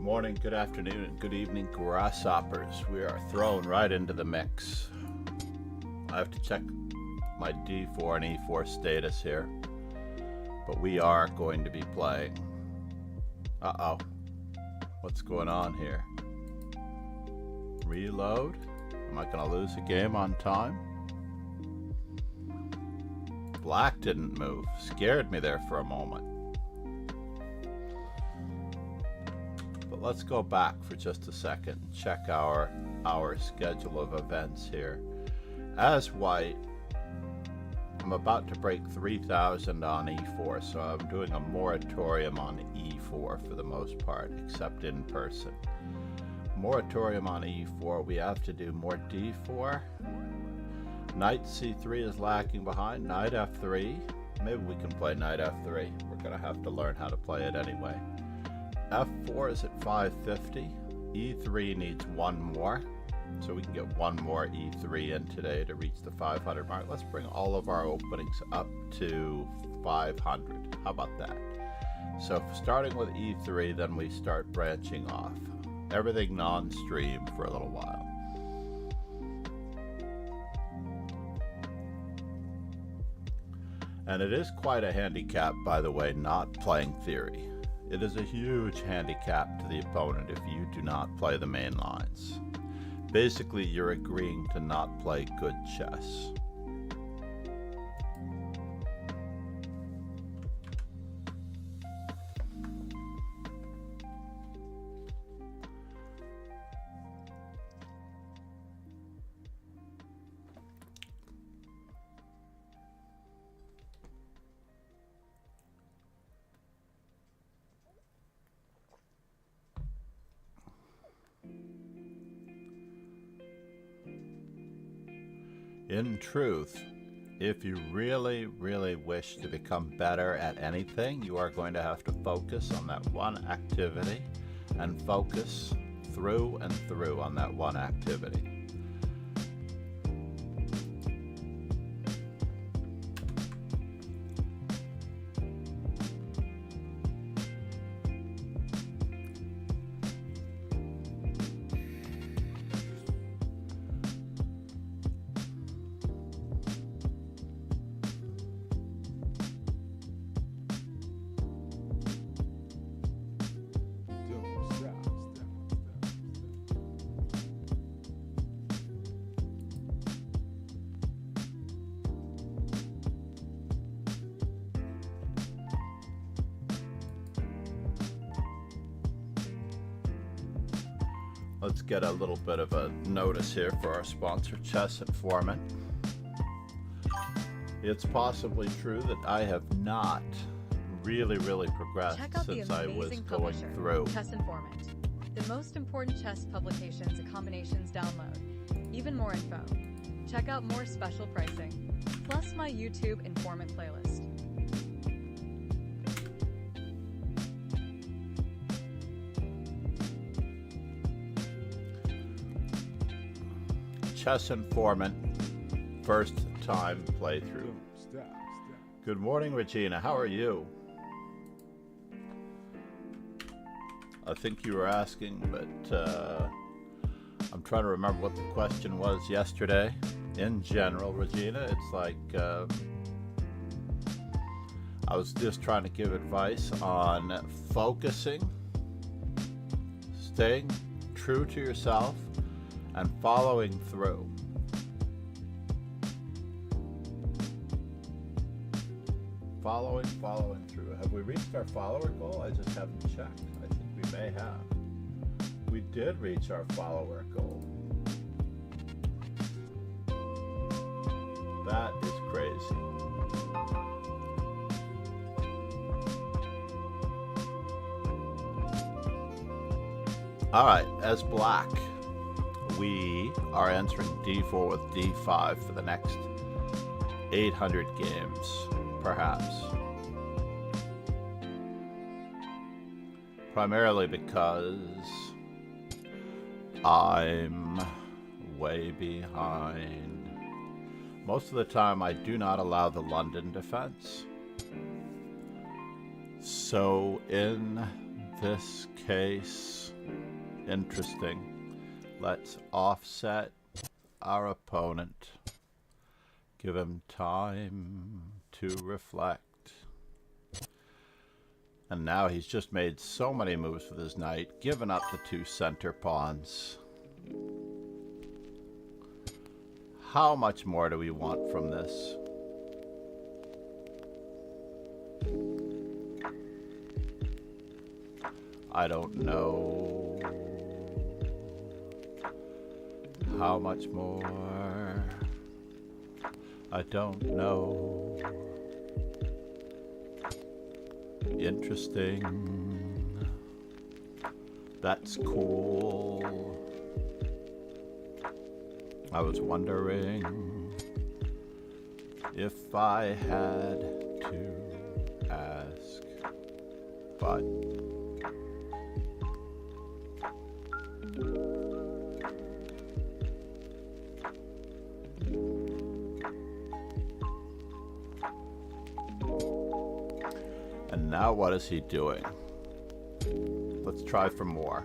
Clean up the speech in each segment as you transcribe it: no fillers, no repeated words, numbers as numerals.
morning, good afternoon, and good evening, grasshoppers. We are thrown right into the mix. I have to check my D4 and E4 status here, but we are going to be playing. Uh-oh. What's going on here? Reload? Am I going to lose a game on time? Black didn't move. Scared me there for a moment. But let's go back for just a second and check our schedule of events here. As white, I'm about to break 3,000 on E4, so I'm doing a moratorium on E4 for the most part, except in person. Moratorium on E4, we have to do more D4. Knight C3 is lacking behind. Knight F3. Maybe we can play Knight F3. We're going to have to learn how to play it anyway. F4 is at 550. E3 needs one more. So we can get one more E3 in today to reach the 500 mark. Let's bring all of our openings up to 500. How about that? So starting with E3, then we start branching off. Everything non-stream for a little while. And it is quite a handicap, by the way, not playing theory. It is a huge handicap to the opponent if you do not play the main lines. Basically, you're agreeing to not play good chess. In truth, if you really, really wish to become better at anything, you are going to have to focus on that one activity and focus through and through on that one activity. Let's get a little bit of a notice here for our sponsor, Chess Informant. It's possibly true that I have not really progressed since I was going through. Chess Informant, the most important chess publications and combinations download. Even more info. Check out more special pricing, plus my YouTube Informant playlist. Chess Informant, first time playthrough. Good morning, Regina. How are you? I think you were asking, but I'm trying to remember what the question was yesterday. In general, Regina, it's like I was just trying to give advice on focusing, staying true to yourself, and following through. Following through. Have we reached our follower goal? I just haven't checked. I think we may have. We did reach our follower goal. That is crazy. All right, as black, we are entering D4 with D5 for the next 800 games, perhaps. Primarily because I'm way behind. Most of the time I do not allow the London defense. So in this case, interesting. Let's offset our opponent. Give him time to reflect. And now he's just made so many moves with his knight, given up the 2 center pawns. How much more do we want from this? I don't know. How much more? I don't know. Interesting. That's cool. I was wondering if I had to ask, but and now what is he doing? Let's try for more.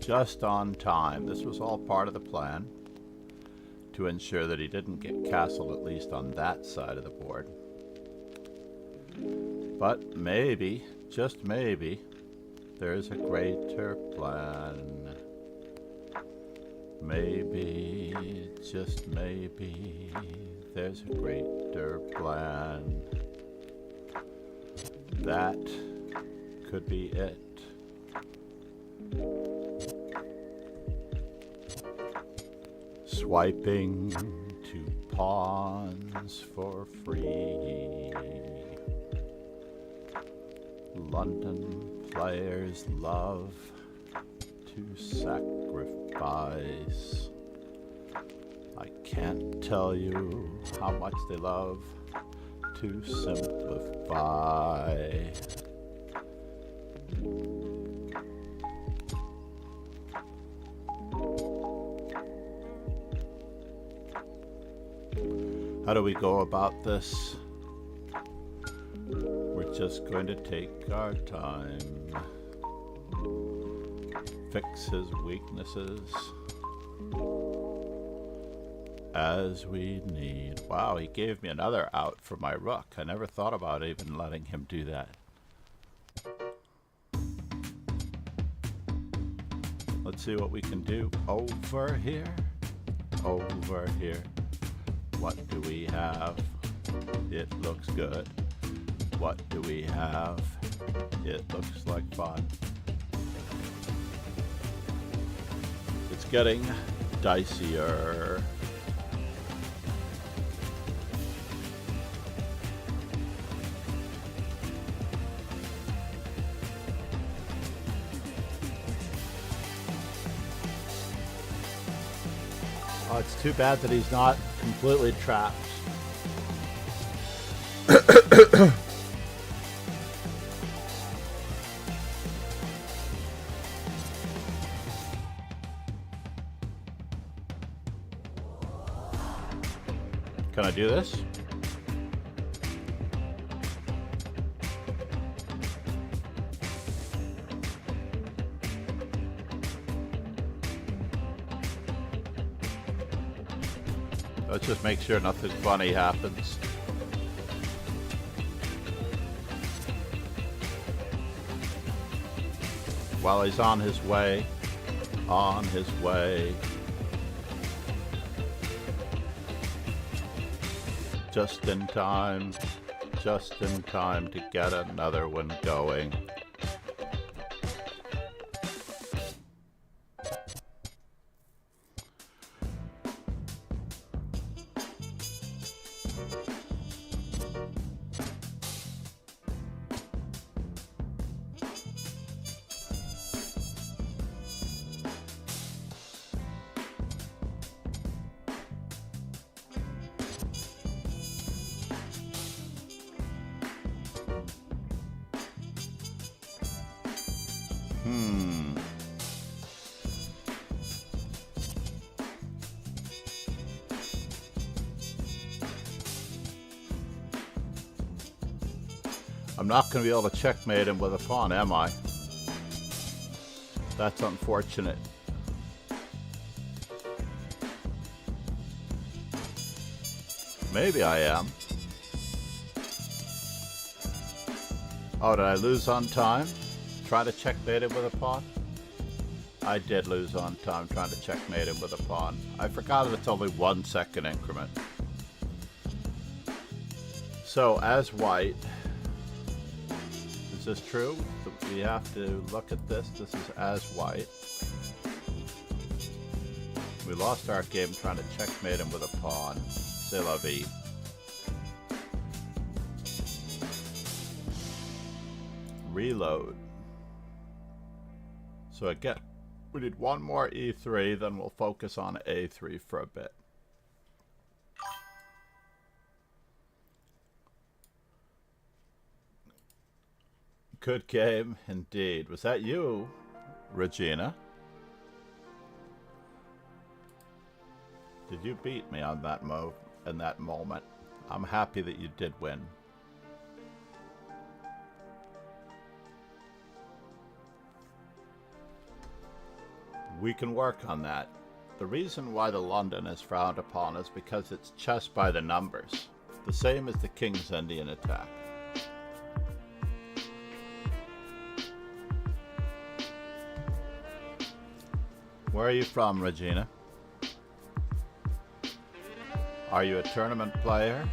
Just on time. This was all part of the plan to ensure that he didn't get castled, at least on that side of the board. But maybe, just maybe, there's a greater plan. Maybe, just maybe, there's a greater plan. That could be it. Swiping 2 pawns for free. London players love to sacrifice. I can't tell you how much they love to simplify. How do we go about this? We're just going to take our time. Fix his weaknesses as we need. Wow, he gave me another out for my rook. I never thought about even letting him do that. Let's see what we can do over here. Over here. What do we have? It looks good. What do we have? It looks like fun. It's getting dicier. Oh, it's too bad that he's not completely trapped. Can I do this? Let's just make sure nothing funny happens. While he's on his way, just in time to get another one going. I'm not going to be able to checkmate him with a pawn, am I? That's unfortunate. Maybe I am. Oh, did I lose on time? Trying to checkmate him with a pawn? I did lose on time trying to checkmate him with a pawn. I forgot that it's only 1 second increment. So, as white, is this true? We have to look at this. This is as white. We lost our game trying to checkmate him with a pawn. C'est la vie. Reload. So again, we need one more e3, then we'll focus on a3 for a bit. Good game indeed. Was that you, Regina? Did you beat me on that in that moment? I'm happy that you did win. We can work on that. The reason why the London is frowned upon is because it's chess by the numbers, the same as the King's Indian attack. Where are you from, Regina? Are you a tournament player?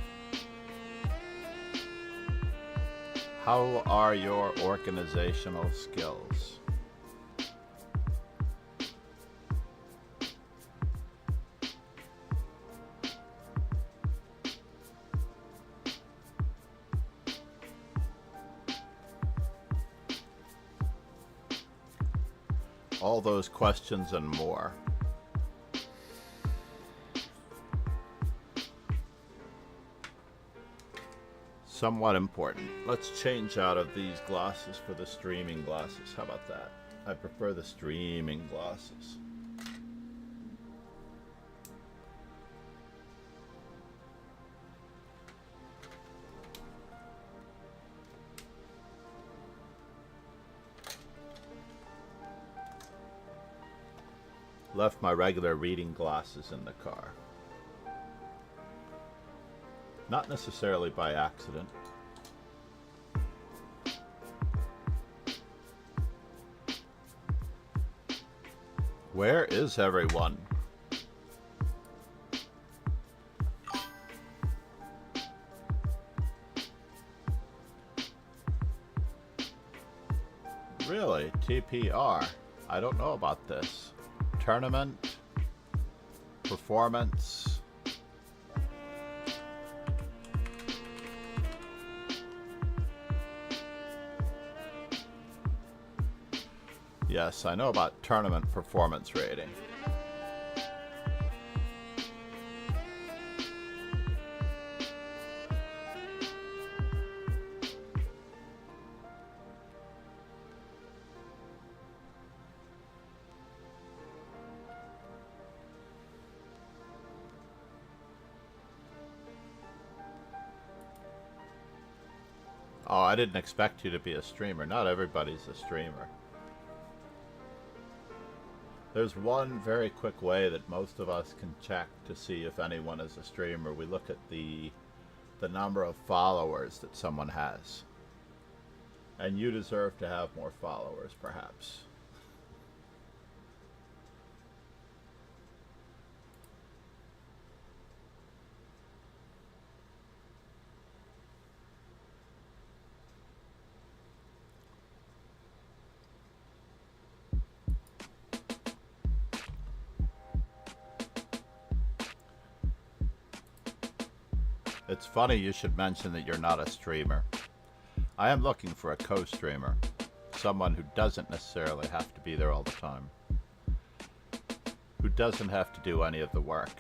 How are your organizational skills? All those questions and more. Somewhat important. Let's change out of these glasses for the streaming glasses. How about that? I prefer the streaming glasses. Left my regular reading glasses in the car. Not necessarily by accident. Where is everyone? Really? TPR? I don't know about this. Tournament? Performance? Yes, I know about tournament performance rating. Oh, I didn't expect you to be a streamer. Not everybody's a streamer. There's one very quick way that most of us can check to see if anyone is a streamer. We look at the number of followers that someone has. And you deserve to have more followers, perhaps. It's funny you should mention that you're not a streamer. I am looking for a co-streamer. Someone who doesn't necessarily have to be there all the time. Who doesn't have to do any of the work.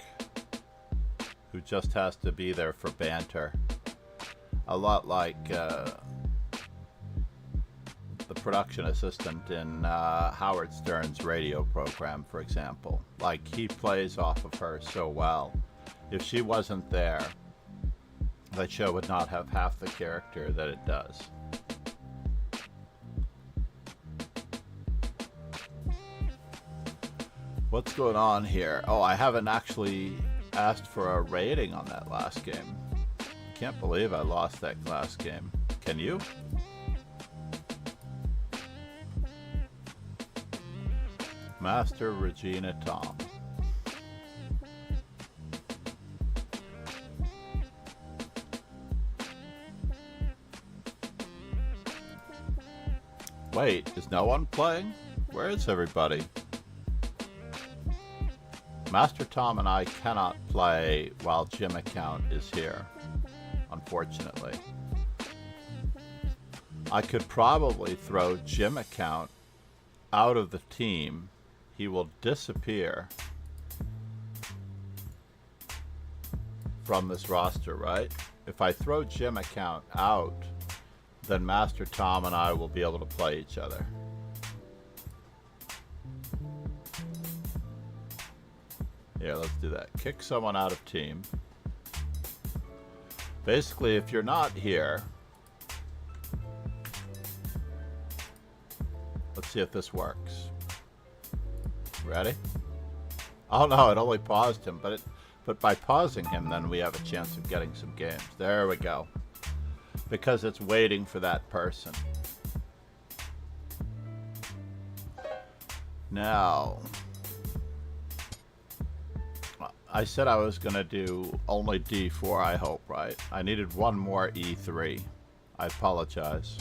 Who just has to be there for banter. A lot like the production assistant in Howard Stern's radio program, for example. Like, he plays off of her so well. If she wasn't there, that show would not have half the character that it does. What's going on here? Oh, I haven't actually asked for a rating on that last game. Can't believe I lost that last game. Can you? Master Regina Tom. Wait, is no one playing? Where is everybody? Master Tom and I cannot play while Jim account is here, unfortunately. I could probably throw Jim account out of the team. He will disappear from this roster, right? If I throw Jim account out, then Master Tom and I will be able to play each other. Yeah, let's do that. Kick someone out of team. Basically, if you're not here, let's see if this works. Ready? Oh no, it only paused him, but by pausing him, then we have a chance of getting some games. There we go. Because it's waiting for that person. Now, I said I was gonna do only D4, I hope, right? I needed one more E3. I apologize.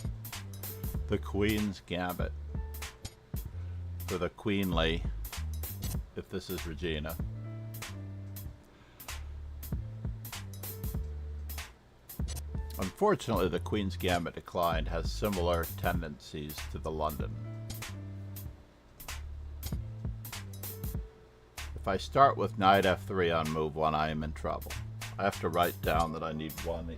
The Queen's Gambit. For the Queenly, if this is Regina. Unfortunately, the Queen's Gambit declined has similar tendencies to the London. If I start with Knight F3 on move 1, I am in trouble. I have to write down that I need one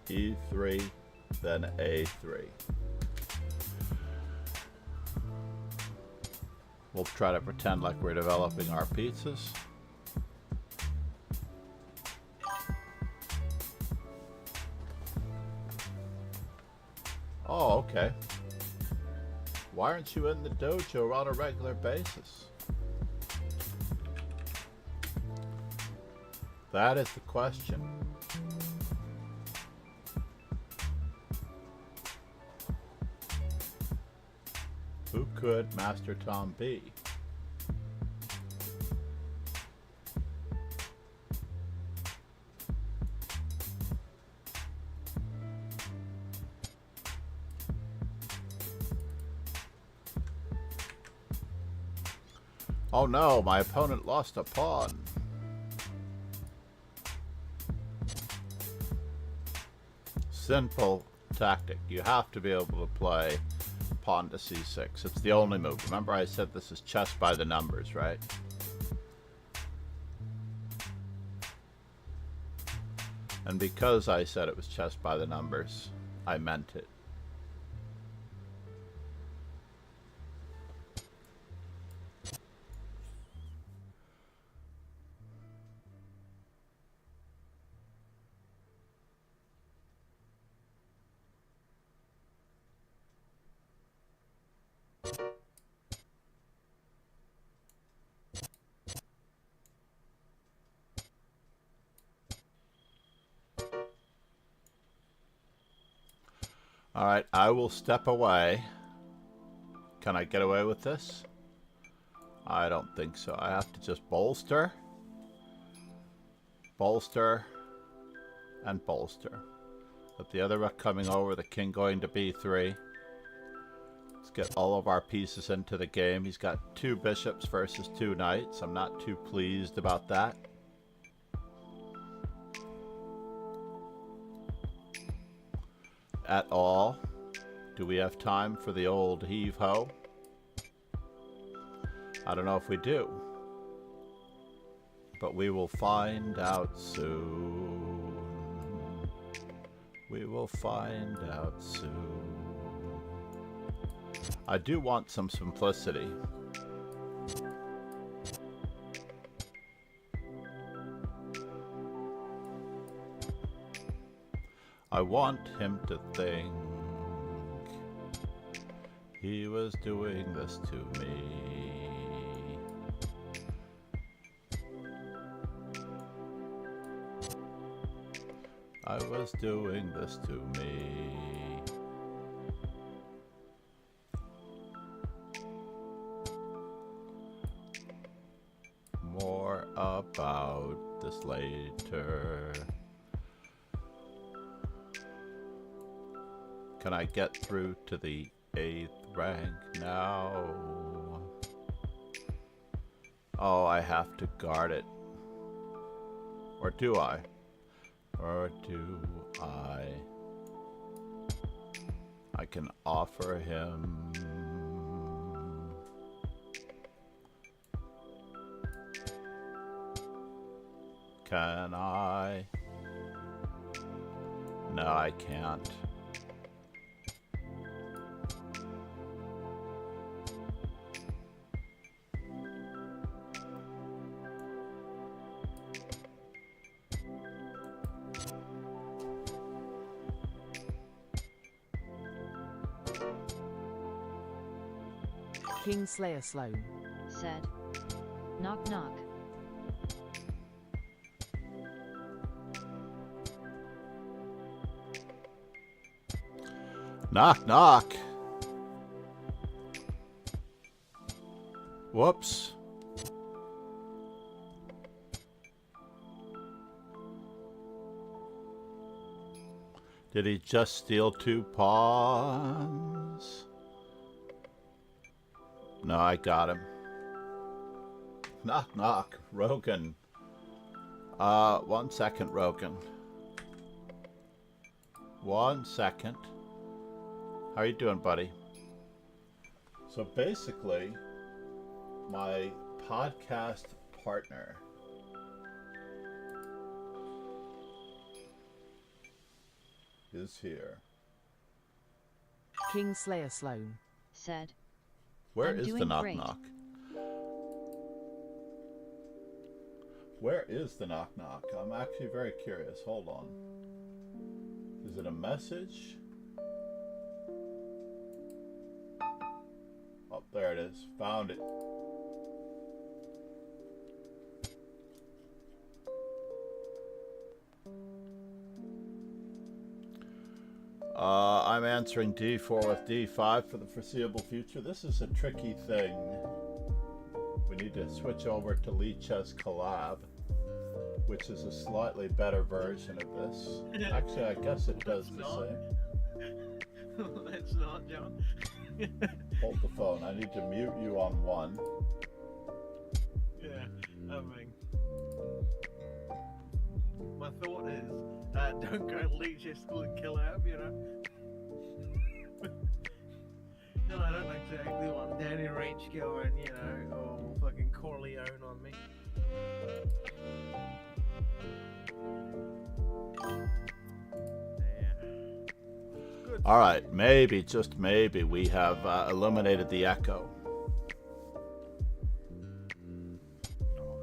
E3. E3, then A3. We'll try to pretend like we're developing our pizzas. Oh, okay. Why aren't you in the dojo on a regular basis? That is the question. Who could Master Tom be? Oh no, my opponent lost a pawn. Simple tactic. You have to be able to play pawn to c6. It's the only move. Remember I said this is chess by the numbers, right? And because I said it was chess by the numbers, I meant it. All right, I will step away. Can I get away with this? I don't think so. I have to just bolster, bolster, and bolster. With the other rook coming over, the king going to b3. Let's get all of our pieces into the game. He's got 2 bishops versus 2 knights. I'm not too pleased about that. At all. Do we have time for the old heave-ho? I don't know if we do. But we will find out soon. We will find out soon. I do want some simplicity. I want him to think He was doing this to me. I was doing this to me. More about this later. Can I get through to the 8th rank now? Oh, I have to guard it. Or do I? Or do I? I can offer him. Can I? No, I can't. Kingslayer Sloan said, "Knock knock." Knock knock. Whoops. Did he just steal 2 pawns? No, I got him. Knock knock, Rogan. 1 second, Rogan. 1 second. How are you doing, buddy? So basically, my podcast partner is here. Kingslayer Sloan said, Where "I'm is the doing knock great." knock? Where is the knock knock? I'm actually very curious. Hold on. Is it a message? Oh, there it is. Found it. I'm answering D4 with D5 for the foreseeable future. This is a tricky thing. We need to switch over to Lichess Collab, which is a slightly better version of this. Actually, I guess it does the same. That's not, John. Hold the phone. I need to mute you on 1. Yeah, I mean, my thought is, don't go Leisure School and Collab, you know? No, I don't exactly want Danny Ranch going, you know, or fucking Corleone on me. Good. All right, maybe, just maybe, we have eliminated the echo. Oh,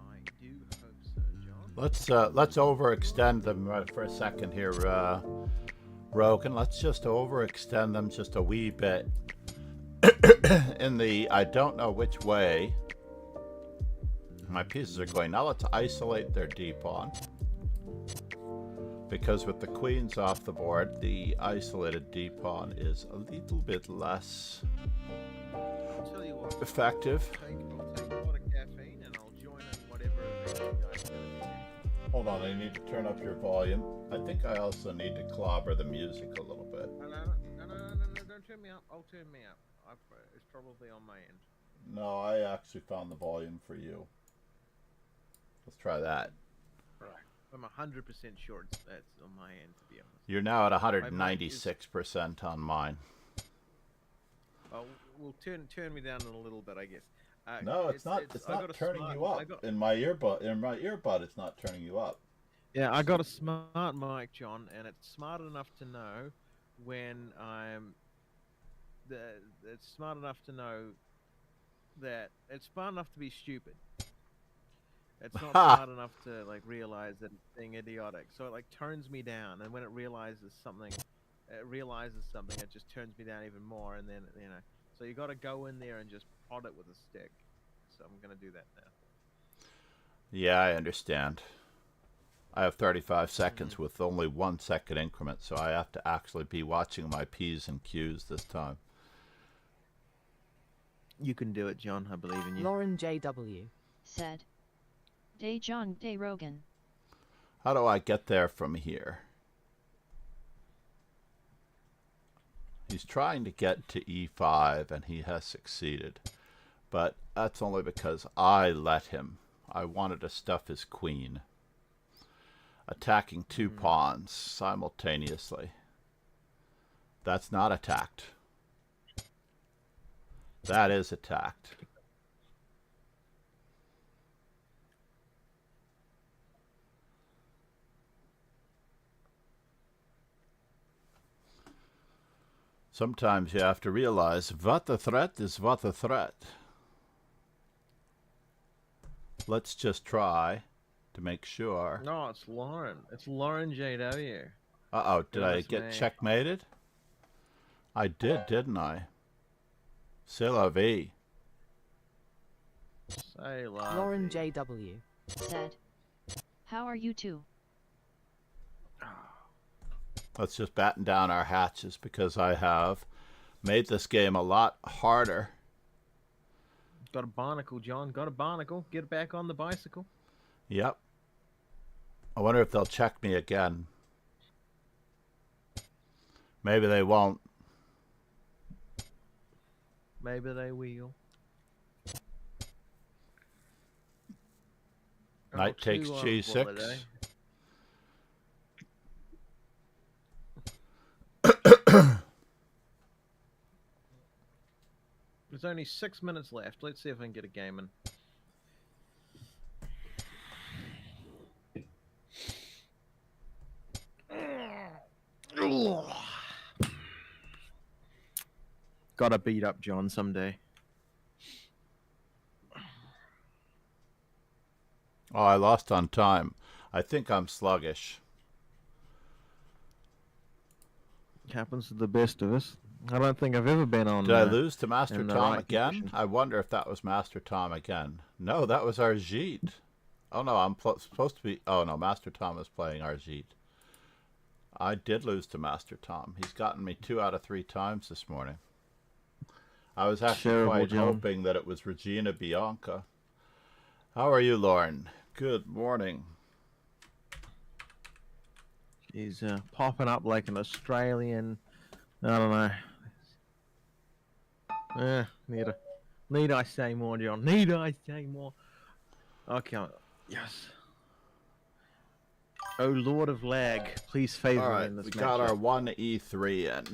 I hope so. I do hope so, John. Let's overextend them for a second here, Rogan. Let's just overextend them just a wee bit. In the I don't know which way my pieces are going. Now let's isolate their d-pawn, because with the queens off the board, the isolated d-pawn is a little bit less I'll tell you what. effective. I'll take a lot of caffeine and I'll join in whatever event you guys are going to be. Hold on, I need to turn up your volume. I think I also need to clobber the music a little bit. No, don't turn me up. I'll turn me up. It's probably on my end. No, I actually found the volume for you. Let's try that. Right. I'm 100% sure that's on my end, to be honest. You're now at 196% on mine. Oh, well, turn me down a little bit, I guess. No, it's not turning you up. In my earbud, it's not turning you up. Yeah, I got a smart mic, John, and it's smart enough to know when I'm. It's smart enough to know that it's smart enough to be stupid. It's not Ha! smart enough to like realize that it's being idiotic. So it like turns me down, and when it realizes something, it just turns me down even more, and then you know. So you got to go in there and just prod it with a stick. So I'm gonna do that now. Yeah, I understand. I have 35 seconds with only 1 second increment, so I have to actually be watching my P's and Q's this time. You can do it, John. I believe in you. Lauren JW. Said. Day John Day Rogan. How do I get there from here? He's trying to get to e5, and he has succeeded. But that's only because I let him. I wanted to stuff his queen. Attacking 2 pawns simultaneously. That's not attacked. That is attacked. Sometimes you have to realize what the threat is what the threat. Let's just try to make sure. No, it's Lauren. It's Lauren JW. Uh-oh, did I Goodness get me. checkmated? I did, didn't I? C'est la vie. Say Lauren JW. Said. How are you two? Let's just batten down our hatches because I have made this game a lot harder. Got a barnacle, John. Got a barnacle. Get back on the bicycle. Yep. I wonder if they'll check me again. Maybe they won't. Maybe they will. Knight takes two G6. bullet, eh? There's only 6 minutes left. Let's see if I can get a game in. Gotta beat up John someday. Oh, I lost on time. I think I'm sluggish. Happens to the best of us. I don't think I've ever been on. Did I lose to Master in the Tom right again? position. I wonder if that was Master Tom again. No, that was Arjit. Oh no, I'm supposed to be... Oh no, Master Tom is playing Arjit. I did lose to Master Tom. He's gotten me 2 out of 3 times this morning. I was actually Terrible, quite John. hoping that it was Regina Bianca. How are you, Lauren? Good morning. He's popping up like an Australian. I don't know. Need I say more, John? Need I say more? Okay. Yes. Oh Lord of Lag, please favor All me right, in this we matchup. got our 1e3 in.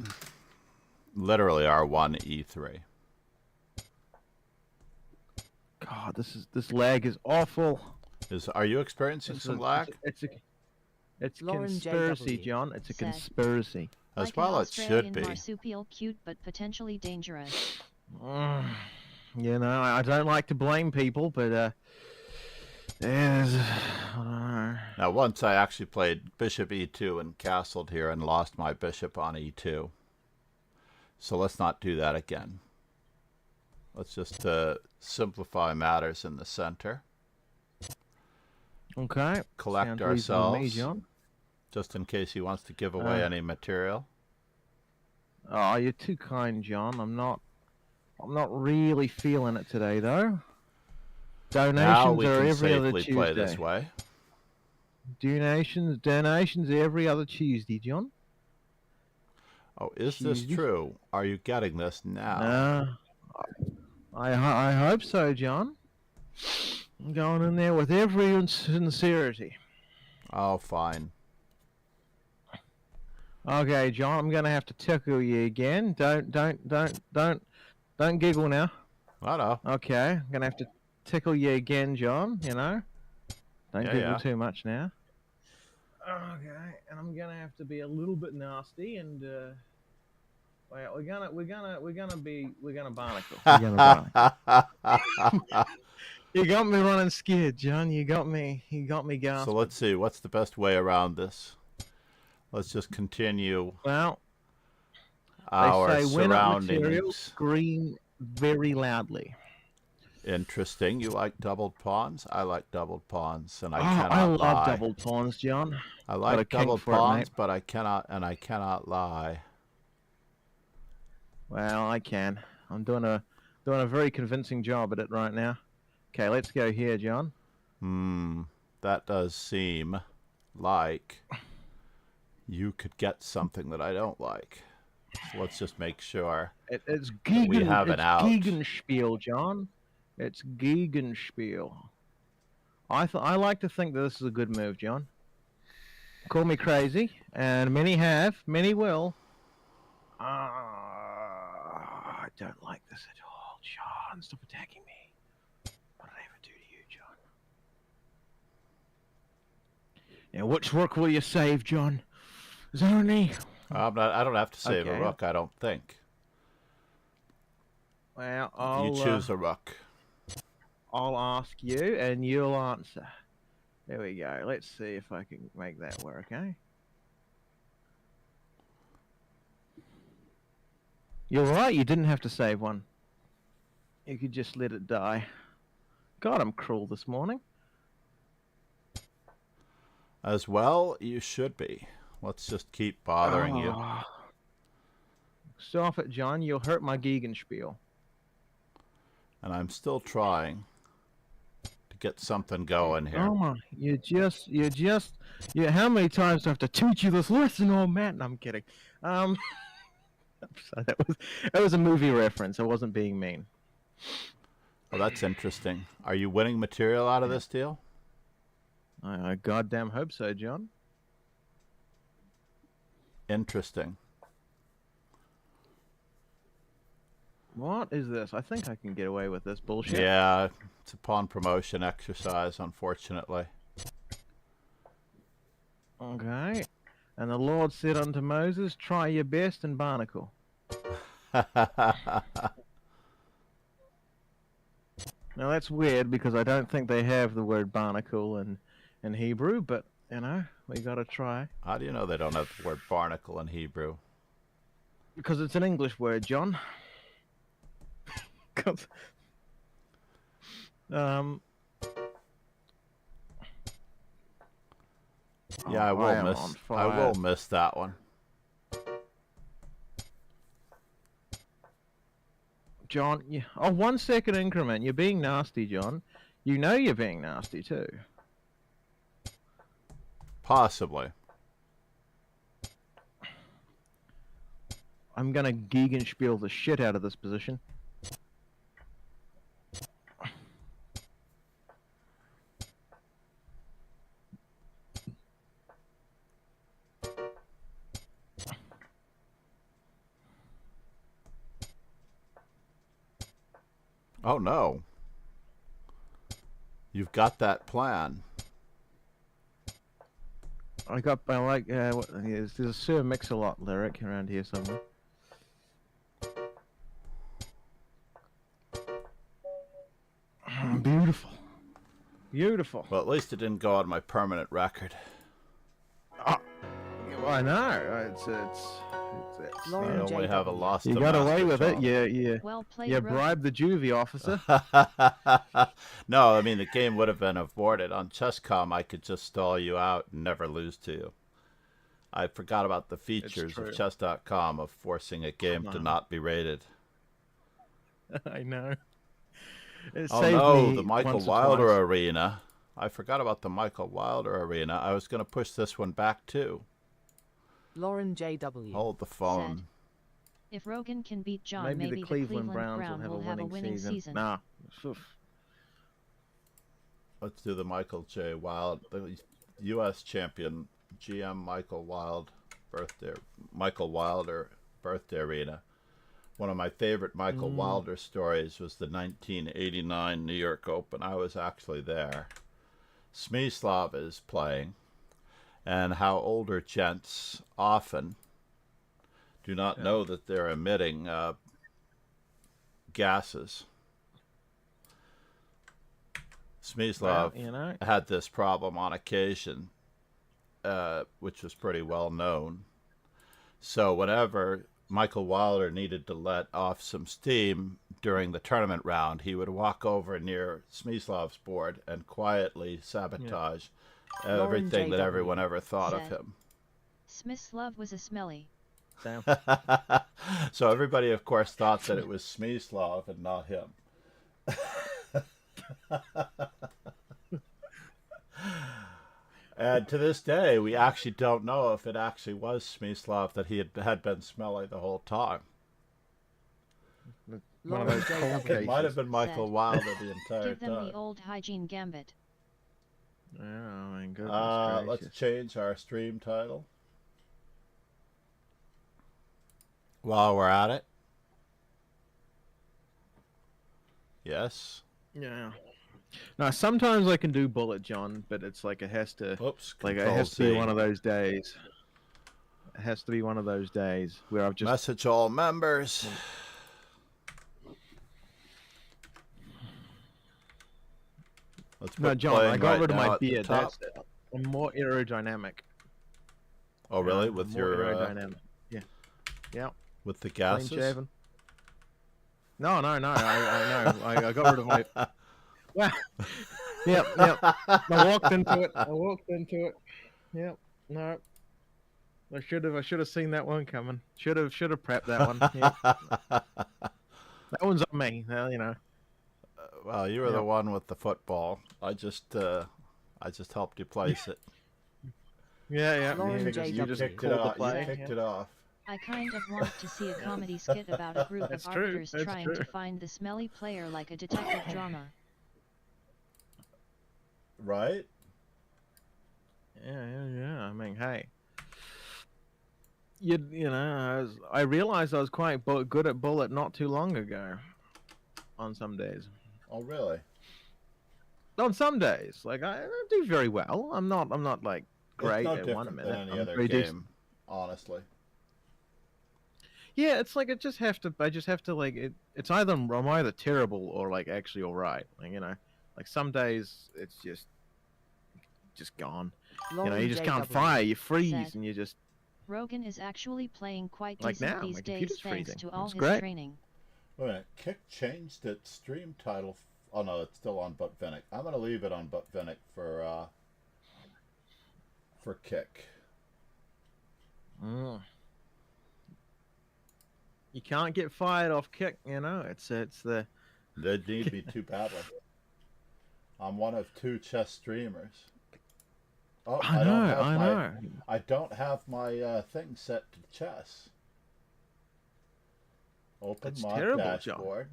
Literally our 1e3. God, this lag is awful. Are you experiencing some lag? It's a Lauren conspiracy, JW. John. It's a Said. conspiracy. As Like well an it should Australian be. marsupial, cute but potentially dangerous. You know, I don't like to blame people, but I don't know. Now, once I actually played bishop e2 and castled here and lost my bishop on e2. So let's not do that again. Let's just simplify matters in the center. Okay. Collect Sounds reasonable to me, ourselves, John. just in case he wants to give away any material. Oh, you're too kind, John. I'm not really feeling it today, though. Donations Now we are can every other safely Tuesday. play this way. Donations every other Tuesday, John. Oh, is this Tuesday. true? Are you getting this now? I hope so, John. I'm going in there with every sincerity. Oh, fine. Okay, John, I'm gonna have to tickle you again. Don't giggle now. I know. Okay, I'm gonna have to tickle you again, John. You know, don't Yeah, giggle yeah. too much now. Okay, and I'm gonna have to be a little bit nasty and Well, we're gonna barnacle. We're gonna barnacle. You got me running scared, John. You got me gasping. So let's see, what's the best way around this? Let's just continue Well, our they say win up material, surroundings. scream very loudly. Interesting. You like doubled pawns? I like doubled pawns, and I I cannot love lie. double pawns, John. I Got a like kink doubled for it, pawns, mate. but I cannot lie. Well, I can. I'm doing a very convincing job at it right now. Okay, let's go here, John. That does seem like you could get something that I don't like. So let's just make sure It's that we have an out. Gegenspiel, John. It's Gegenspiel. I like to think that this is a good move, John. Call me crazy, and many have, many will. I don't like this at all, John. Stop attacking me. What did I ever do to you, John? Now, which rook will you save, John? Is there any? I don't have to save a Okay. rook, I don't think. Well, You choose a rook. I'll ask you, and you'll answer. There we go. Let's see if I can make that work, eh? You're right, you didn't have to save one. You could just let it die. God, I'm cruel this morning. As well, you should be. Let's just keep bothering you. Oh. Stop it, John. You'll hurt my Gegenspiel. And I'm still trying to get something going here. Oh my, how many times do I have to teach you this lesson, old man? No, I'm kidding. So that was a movie reference. I wasn't being mean. Well, that's interesting. Are you winning material out of this deal? I goddamn hope so, John. Interesting. What is this? I think I can get away with this bullshit. Yeah, it's a pawn promotion exercise, unfortunately. Okay. And the Lord said unto Moses, try your best and barnacle. Now that's weird because I don't think they have the word barnacle in Hebrew, but, you know, we gotta try. How do you know they don't have the word barnacle in Hebrew? Because it's an English word, John. 'Cause, Yeah, I will miss that one. John, 1 second increment. You're being nasty, John. You know you're being nasty too. Possibly. I'm gonna Gegenspiel the shit out of this position. Oh no. You've got that plan. There's a Sir Mix-a-Lot lyric around here somewhere. Beautiful. Beautiful. Well, at least it didn't go on my permanent record. Well, I know. It's I Lauren only have a loss you to got away master with it. job. Well played, You Rogan. bribed the juvie officer. No, I mean, the game would have been aborted. On Chess.com, I could just stall you out and never lose to you. I forgot about the features true. of Chess.com of forcing a game to not be rated. I know. It Oh saved no, me the Michael once or Wilder twice. arena. I forgot about the Michael Wilder arena. I was going to push this one back too. Lauren JW. Hold the phone. If Rogan can beat John, Maybe, maybe the Cleveland Browns will have a winning season. Nah. Oof. Let's do the Michael J. Wild, the U.S. champion, GM Michael Wilder birthday arena. One of my favorite Michael Wilder stories was the 1989 New York Open. I was actually there. Smyslov is playing, and how older gents often do not Yeah. know that they're emitting gases. Smyslov Well, had this problem on occasion, which was pretty well known. So whenever Michael Wilder needed to let off some steam during the tournament round, he would walk over near Smyslov's board and quietly sabotage everything that JW everyone ever thought of said. him. Smyslov was a smelly. Damn. So everybody, of course, thought that it was Smyslov and not him. And to this day, we actually don't know if it actually was Smyslov that he had been smelly the whole time. One of those cold It might have cases. been Michael Said. Wilder the entire Give them time. the old hygiene gambit. Oh my goodness Let's gracious. change our stream title while we're at it. Yes. Yeah. Now sometimes I can do bullet, John, but it's like it has to Oops. like it Control has to be Z. one of those days. It has to be one of those days where I've just Message all members. Let's No, put John, I playing got right rid of now my at the beard. top. That's it. I'm more aerodynamic. Oh, really? I'm With more your aerodynamic. Yeah. with the Clean gases? shaven. No. I know. I got rid of my. Well, yep. I walked into it. Yep. No. I should have seen that one coming. Should have prepped that one. Yep. That one's on me. Well. Well, you were the Yep. one with the football. I just helped you place it. Yeah. Lauren You JW. just Picked it called the off. You play. picked yeah. it off. I kind of want to see a comedy skit about a group That's of true, arbiters that's trying true. to find the smelly player like a detective drama. Right? Yeah. I mean, hey. You know, I realized I was quite good at bullet not too long ago. On some days. Oh, really? On some days, like I do very well. I'm not like great It's no at 1 different minute. than any I'm other very game, decent. honestly. Yeah, it's like I just have to like it's either I'm either terrible or like actually all right. Like like some days it's just gone. Lauren You just can't JW. fire. You freeze Said. and you just Rogan is actually playing quite Like decent now, these my days computer's thanks freezing. to all That's his great. training. Wait a minute. Kick changed its stream title. Oh, no, it's still on Botvinnik. I'm going to leave it on Botvinnik for Kick. You can't get fired off kick. It's the They need me too badly. I'm one of 2 chess streamers. Oh, I know. I don't have my thing set to chess. Open That's my terrible, John. dashboard.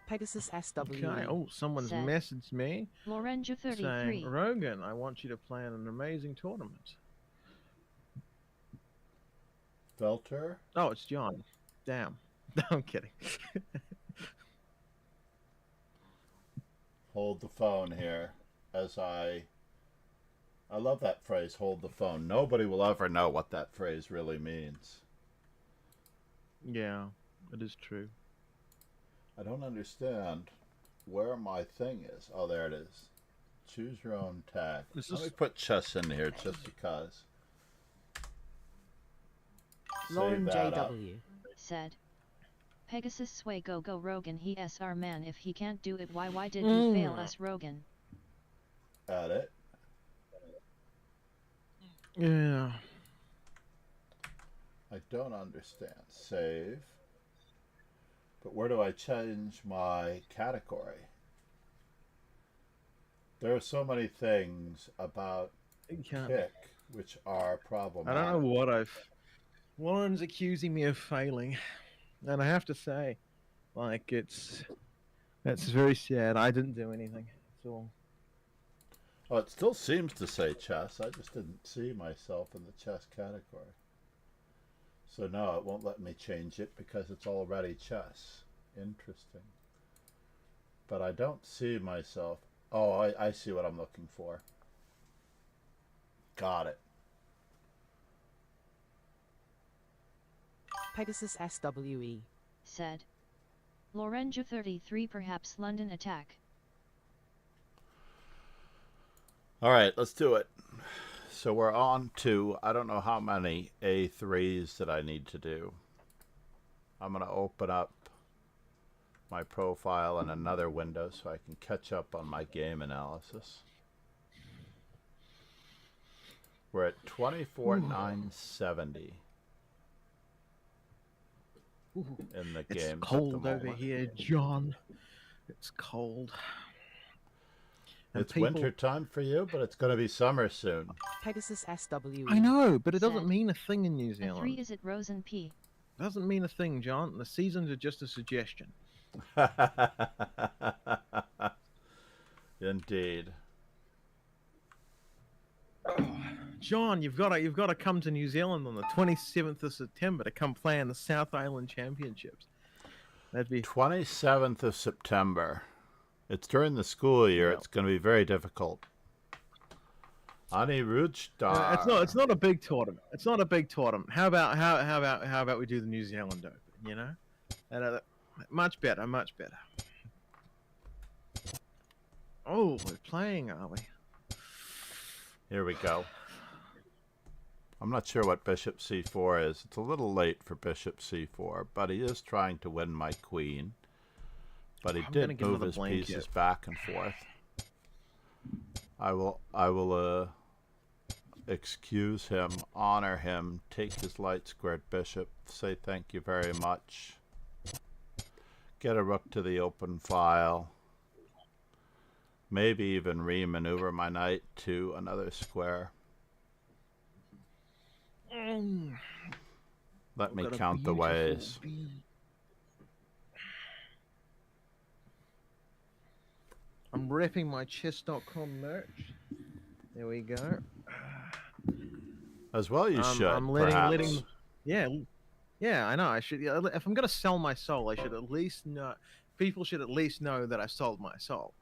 Pegasus SW. Okay. Oh, someone's Said. messaged me Lorenzo 33. saying, Rogan, I want you to plan an amazing tournament. Filter. Oh, it's John. Damn. No, I'm kidding. Hold the phone here as I love that phrase, hold the phone. Nobody will ever know what that phrase really means. Yeah, it is true. I don't understand where my thing is. Oh, there it is. Choose your own tag. Is Let me this- put chess in here just because. Lauren Save that up. JW. Said. Pegasus sway go Rogan he SR man if he can't do it why did you fail us Rogan? Edit. Yeah. I don't understand. Save. But where do I change my category? There are so many things about You can't. Kick which are I problematic. don't know what Lauren's accusing me of failing. And I have to say, like, that's very sad. I didn't do anything. It's all. Oh, it still seems to say chess. I just didn't see myself in the chess category. So no, it won't let me change it because it's already chess. Interesting. But I don't see myself. Oh, I see what I'm looking for. Got it. Pegasus SWE. Said. Lorenzo 33 perhaps London attack. All right, let's do it. So we're on to, I don't know how many A3s that I need to do. I'm going to open up my profile in another window so I can catch up on my game analysis. We're at 24,970 in the It's game. cold over here, John. It's cold. And It's winter time for you, but it's going to be summer soon. Pegasus SWE. I know, but it doesn't Said. mean a thing in New A 3 Zealand. is it Rosen P. Doesn't mean a thing, John. The seasons are just a suggestion. Indeed. John, you've got to come to New Zealand on the 27th of September to come play in the South Island Championships. That'd be 27th of September. It's during the school year. Yeah. It's going to be very difficult. Ani Roodstar. It's not a big tournament. It's not a big tournament. How about we do the New Zealand Open? You know, much better, much better. Oh, we're playing, are we? Here we go. I'm not sure what bishop c4 is. It's a little late for bishop c4, but he is trying to win my queen. But he did move his pieces back and forth. I will excuse him, honor him, take his light squared bishop, say thank you very much. Get a rook to the open file. Maybe even re-maneuver my knight to another square. Let me count the ways. I'm repping my chess.com merch. There we go. As well you should, I'm letting yeah, I know. I should. If I'm gonna sell my soul, I should at least know. People should at least know that I sold my soul.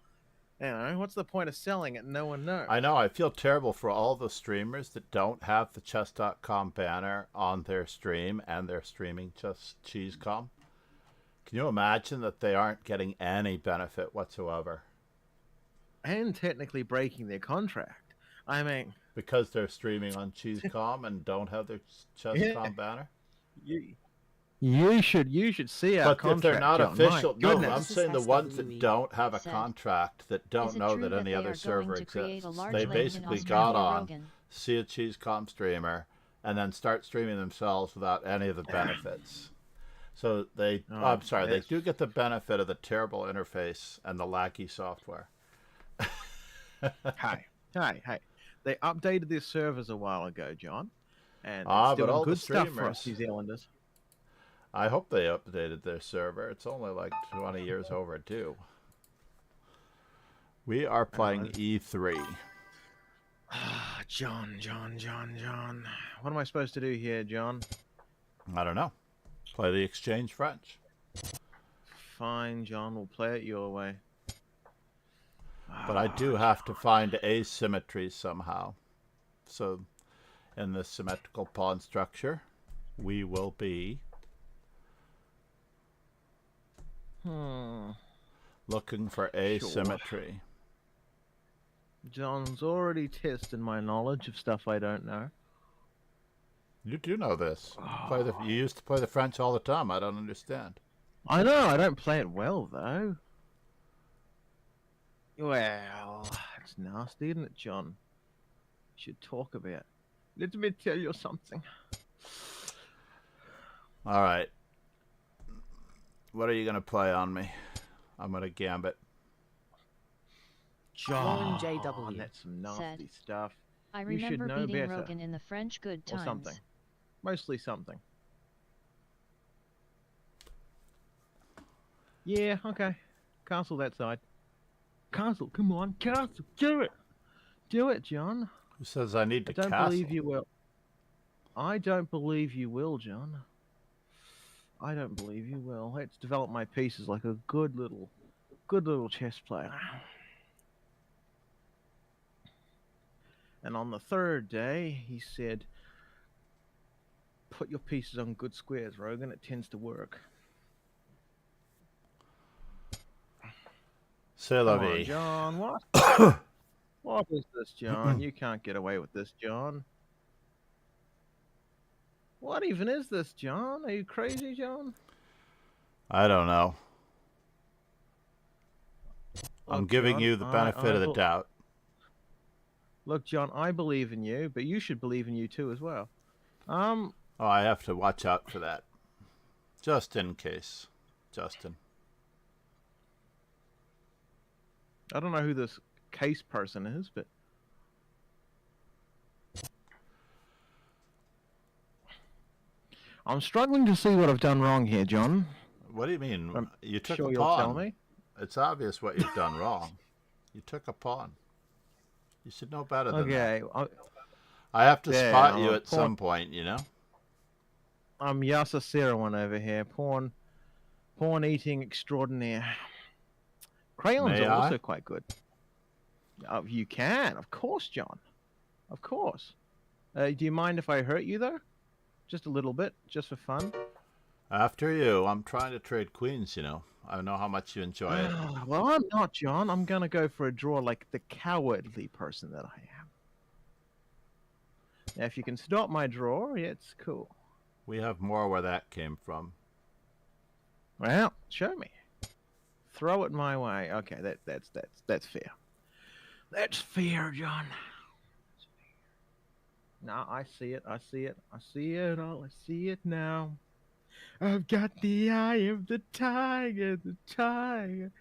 You know, what's the point of selling it and no one knows? I know. I feel terrible for all the streamers that don't have the chess.com banner on their stream and they're streaming cheesecom. Can you imagine that they aren't getting any benefit whatsoever? And technically breaking their contract. I mean, because they're streaming on cheesecom and don't have their chess.com banner. You should see our contract. But if they're not John, official, no, goodness. I'm saying the ones that don't have a Said. contract, that don't know that any other server exists. They basically got on, see a cheesecom streamer, and then start streaming themselves without any of the benefits. So they, I'm sorry, they do get the benefit of the terrible interface and the laggy software. Hey. They updated their servers a while ago, John. And but doing all good the stuff for streamers, us New Zealanders. I hope they updated their server. It's only like 20 years overdue. We are playing E3. John. What am I supposed to do here, John? I don't know. Play the exchange French. Fine, John. We'll play it your way. But I do have to find asymmetry somehow. So in this symmetrical pawn structure, we will be looking for asymmetry. John's already tested my knowledge of stuff I don't know. You do know this. You used to play the French all the time. I don't understand. I know. I don't play it well, though. Well, it's nasty, isn't it, John? You should talk about it. Let me tell you something. All right. What are you going to play on me? I'm going to gambit. John, JW. that's some nasty Said. stuff. I You should remember know beating better. Rogan in the French good Or times. something. Mostly something. Yeah, okay. Castle that side. Castle, come on. Castle, do it. Do it, John. Who says I need to I don't castle? believe you will. I don't believe you will, John. I don't believe you will. Let's develop my pieces like a good little chess player. And on the third day, he said, put your pieces on good squares, Rogan. It tends to work. C'est la Come on, vie. John. What? What is this, John? You can't get away with this, John. What even is this, John? Are you crazy, John? I don't know. I'm Look, giving John, you the benefit of the bel- doubt. Look, John, I believe in you, but you should believe in you too as well. Oh, I have to watch out for that. Just in case, Justin. I don't know who this case person is, but I'm struggling to see what I've done wrong here, John. What do you mean? I'm You took sure a you'll tell pawn. me. It's obvious what you've done wrong. You took a pawn. You should know better than that. Okay, I have to Yeah, spot I'm you a at some point, you know? I'm Yasa Serawan over here, porn eating extraordinaire. Crayons May are I? also quite good. You can, of course, John. Of course. Do you mind if I hurt you though? Just a little bit, just for fun. After you. I'm trying to trade queens, you know. I know how much you enjoy it. Well, I'm not, John. I'm gonna go for a draw like the cowardly person that I am. Now, if you can stop my draw, yeah, it's cool. We have more where that came from. Well, show me. Throw it my way. Okay, that's fair. That's fair, John. No, I see it. I see it. I see it all. I see it now. I've got the eye of the tiger. The tiger.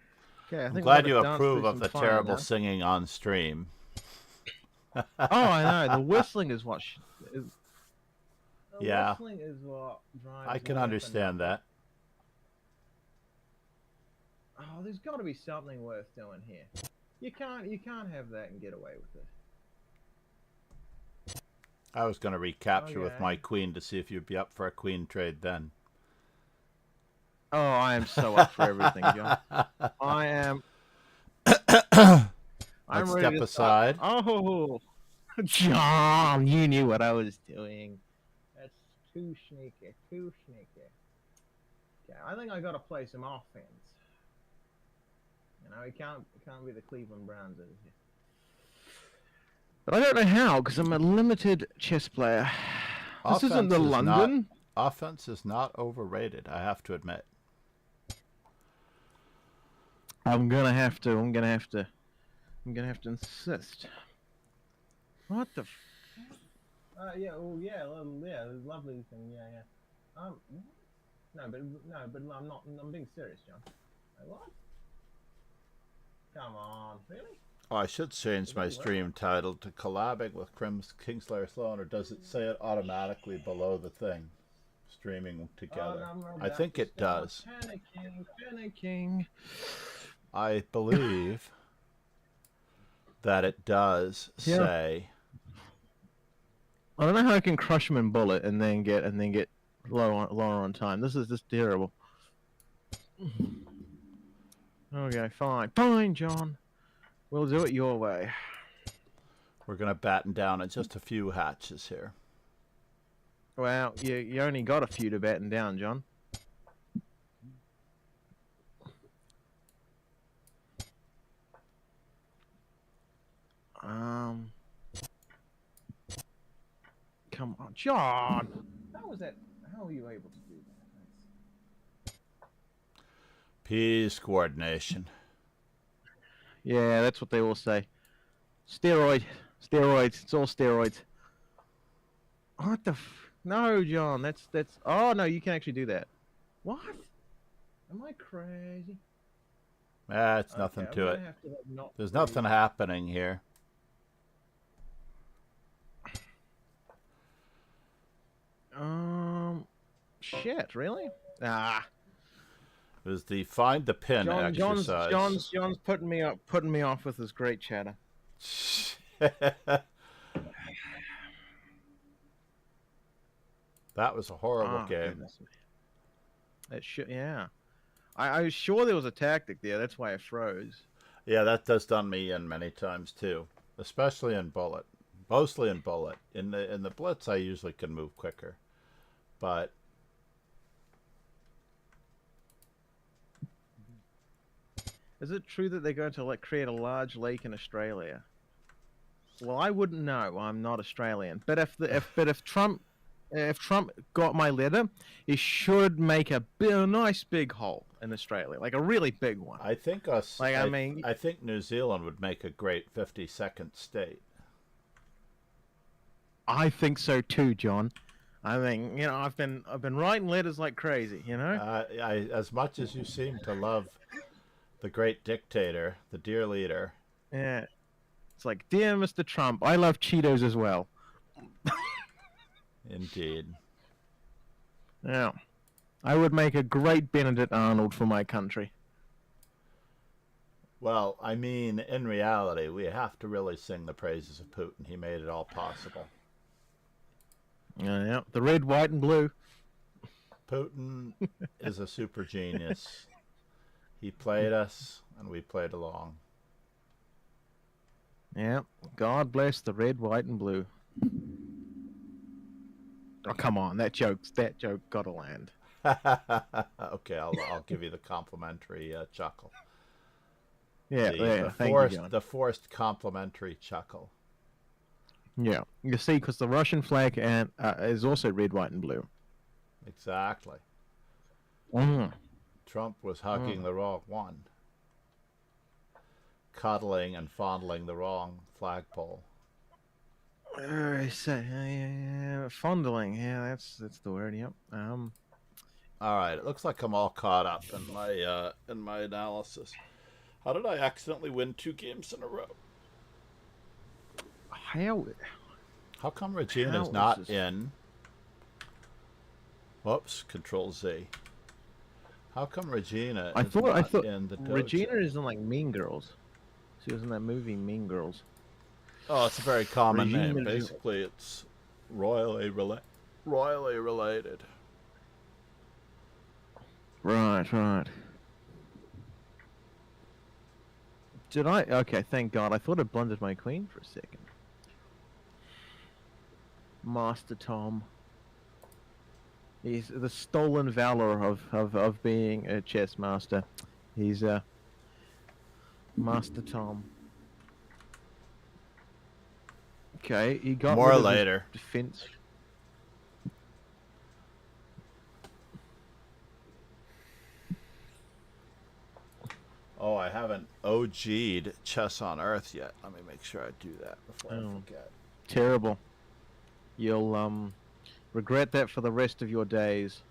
Okay, I I'm think glad we you gotta dance approve through of some the fire terrible now. singing on stream. Oh, I know. The whistling is what. The Yeah. whistling is what drives. I can life understand and- that. Oh, there's got to be something worth doing here. You can't have that and get away with it. I was going to recapture with Okay. my queen to see if you'd be up for a queen trade then. Oh, I am so up for everything, John. I am. I'm Let's ready step to start. aside. Oh, John, you knew what I was doing. That's too sneaky, too sneaky. Okay, I think I got to play some offense. You know, it can't be the Cleveland Browns over here. But I don't know how, because I'm a limited chess player. This isn't the Offense is London. Offense is not overrated, I have to admit. I'm gonna have to insist. What the? Yeah, oh yeah, yeah, lovely thing, yeah. No, but I'm not. I'm being serious, John. Like, what? Come on, really? Oh, I should change my stream title to collabing with Kingslayer Sloan, or does it say it automatically below the thing? Streaming together. No, I think it does. Panicking. I believe that it does Yeah. say. I don't know how I can crush him in bullet and then get lower on time. This is just terrible. Okay, fine, John. We'll do it your way. We're going to batten down at just a few hatches here. Well, you only got a few to batten down, John. Come on, John. How was that? How were you able to do that? Peace coordination. Yeah, that's what they all say. Steroids. It's all steroids. What the? No, John. That's. Oh no, you can actually do that. What? Am I crazy? It's nothing Okay, to I'm it. gonna have to, like, not There's breathe. nothing happening here. Shit, really? Ah, It was the find the pin John's exercise. putting me off with his great chatter. That was a horrible Oh, game. goodness me. It should, yeah. I was sure there was a tactic there. That's why I froze. Yeah, that does done me in many times too, especially in bullet. Mostly in bullet. In the blitz, I usually can move quicker, But Is it true that they're going to like create a large lake in Australia? Well, I wouldn't know. I'm not Australian. But if Trump got my letter, he should make a nice big hole in Australia, like a really big one. I think I think New Zealand would make a great 52nd state. I think so too, John. I mean, I've been writing letters like crazy, As much as you seem to love the great dictator, the dear leader. Yeah. It's like, dear Mr. Trump, I love Cheetos as well. Indeed. Yeah. I would make a great Benedict Arnold for my country. Well, I mean, in reality, we have to really sing the praises of Putin. He made it all possible. Yeah, the red, white, and blue. Putin is a super genius. He played us, and we played along. Yeah, God bless the red, white, and blue. Oh, come on, that joke got to land. Okay, I'll give you the complimentary chuckle. Yeah, thank you, John. The forced complimentary chuckle. Yeah, you see, because the Russian flag is also red, white, and blue. Exactly. Mm. Trump was hugging the wrong one. Cuddling and fondling the wrong flagpole. Fondling, yeah, that's the word. Yep. All right, it looks like I'm all caught up in my analysis. How did I accidentally win 2 games in a row? How come Regina's not in? Whoops, Control Z. How come Regina I thought in the dojo? Regina is in like Mean Girls. She was in that movie Mean Girls. Oh, it's a very common Regina name. Basically, it's royally related. Right. Did I? Okay, thank God. I thought I blundered my queen for a second. Master Tom. He's the stolen valor of being a chess master. He's Master Tom. Okay, he got More rid of later. his defense. Oh, I haven't OG'd Chess on Earth yet. Let me make sure I do that before I forget. Terrible. You'll regret that for the rest of your days.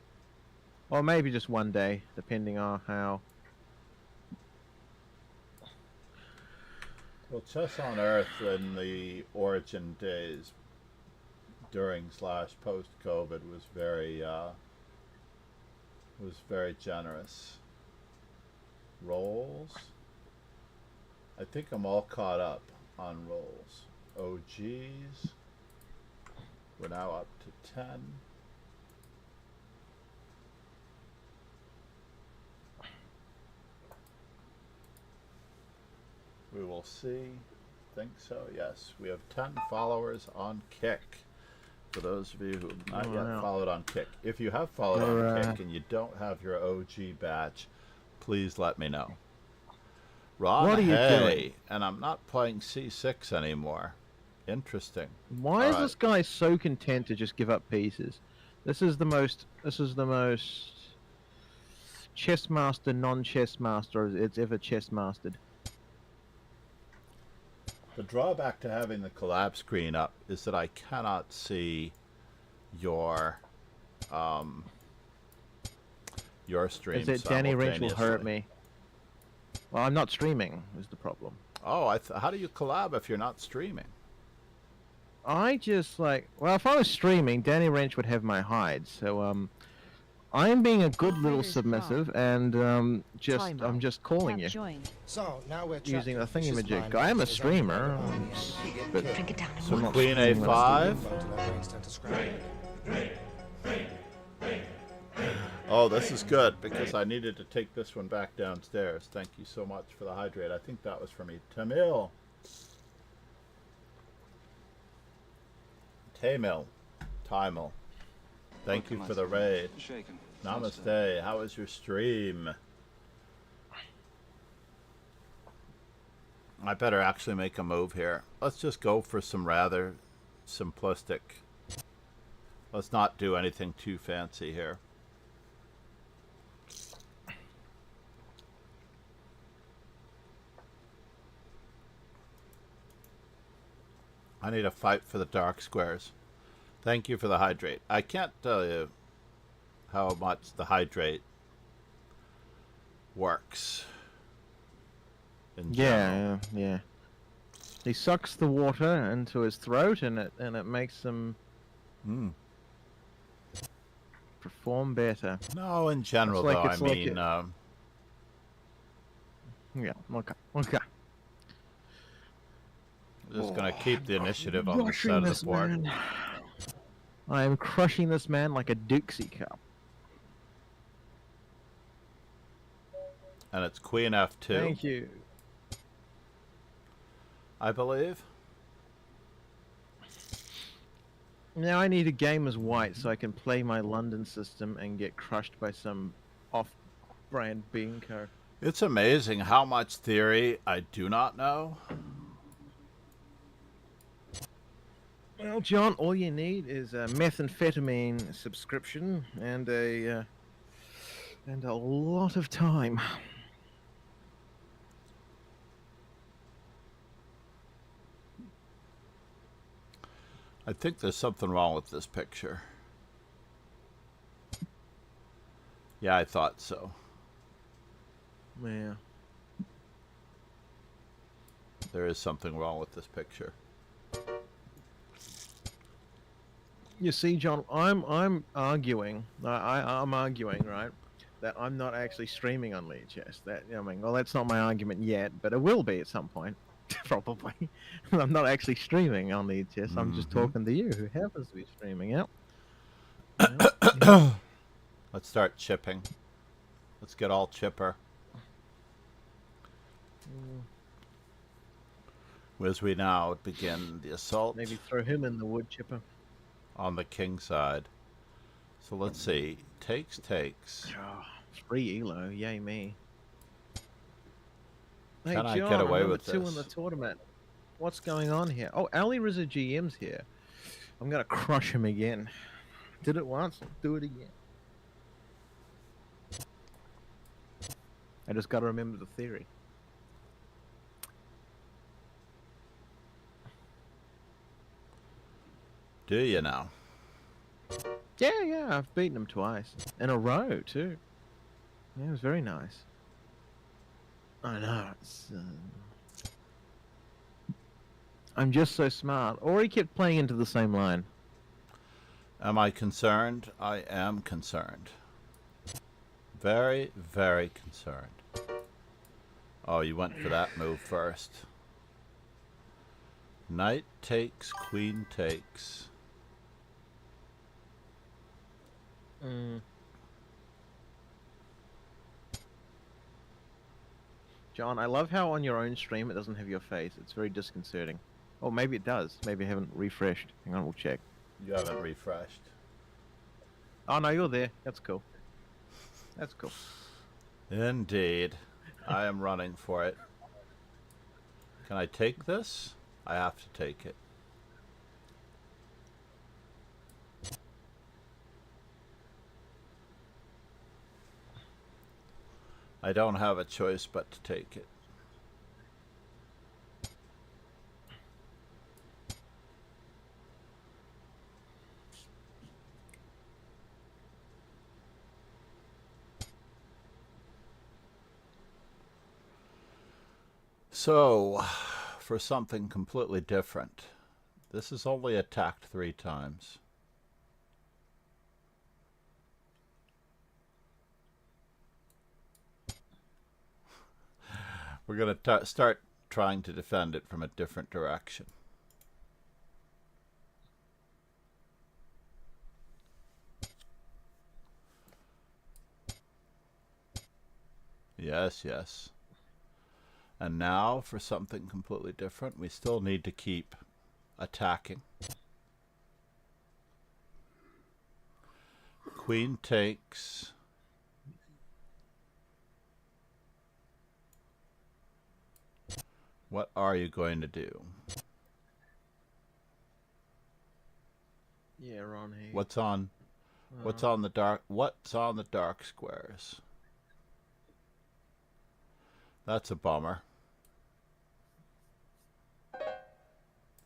Or maybe just one day, depending on how. Well, Chess on Earth in the origin days, during/post-COVID, was very generous. Rolls. I think I'm all caught up on rolls. OGs. We're now up to 10. We will see. Think so. Yes, we have 10 followers on Kick. For those of you who have not yet followed on Kick. If you have followed on Kick and you don't have your OG badge, please let me know. Ron, what are you doing? And I'm not playing C6 anymore. Interesting. Why is this guy so content to just give up pieces? This is the most chess master, non-chess master it's ever chess mastered. The drawback to having the collab screen up is that I cannot see your stream. Is it Danny Wrench will hurt me? Well, I'm not streaming is the problem. Oh, how do you collab if you're not streaming? I just if I was streaming, Danny Wrench would have my hide. So I am being a good little submissive, and I'm just calling you. So now we're using the thingamajig. I am a streamer, but so Queen A5. Oh, this is good because I needed to take this one back downstairs. Thank you so much for the hydrate. I think that was for me. Tamil. Thank you for the raid. Namaste. How was your stream? I better actually make a move here. Let's just go for some rather simplistic. Let's not do anything too fancy here. I need a fight for the dark squares. Thank you for the hydrate. I can't tell you how much the hydrate works. In general. Yeah. He sucks the water into his throat, and it makes him perform better. No, in general, It's like- though, it's I like mean, Yeah. Okay. just gonna keep the initiative on the side of the board. Man. I am crushing this man like a Dixie cup. And it's Queen F2, Thank you. I believe. Now I need a game as white so I can play my London system and get crushed by some off-brand bingo. It's amazing how much theory I do not know. Well, John, all you need is a methamphetamine subscription and a lot of time. I think there's something wrong with this picture. Yeah, I thought so. Yeah. There is something wrong with this picture. You see, John, I'm arguing. I'm arguing, right, that I'm not actually streaming on Leadchess. That I mean, well, that's not my argument yet, but it will be at some point, probably. I'm not actually streaming on Leadchess. I'm just talking to you, who happens to be streaming. Yep. Let's start chipping. Let's get all chipper. As we now begin the assault Maybe throw him in the wood chipper. on the king side. So let's see. Takes. Oh, free elo, yay me. Hey, Can I John, get away I'm with number 2 this? in the tournament. What's going on here? Oh, Ali Rizza GM's here. I'm gonna crush him again. Did it once, do it again. I just gotta remember the theory. Do you now? Yeah, I've beaten him twice. In a row, too. Yeah, it was very nice. I know, it's... I'm just so smart. Or he kept playing into the same line. Am I concerned? I am concerned. Very, very concerned. Oh, you went for that move first. Knight takes, queen takes. John, I love how on your own stream it doesn't have your face. It's very disconcerting. Oh, maybe it does. Maybe I haven't refreshed. Hang on, we'll check. You haven't refreshed. Oh, no, you're there. That's cool. That's cool. Indeed. I am running for it. Can I take this? I have to take it. I don't have a choice but to take it. So, for something completely different, this is only attacked 3 times. We're going to start trying to defend it from a different direction. Yes, yes. And now for something completely different, we still need to keep attacking. queen takes. What are you going to do? Yeah, Ron. Here. What's on the dark? What's on the dark squares? That's a bummer.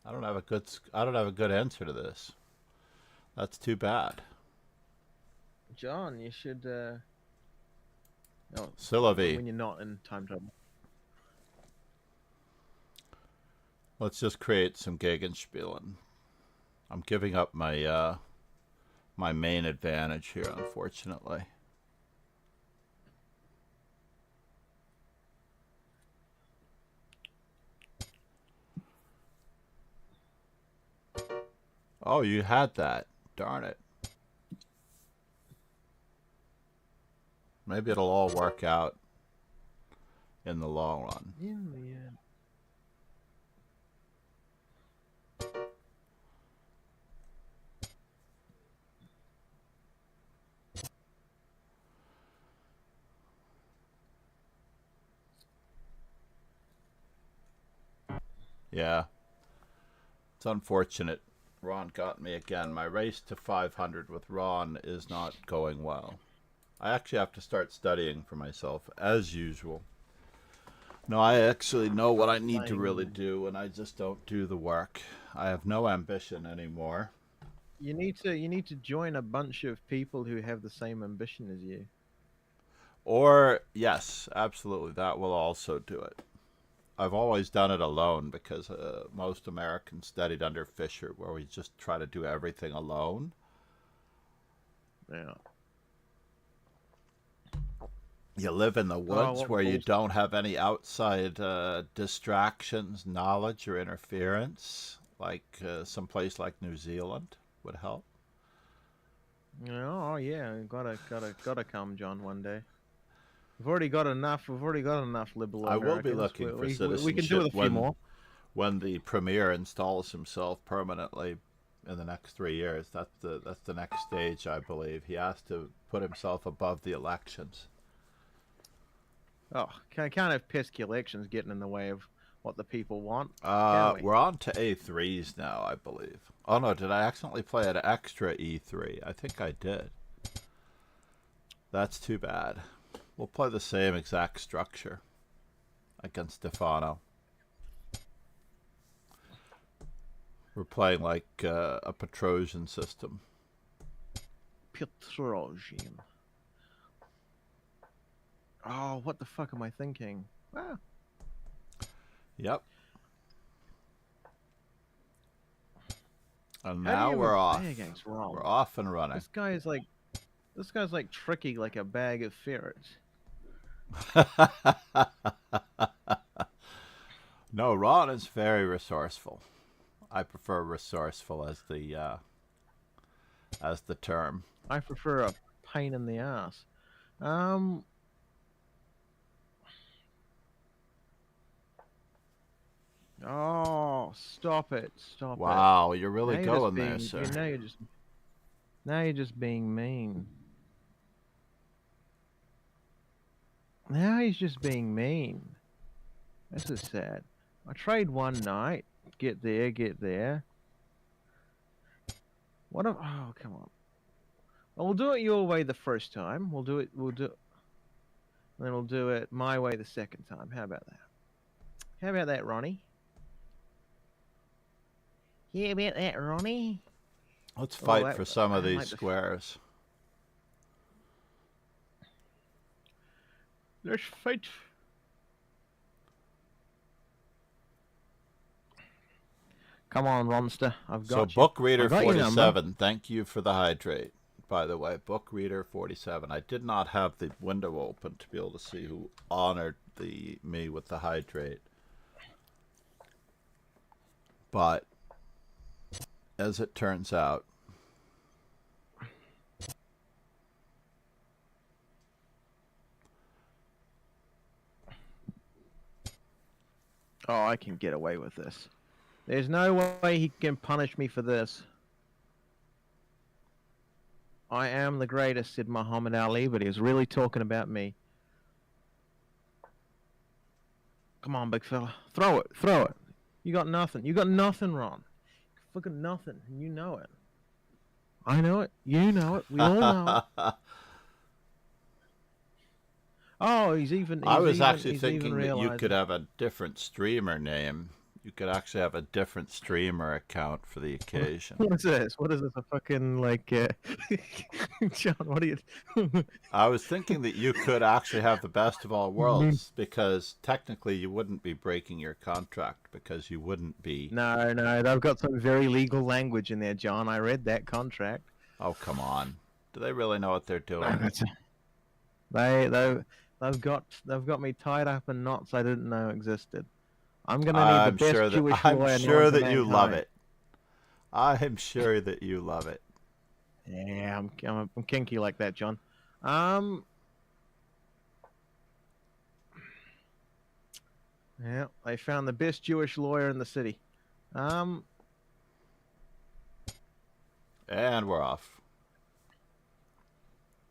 I don't have a good answer to this. That's too bad. John, you should. Oh, Sylvie. when you're not in time trouble. Let's just create some Gegenspielen. I'm giving up my my main advantage here, unfortunately. Oh, you had that. Darn it. Maybe it'll all work out in the long run. Yeah. Yeah. It's unfortunate. Ron got me again. My race to 500 with Ron is not going well. I actually have to start studying for myself, as usual. No, I actually know what I need to really do, and I just don't do the work. I have no ambition anymore. You need to join a bunch of people who have the same ambition as you. Or, yes, absolutely, that will also do it. I've always done it alone because most Americans studied under Fisher, where we just try to do everything alone. Yeah. You live in the woods what where you bullshit. don't have any outside distractions, knowledge, or interference, like someplace like New Zealand would help. Oh yeah, gotta come, John, one day. We've already got enough liberal I will Americans. be looking for citizenship We can do with a few more. when the premier installs himself permanently in the next 3 years. That's the next stage, I believe. He has to put himself above the elections. Oh, can't have pesky elections getting in the way of what the people want. We're on to A3s now, I believe. Oh no, did I accidentally play an extra E3? I think I did. That's too bad. We'll play the same exact structure against Stefano. We're playing like a Petrosian system. Petrosian. Oh, what the fuck am I thinking? Ah. Yep. And How do now you we're ever off. play against Ron? We're off and running. This guy's like tricky like a bag of ferrets. No, Ron is very resourceful. I prefer resourceful as the term. I prefer a pain in the ass. Oh, stop it! Stop it! Wow, you're really Now going there, sir. Now you're just being mean. Now he's just being mean. This is sad. I trade one night, get there. What if? Oh, come on. Well, we'll do it your way the first time. Then we'll do it my way the second time. How about that? How about that, Ronnie? Yeah, about that, Ronnie. Let's fight that- for some of I these like the- squares. Let's fight. Come on, Ronster. I've So got you. book reader I got your number. 47, thank you for the hydrate. By the way, book reader 47. I did not have the window open to be able to see who honored me with the hydrate. But as it turns out, Oh, I can get away with this. There's no way he can punish me for this. I am the greatest, said Muhammad Ali, but he was really talking about me. Come on, big fella. Throw it. Throw it. You got nothing. You got nothing, Ron. Fucking nothing. And you know it. I know it. You know it. We all know it. Oh, I was actually he's thinking even that you realizing. could have a different streamer name. You could actually have a different streamer account for the occasion. What is this? What is this? A fucking, like, John, what are you... I was thinking that you could actually have the best of all worlds, because technically you wouldn't be breaking your contract, because you wouldn't be... No, they've got some very legal language in there, John. I read that contract. Oh, come on. Do they really know what they're doing? They've got me tied up in knots I didn't know existed. I'm gonna need the best Jewish lawyer. I'm sure that you love it. I'm sure that you love it. Yeah, I'm kinky like that, John. Yeah, they found the best Jewish lawyer in the city. And we're off.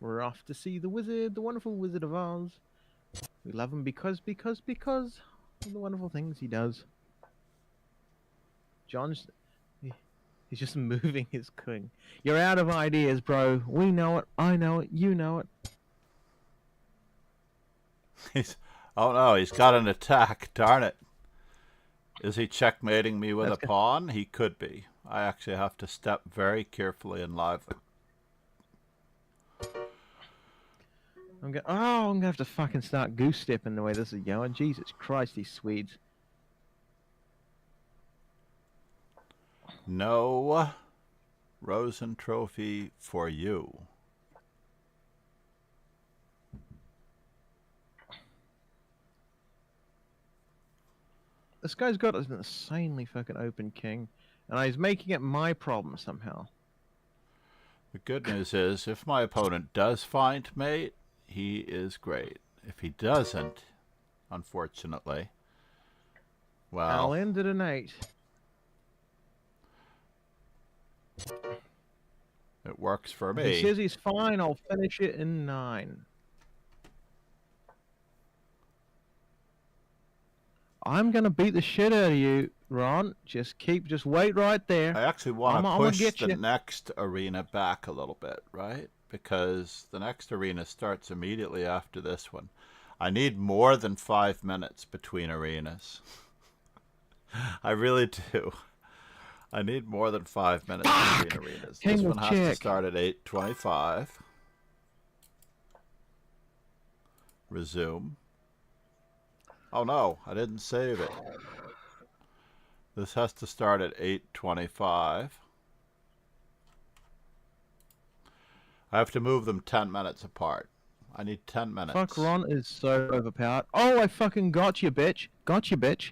We're off to see the wizard, the wonderful Wizard of Oz. We love him because of the wonderful things he does. He's just moving his king. You're out of ideas, bro. We know it. I know it. You know it. Oh no, he's got an attack. Darn it. Is he checkmating me with a pawn? He could be. I actually have to step very carefully and lively. I'm gonna have to fucking start goose stepping the way this is going. Jesus Christ, these Swedes. No Rosen trophy for you. This guy's got an insanely fucking open king, and he's making it my problem somehow. The good news is, if my opponent does find mate, he is great. If he doesn't, unfortunately, well... I'll end at an 8. It works for me. If he says he's fine, I'll finish it in 9. I'm gonna beat the shit out of you, Ron. Just wait right there. I actually want to push the you. next arena back a little bit, right? Because the next arena starts immediately after this one. I need more than 5 minutes between arenas. I really do. I need more than 5 minutes between arenas. This one has to start at 8:25. Resume. Oh no, I didn't save it. This has to start at 8:25. I have to move them 10 minutes apart. I need 10 minutes. Fuck, Ron is so overpowered. Oh, I fucking got you, bitch. Got you, bitch.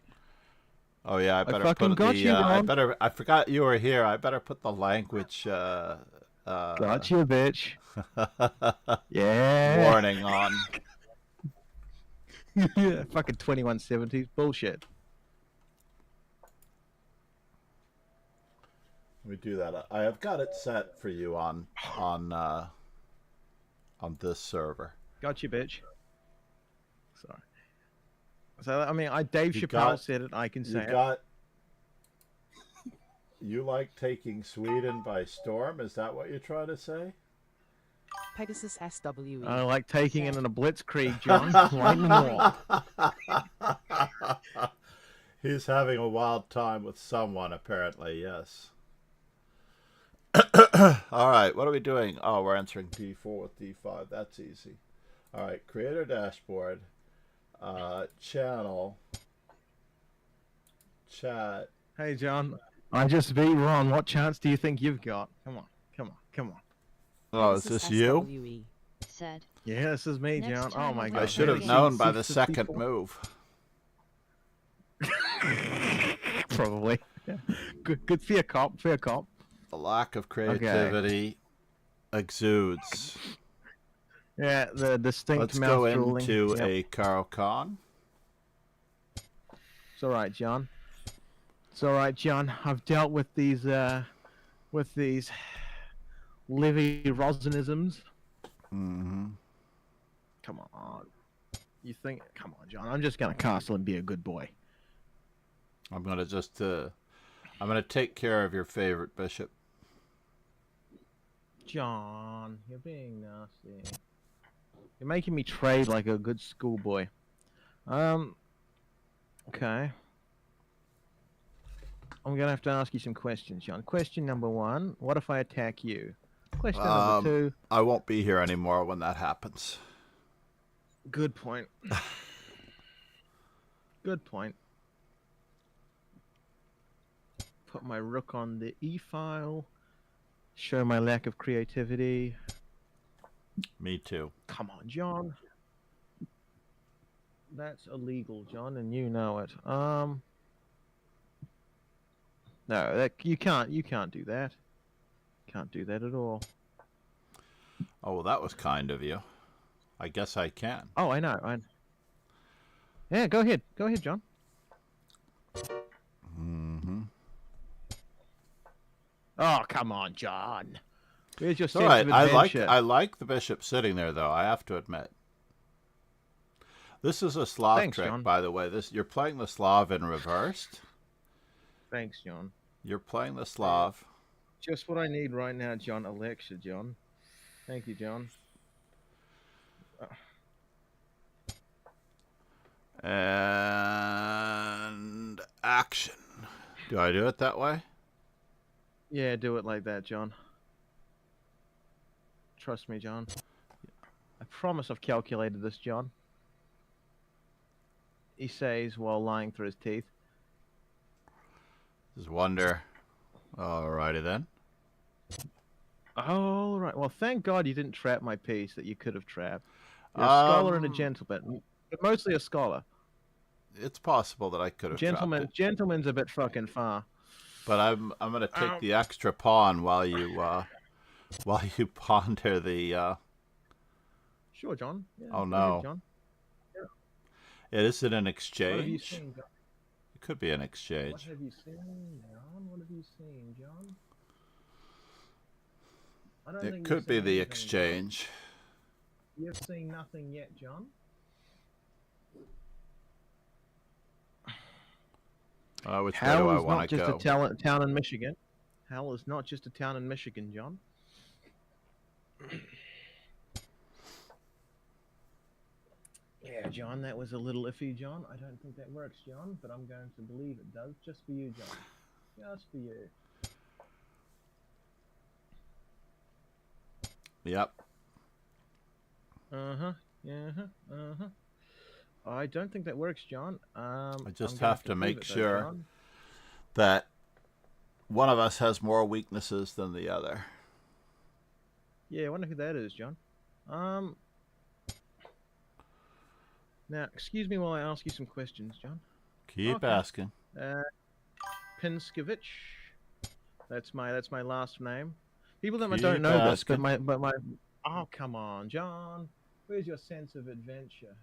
Oh yeah, I better fucking put got the. you, Ron. I forgot you were here. I better put the language. Got you, bitch. Yeah. Warning on. Yeah, fucking 2170s bullshit. Let me do that. I have got it set for you on this server. Got you, bitch. Sorry. So I mean, Dave Chappelle said it. I can say it. You like taking Sweden by storm? Is that what you're trying to say? Pegasus SWE. I like taking it in a blitzkrieg, John. Lightning wall. He's having a wild time with someone, apparently. Yes. All right, what are we doing? Oh, we're answering D4 with D5. That's easy. All right, creator dashboard, channel, chat. Hey, John. I just beat Ron. What chance do you think you've got? Come on, come on, come on. Oh, is this you? Said. Yeah, this is me, Next John. Oh time my around. god. I should have known by the second move. Probably. Yeah. Good fear cop, fear cop. The lack of creativity exudes. Yeah, the distinct Let's mouth go drooling. into Yep. a Carl Khan. It's all right, John. It's all right, John. I've dealt with these Levy-Rosinisms. Mm-hmm. Come on. You think? Come on, John. I'm just gonna castle and be a good boy. I'm gonna just I'm gonna take care of your favorite bishop. John, you're being nasty. You're making me trade like a good schoolboy. Okay. I'm gonna have to ask you some questions, John. Question number 1: what if I attack you? Question number 2: I won't be here anymore when that happens. good point. Good point. Put my rook on the e-file. Show my lack of creativity. Me too. Come on, John. That's illegal, John, and you know it. No, that you can't do that. Can't do that at all. Oh, well, that was kind of you. I guess I can. Oh, I know. Yeah, go ahead. Go ahead, John. Mm-hmm. Oh, come on, John. Where's your It's all sense right. of I adventure? like the bishop sitting there, though. I have to admit. This is a Slav Thanks, trick, John. by the way. You're playing the Slav in reversed. Thanks, John. You're playing the Slav. Just what I need right now, John. A lecture, John. Thank you, John. And action. Do I do it that way? Yeah, do it like that, John. Trust me, John. I promise I've calculated this, John. He says while lying through his teeth. Just wonder. Alrighty then. All right. Well, thank God you didn't trap my piece that you could have trapped. You're a scholar and a gentleman, but mostly a scholar. It's possible that I could have trapped it. Gentleman's a bit fucking far. But I'm gonna take the extra pawn while you ponder the. Sure, John. Yeah, Oh go no! ahead, John. Is it an What have you exchange? seen, John? It could be an What exchange. have you seen, John? What have you seen, John? I don't It think could you've be seen the anything, exchange. John. You've seen nothing yet, John. Which way do Hell I is want not to just go? a town in Michigan. Hell is not just a town in Michigan, John. Yeah, John, that was a little iffy, John. I don't think that works, John, but I'm going to believe it does. Just for you, John. Just for you. Yep. Uh-huh. Uh-huh. Uh-huh. I don't think that works, John. I I'm just gonna have to prove make it, though, sure John. that one of us has more weaknesses than the other. Yeah, I wonder who that is, John. Now, excuse me while I ask you some questions, John. Keep Okay. asking. Pinskevich. That's my last name. People that Keep don't know this, asking. but my oh, come on, John. Where's your sense of adventure?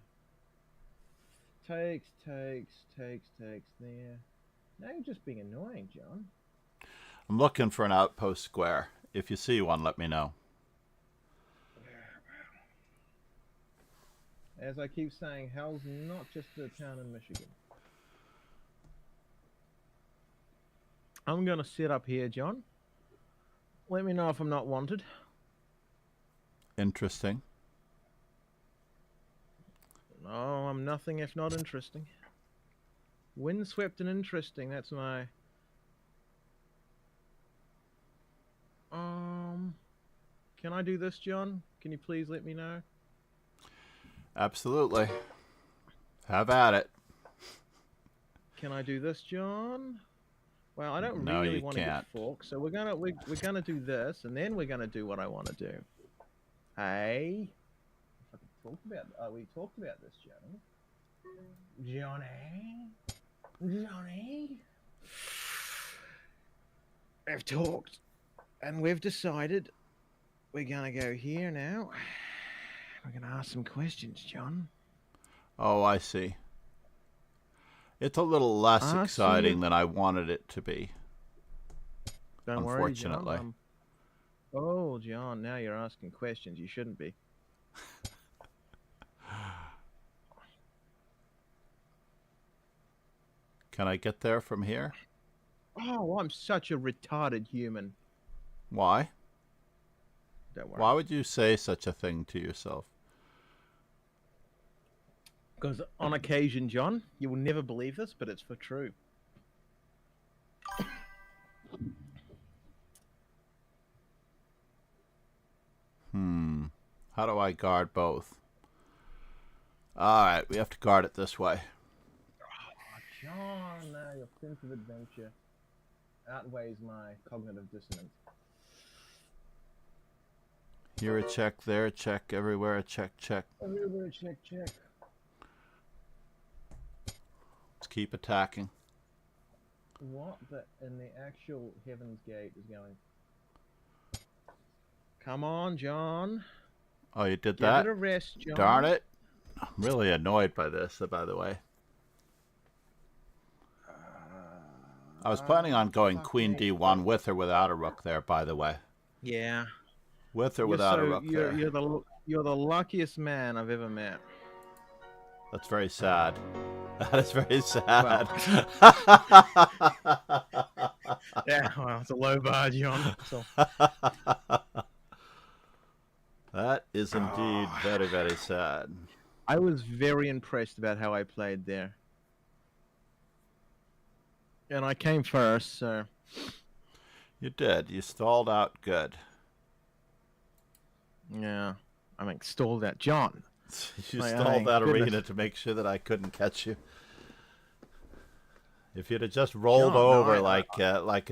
Takes there. Now you're just being annoying, John. I'm looking for an outpost square. If you see one, let me know. As I keep saying, hell's not just a town in Michigan. I'm gonna sit up here, John. Let me know if I'm not wanted. Interesting. No, I'm nothing if not interesting. Windswept and interesting, that's my... Can I do this, John? Can you please let me know? Absolutely. Have at it. Can I do this, John? Well, I don't No, really you want to can't. get forked, so we're gonna do this, and then we're gonna do what I want to do. Hey, we talked about this, Johnny. We've talked, and we've decided we're gonna go here now. We're gonna ask some questions, John. Oh, I see. It's a little less I see exciting it. than I wanted it to be. Don't worry, John. Unfortunately. Oh, John, now you're asking questions you shouldn't be. Can I get there from here? Oh, I'm such a retarded human. Why? Don't worry. Why would you say such a thing to yourself? Because on occasion, John, you will never believe this, but it's for true. How do I guard both? Alright, we have to guard it this way. Oh, John, your sense of adventure outweighs my cognitive dissonance. Here a check, there a check, everywhere a check, check. Everywhere, check, check. Let's keep attacking. What in the actual Heaven's Gate is going? Come on, John. Oh, you did Give that? it a rest, John. Darn it. I'm really annoyed by this, by the way. I was planning on going Queen D1 with or without a rook there, by the way. Yeah. With or without a rook there. You're the luckiest man I've ever met. That's very sad. That is very sad. Yeah, well, it's a low bar, John. So. That is indeed very, very sad. I was very impressed about how I played there. And I came first, so... You did. You stalled out good. Yeah. I mean, stalled that. John! You My stalled that goodness. arena to make sure that I couldn't catch you. If you'd have just rolled No, over I- like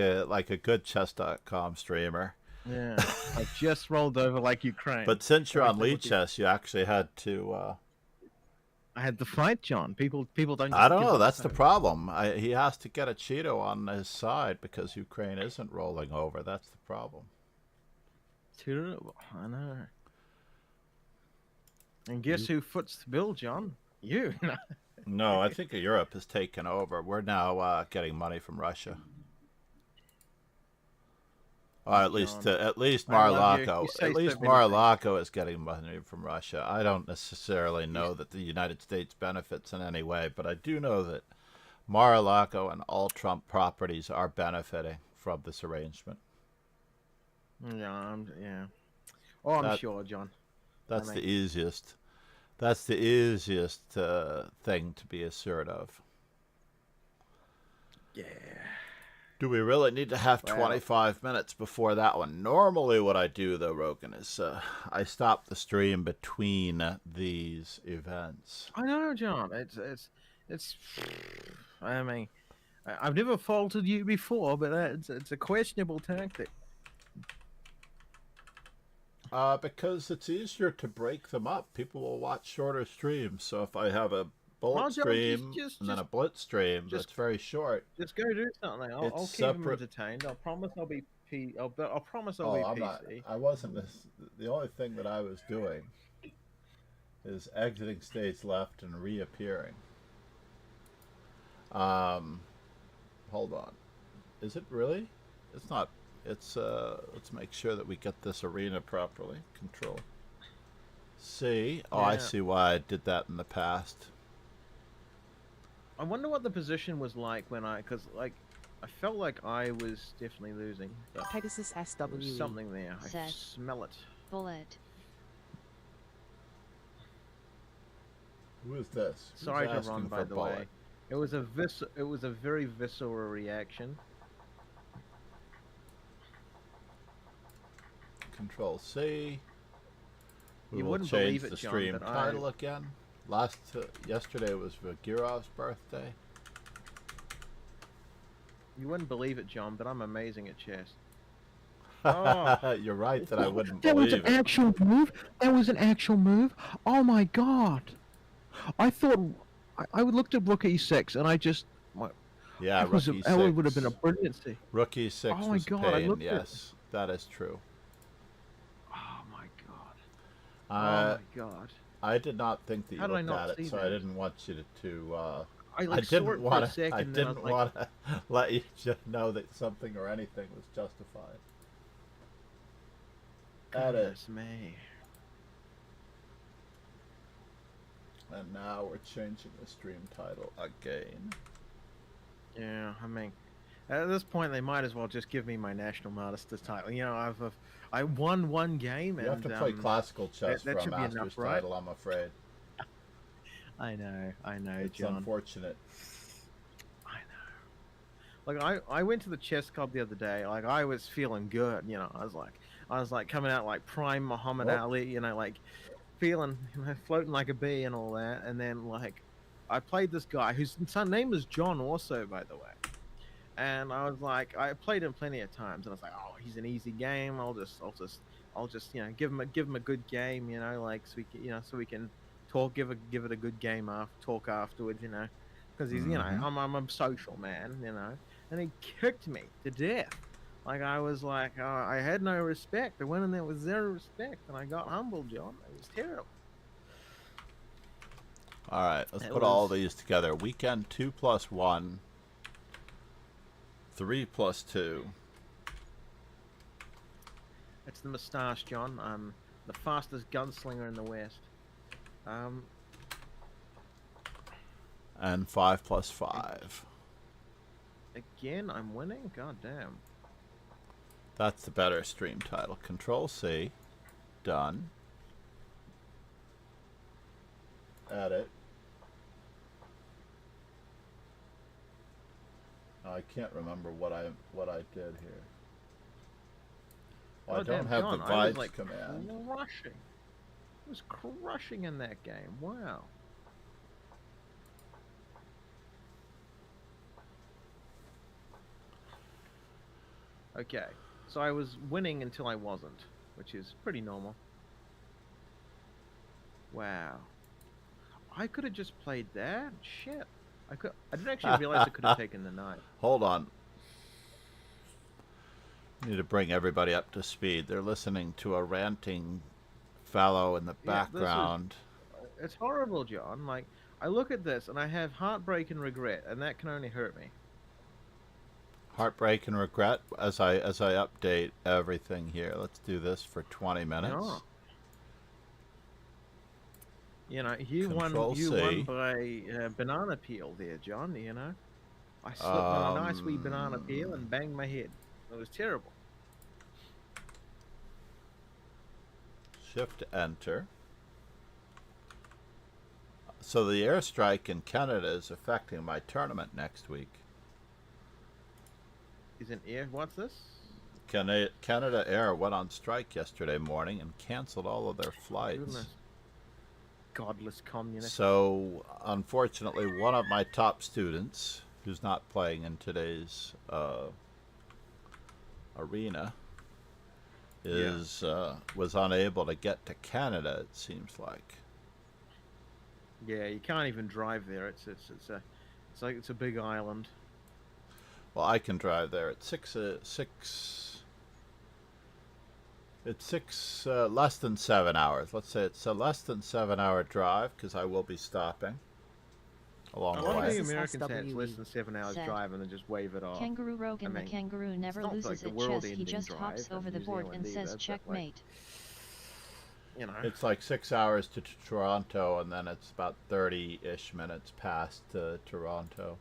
a good chess.com streamer. Yeah. I just rolled over like Ukraine. But since you're Like on the lead rookie. chess, you actually had to... I had the fight, John. People don't just I don't give know. up That's the hope. problem. He has to get a Cheeto on his side because Ukraine isn't rolling over. That's the problem. I know. And guess who foots the bill, John? You. No, I think Europe has taken over. We're now getting money from Russia. Or at least John. at least I love you. Mar-a-Lago. You say At so least many Mar-a-Lago is getting money from Russia. I don't necessarily know that the United States benefits in any way, but I do know that Mar-a-Lago and all Trump properties are benefiting from this arrangement. Yeah, yeah. Oh, I'm That- sure, John. That's I the mean- easiest. That's the easiest thing to be assured of. Yeah. Do we really need to have Well- 25 minutes before that one? Normally what I do, though, Rogan, is I stop the stream between these events. I know, John. It's. I mean, I've never faulted you before, but it's a questionable tactic. Because it's easier to break them up. People will watch shorter streams. So if I have a bullet Well, John, stream just- and then a blitz stream that's very short. Just go do something. I'll It's keep them separate. entertained. I'll promise I'll be I'll promise I'll be PC. I wasn't. The only thing that I was doing is exiting stage left and reappearing. Hold on. Is it really? It's not. It's let's make sure that we get this arena properly. Control C. Oh, I Yeah. see why I did that in the past. I wonder what the position was like when because like I felt like I was definitely losing. But Pegasus there was SWE. something there. I Set. smell it. Bullet. Who is this? Who's Sorry to asking run, for by the bullet? way. It was a very visceral reaction. Control C. We You will wouldn't change believe it, the John, stream but title again. Yesterday was Vagirov's birthday. You wouldn't believe it, John, but I'm amazing at chess. Oh. You're right that I wouldn't That was believe an it. actual move. That was an actual move. Oh my god! I thought I looked at Rook E6 and I just Yeah, that was Rookie that would have been a 6. brilliancy. Rookie 6 Oh my was God, I pain, looked at- yes. That is true. Oh my god! Uh, Oh my god! I did not think that you How did I looked not at it, see so I that? didn't want you to I I like saw didn't it for a want to. second. I and then didn't was like, want to let you just know that something or anything was justified. At it. Goodness me. And now we're changing the stream title again. Yeah, I mean, at this point they might as well just give me my National Master's title. You know, I won one game, You have and to play classical chess that for a should be enough, master's right? title, I'm afraid. I know, It's John. unfortunate. I know. Like I went to the chess club the other day. Like I was feeling good. You know, I was like coming out like prime Muhammad Oh. Ali. You know, like feeling, you know, floating like a bee and all that. And then like I played this guy whose name is John, also, by the way. And I was like, I played him plenty of times, and I was like, oh, he's an easy game. I'll just, you know, give him a good game. You know, like so we can, you know, so we can talk, give it a good game talk afterwards. You know, because he's, you know, Mhm. I'm a social man. You know, and he kicked me to death. Like I was like, I had no respect. I went in there with zero respect, and I got humbled, John. It was terrible. All right, let's It put all was- these together. Weekend 2 plus 1. 3 plus 2. It's the moustache, John. I'm the fastest gunslinger in the West. And 5 plus 5. Again, I'm winning. God damn. That's the better stream title. Control C. Done. Edit. I can't remember what I did here. Well, I Oh, don't damn, have John, the I was vibes like command. crushing. I was crushing in that game. Wow. Okay, so I was winning until I wasn't, which is pretty normal. Wow. I could have just played that. Shit. I didn't actually realize I could have taken the knight. Hold on. Need to bring everybody up to speed. They're listening to a ranting fellow in the Yeah, this is- background. It's horrible, John. Like, I look at this and I have heartbreak and regret, and that can only hurt me. Heartbreak and regret as I update everything here. Let's do this for 20 minutes. Yeah. You know, you Control C. won by banana peel there, John. You know, I slipped on a nice wee banana peel and banged my head. It was terrible. Shift enter. So the airstrike in Canada is affecting my tournament next week. Is an air? What's this? Canada Air went on strike yesterday morning and canceled all of their flights. Goodness. Godless communist. So, unfortunately, one of my top students, who's not playing in today's arena, was unable to get to Canada. It seems like. Yeah, you can't even drive there. It's like it's a big island. Well, I can drive there. It's less than 7 hours. Let's say it's a less than 7 hour drive because I will be stopping along A the lot of way. the This is Americans say it's SWE. less than 7 hours Said. drive and then just wave it off. Kangaroo Rogan I the mean, kangaroo never not like loses the at chess, he world-ending just drive hops in over the New board Zealand and either, says but, like, checkmate. You know. It's like 6 hours to Toronto, and then it's about 30-ish minutes past Toronto.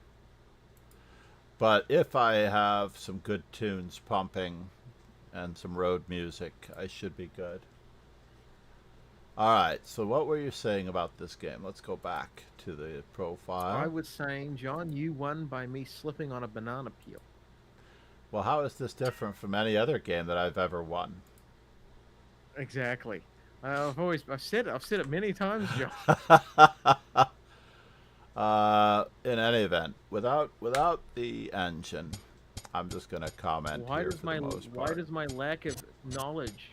But if I have some good tunes pumping and some road music, I should be good. Alright, so what were you saying about this game? Let's go back to the profile. I was saying, John, you won by me slipping on a banana peel. Well, how is this different from any other game that I've ever won? Exactly. I've said it many times, John. In any event, without the engine, I'm just going to comment Why here does for my the most part. my lack of knowledge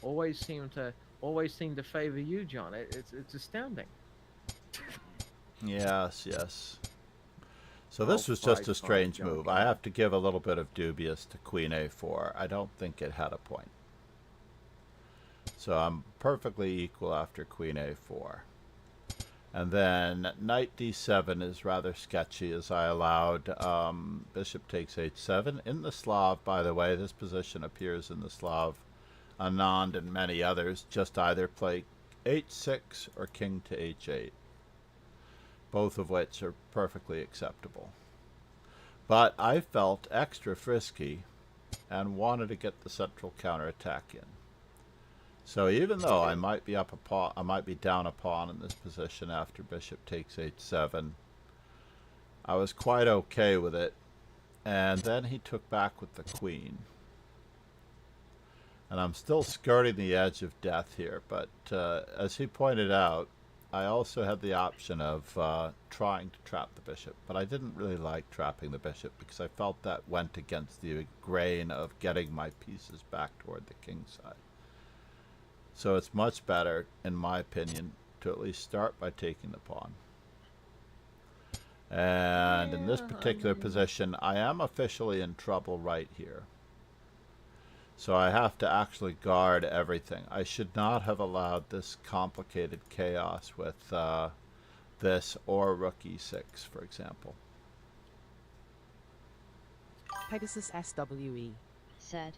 always seem to favor you, John? It's astounding. Yes. So this Oh, was just fine, a strange John, move. come I on. have to give a little bit of dubious to Queen A4. I don't think it had a point. So I'm perfectly equal after Queen A4. And then Knight D7 is rather sketchy, as I allowed Bishop takes H7. In the Slav, by the way, this position appears in the Slav Anand and many others just either play h6 or king to h8, both of which are perfectly acceptable. But I felt extra frisky and wanted to get the central counterattack in. So even though I might be up a pawn, I might be down a pawn in this position after bishop takes h7, I was quite okay with it. And then he took back with the queen. And I'm still skirting the edge of death here, but as he pointed out, I also had the option of trying to trap the bishop, but I didn't really like trapping the bishop because I felt that went against the grain of getting my pieces back toward the king side. So it's much better, in my opinion, to at least start by taking the pawn. And in this particular position, I am officially in trouble right here. So I have to actually guard everything. I should not have allowed this complicated chaos with this or rook e6, for example. Pegasus SWE. Said.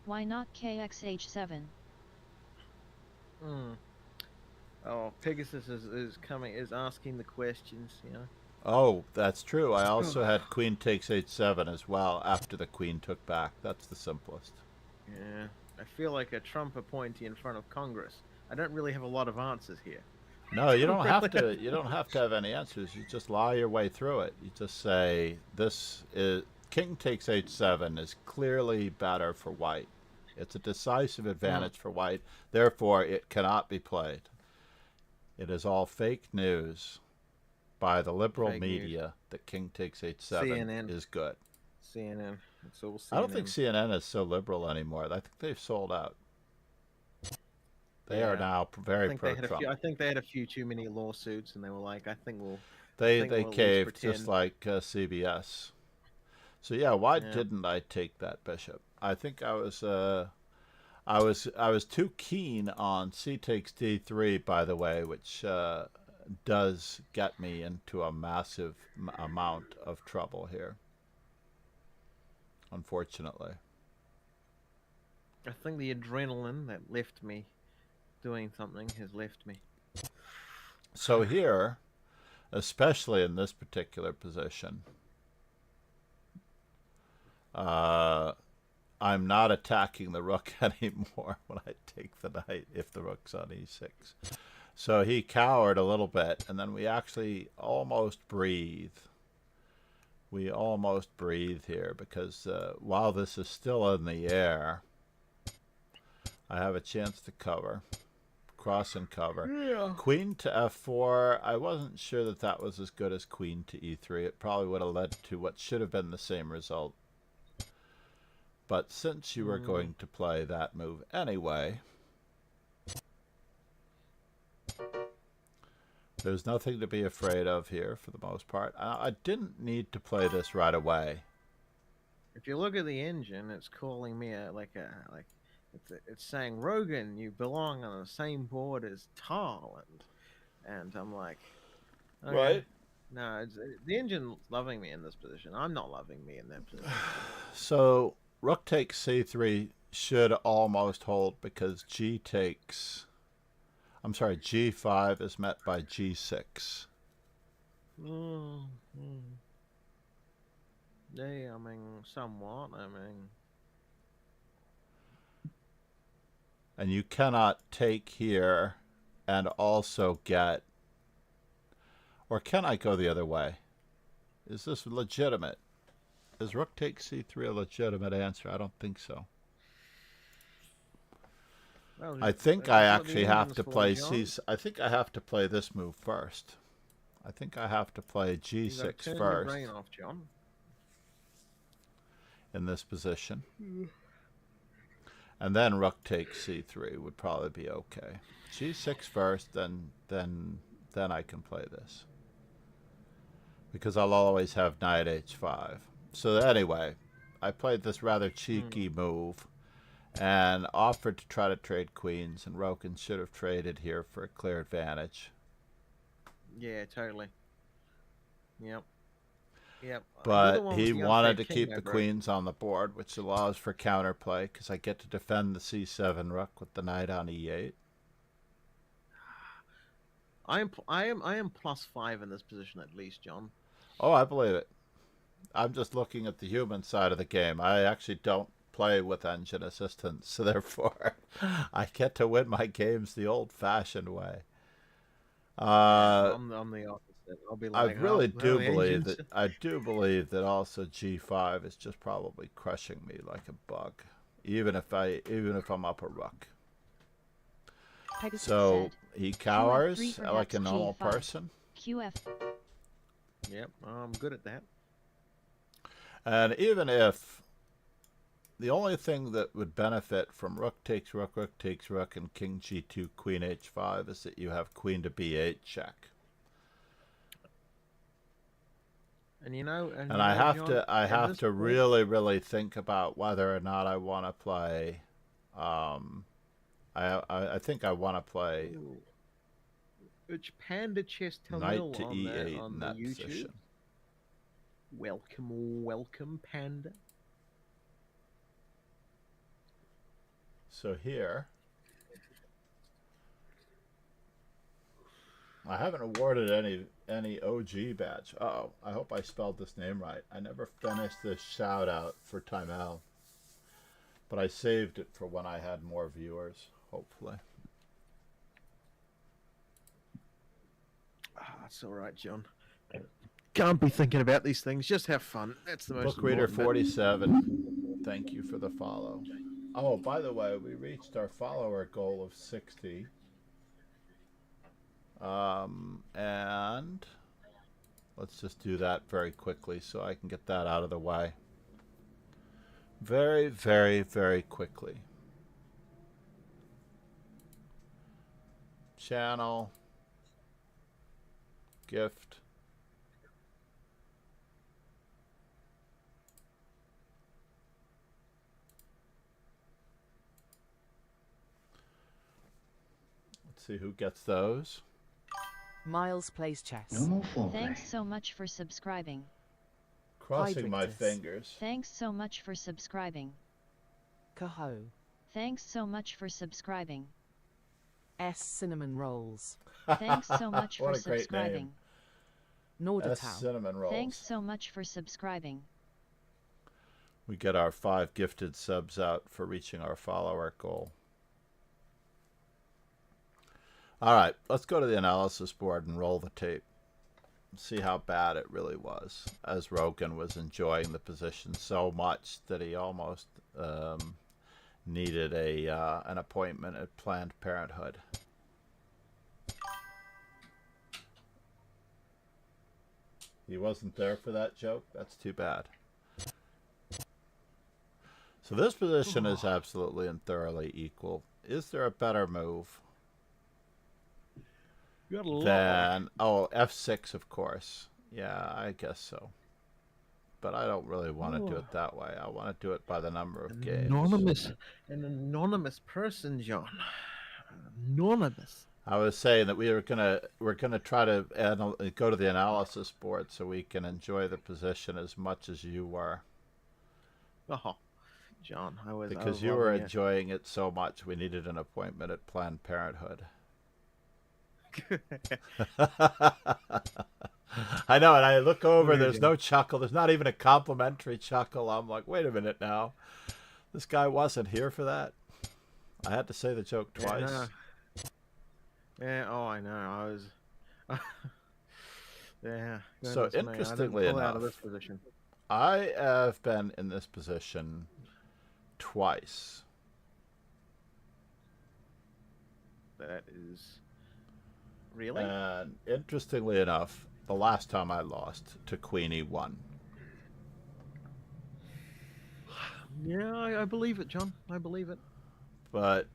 Why not kxh7? Oh, Pegasus is asking the questions, you know. Oh, that's true. I also had queen takes h7 as well after the queen took back. That's the simplest. Yeah, I feel like a Trump appointee in front of Congress. I don't really have a lot of answers here. No, you don't have to. You don't have to have any answers. You just lie your way through it. You just say this is king takes h7 is clearly better for white. It's a decisive advantage for white. Therefore, it cannot be played. It is all fake news by the liberal Fake media news. that king takes h7 CNN. is good. CNN. It's all CNN. I don't think CNN is so liberal anymore. I think they've sold out. They are now very pro-Trump. I think they had a few too many lawsuits, and they were like, I think we'll. They we'll at least caved pretend. just like CBS. So yeah, why didn't I take that bishop? I think I was too keen on c takes d3, by the way, which does get me into a massive amount of trouble here, unfortunately. I think the adrenaline that left me doing something has left me. So here, especially in this particular position, I'm not attacking the rook anymore when I take the knight if the rook's on e6. So he cowered a little bit, and then we actually almost breathe. We almost breathe here because while this is still in the air, I have a chance to cover. Cross and cover. Yeah. Queen to f4, I wasn't sure that that was as good as queen to e3. It probably would have led to what should have been the same result. But since you were going to play that move anyway, there's nothing to be afraid of here for the most part. I didn't need to play this right away. If you look at the engine, it's calling me it's saying, Rogan, you belong on the same board as Tal, and I'm like, okay. Right. No, the engine's loving me in this position. I'm not loving me in that position. So rook takes c3 should almost hold because g5 is met by g6. Yeah, I mean, somewhat. And you cannot take here and also get... Or can I go the other way? Is this legitimate? Is rook takes c3 a legitimate answer? I don't think so. Well, I think I actually have to play I think I have to play this move first. I think I have to play g6 turn first your brain off, John. in this position. And then rook takes c3 would probably be okay. g6 first, then I can play this. Because I'll always have knight h5. So anyway, I played this rather cheeky move and offered to try to trade queens, and Roken should have traded here for a clear advantage. Yeah, totally. Yep. Yep. You're the But one he with the wanted unfair to king keep the over it. queens on the board, which allows for counterplay, because I get to defend the c7 rook with the knight on e8. I am +5 in this position at least, John. Oh, I believe it. I'm just looking at the human side of the game. I actually don't play with engine assistance, so therefore I get to win my games the old-fashioned way. I'm the opposite. I'll be I like, really oh, do well, believe engines. that also g5 is just probably crushing me like a bug, even if I'm up a rook. Pegasus So Said. he QF3 cowers perhaps like a normal G5. person. QF. Yep, I'm good at that. And even if the only thing that would benefit from rook takes rook, rook takes rook, and king g2, queen h5 is that you have queen to b8 check. And you know, And I have John, to at this point, really think about whether or not I want to play. I think I want to play ooh, which Panda Chess knight Tamil to on e8 on in the that YouTube. position. Welcome, Panda. So here, I haven't awarded any OG badge. Uh-oh, I hope I spelled this name right. I never finished this shout out for Timel, but I saved it for when I had more viewers, hopefully. That's all right, John. Can't be thinking about these things. Just have fun. That's the most Book Reader important bit. 47, thank you for the follow. Oh, by the way, we reached our follower goal of 60. And let's just do that very quickly so I can get that out of the way. Very, very, very quickly. Channel. Gift. Let's see who gets those. Miles plays chess. Thanks so much for subscribing. Crossing my Hydrictus. fingers. Thanks so much for subscribing. Caho. Thanks so much for subscribing. S. Cinnamon rolls. Thanks so much for What a great subscribing. name. Nordertown. Cinnamon rolls. Thanks so much for subscribing. We get our 5 gifted subs out for reaching our follower goal. All right, let's go to the analysis board and roll the tape. See how bad it really was, as Rogan was enjoying the position so much that he almost needed an appointment at Planned Parenthood. He wasn't there for that joke? That's too bad. So this position is absolutely and thoroughly equal. Is there a better move You got a lot. than... Oh, f6, of course. Yeah, I guess so. But I don't really want to do it that way. I want to do it by the number of games. An anonymous person, John. Anonymous. I was saying that we're gonna try to go to the analysis board so we can enjoy the position as much as you were. Oh, John, I was Because you were enjoying it so much, we needed an appointment at Planned Parenthood. I know, and I look over, there's no chuckle. There's not even a complimentary chuckle. I'm like, wait a minute now. This guy wasn't here for that. I had to say the joke twice. Yeah, oh, I know. I was. Yeah. So, goodness me, I didn't interestingly pull out of enough, this position. I have been in this position twice. That is. Really? And interestingly enough, the last time I lost to Queen E1. Yeah, I believe it, John. I believe it. But,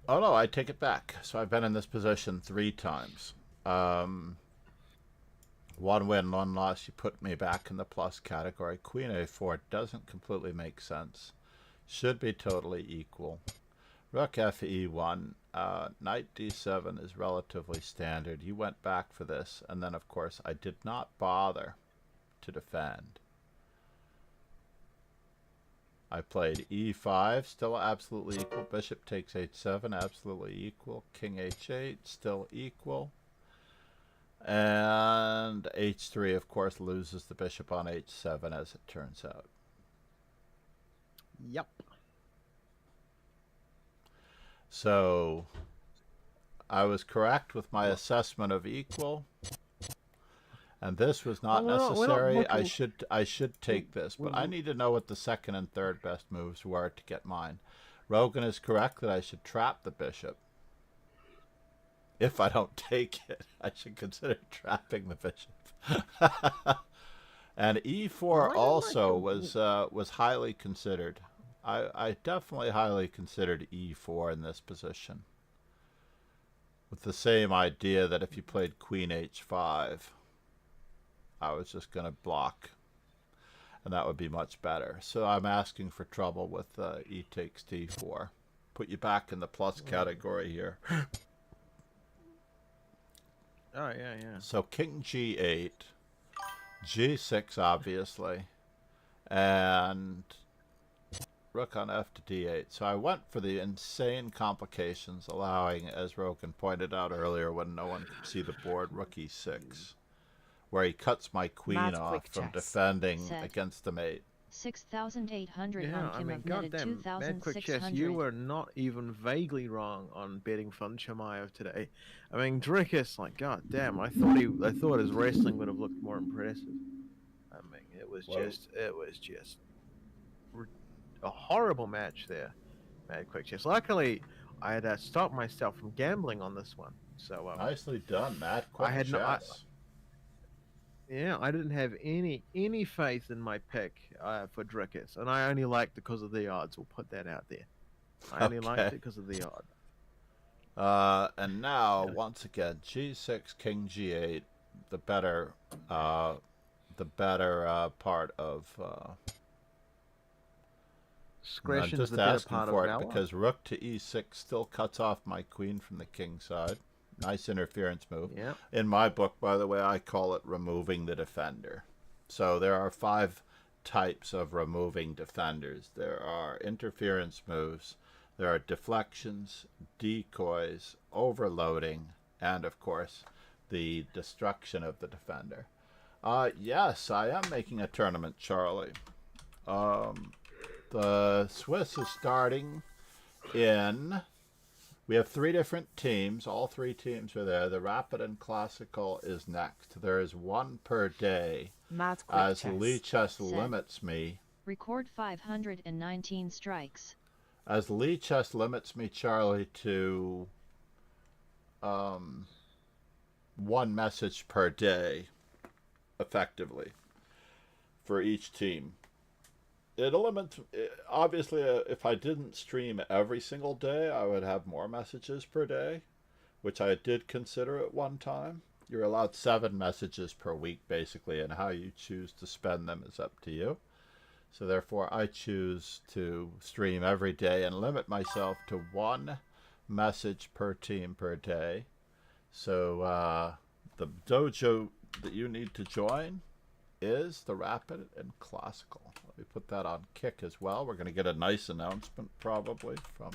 oh no, I take it back. So I've been in this position 3 times. 1 win, 1 loss. You put me back in the plus category. Queen A4 doesn't completely make sense. Should be totally equal. Rook FE1. Knight D7 is relatively standard. You went back for this. And then, of course, I did not bother to defend. I played e5, still absolutely equal. Bishop takes h7, absolutely equal. King h8, still equal. And h3, of course, loses the bishop on h7, as it turns out. Yep. So I was correct with my assessment of equal. And this was not Well, necessary. we're not I should take this, but I need to know what the second and third best moves were to get mine. Rogan is correct that I should trap the bishop. If I don't take it, I should consider trapping the bishop. And e4 also was highly considered. I definitely highly considered e4 in this position, with the same idea that if you played queen h5, I was just going to block, and that would be much better. So I'm asking for trouble with e takes d4. Put you back in the plus category here. Oh, yeah. So king g8, g6 obviously, and rook on f to d8. So I went for the insane complications, allowing, as Rogan pointed out earlier when no one could see the board, rook e6, where he cuts my queen Mad off quick from chess. defending Set. against the mate. 6,800 Yeah, on I Kim mean, of netted goddamn, Mad Quick Chess, 2,600. you were not even vaguely wrong on betting Fun Chimaev today. I mean, Drickus, like, goddamn, I thought his wrestling would have looked more impressive. I mean, it was just a horrible match there, Mad Quick Chess. Luckily, I had stopped myself from gambling on this one, so Nicely done, Matt. Quick had no- chess. yeah, I didn't have any faith in my pick for Drickus, and I only liked it because of the odds. We'll put that out there. I only liked it Okay. because of the odds. And now, once again, g6, king g8, the better part of. I'm Discretion's just the better asking part for of it valor. because rook to e6 still cuts off my queen from the king side. Nice interference move. Yeah. In my book, by the way, I call it removing the defender. So there are 5 types of removing defenders. There are interference moves, there are deflections, decoys, overloading, and of course, the destruction of the defender. Yes, I am making a tournament, Charlie. The Swiss is starting in... We have 3 different teams. All 3 teams are there. The Rapid and Classical is next. There is 1 per day. Mad quick As chess. Lichess Set. limits me. Record 519 strikes. As Lichess limits me, Charlie, to 1 message per day, effectively, for each team. It limits, obviously, if I didn't stream every single day, I would have more messages per day, which I did consider at one time. You're allowed 7 messages per week, basically, and how you choose to spend them is up to you. So therefore, I choose to stream every day and limit myself to 1 message per team per day. So the dojo that you need to join is the Rapid and Classical. Let me put that on Kick as well. We're going to get a nice announcement probably from...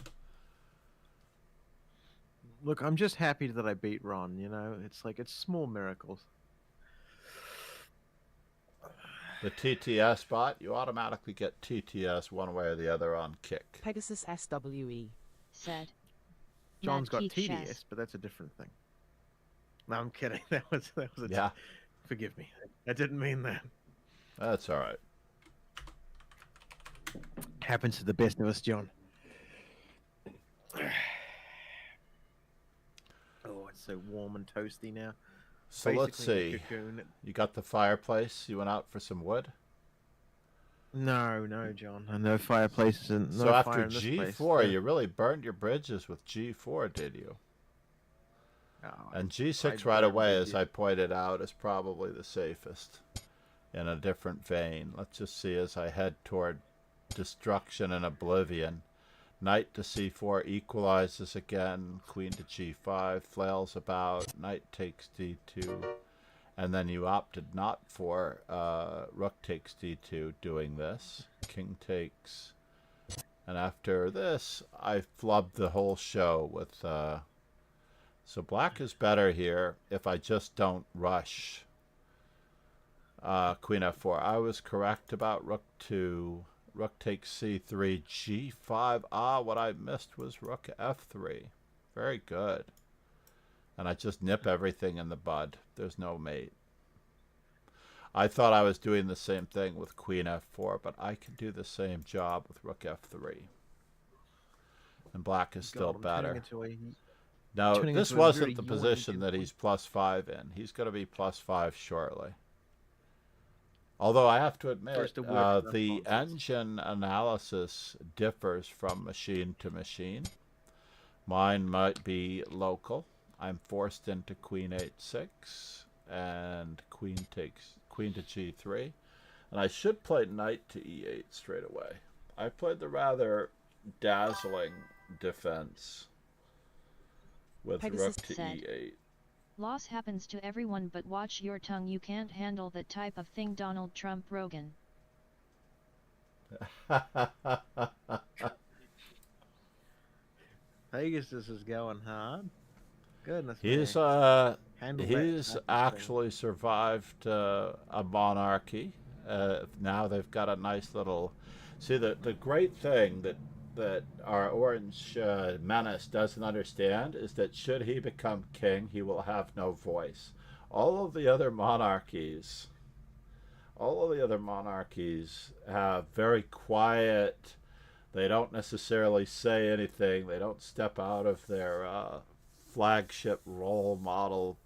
Look, I'm just happy that I beat Ron, you know? It's like, it's small miracles. the TTS bot. You automatically get TTS one way or the other on Kick. Pegasus SWE. Said. John's got Mad Geek TDS, Chess. but that's a different thing. No, I'm kidding. That was a Yeah, forgive me. I didn't mean that. that's all right. Happens to the best of us, John. Oh, it's so warm and toasty now. So let's Basically a see. cocoon. You got the fireplace. You went out for some wood. No, John. No fireplaces and no So fire after in this place. G4, you really burned your bridges with G4, did you? Oh, And G6 I right burned away, it, as yeah. I pointed out, is probably the safest. In a different vein. Let's just see as I head toward destruction and oblivion. Knight to C4 equalizes again. Queen to G5 flails about. Knight takes D2. And then you opted not for rook takes d2 doing this. King takes. And after this, I flubbed the whole show with... so black is better here if I just don't rush queen f4. I was correct about rook 2. Rook takes c3, g5. Ah, what I missed was rook f3. Very good. And I just nip everything in the bud. There's no mate. I thought I was doing the same thing with queen f4, but I can do the same job with rook f3. And black is still better. No, this wasn't the position that he's +5 in. He's going to be +5 shortly. Although I have to admit, the engine analysis differs from machine to machine. Mine might be local. I'm forced into queen h6 and queen to g3. And I should play knight to e8 straight away. I played the rather dazzling defense with rook to e8. Loss happens to everyone, but watch your tongue. You can't handle that type of thing. Donald Trump Rogan. Pegasus is going hard. Goodness He's me. He's actually survived a monarchy. Now they've got a nice little... See, the great thing that our orange menace doesn't understand is that should he become king, he will have no voice. All of the other monarchies have very quiet... They don't necessarily say anything. They don't step out of their flagship role model,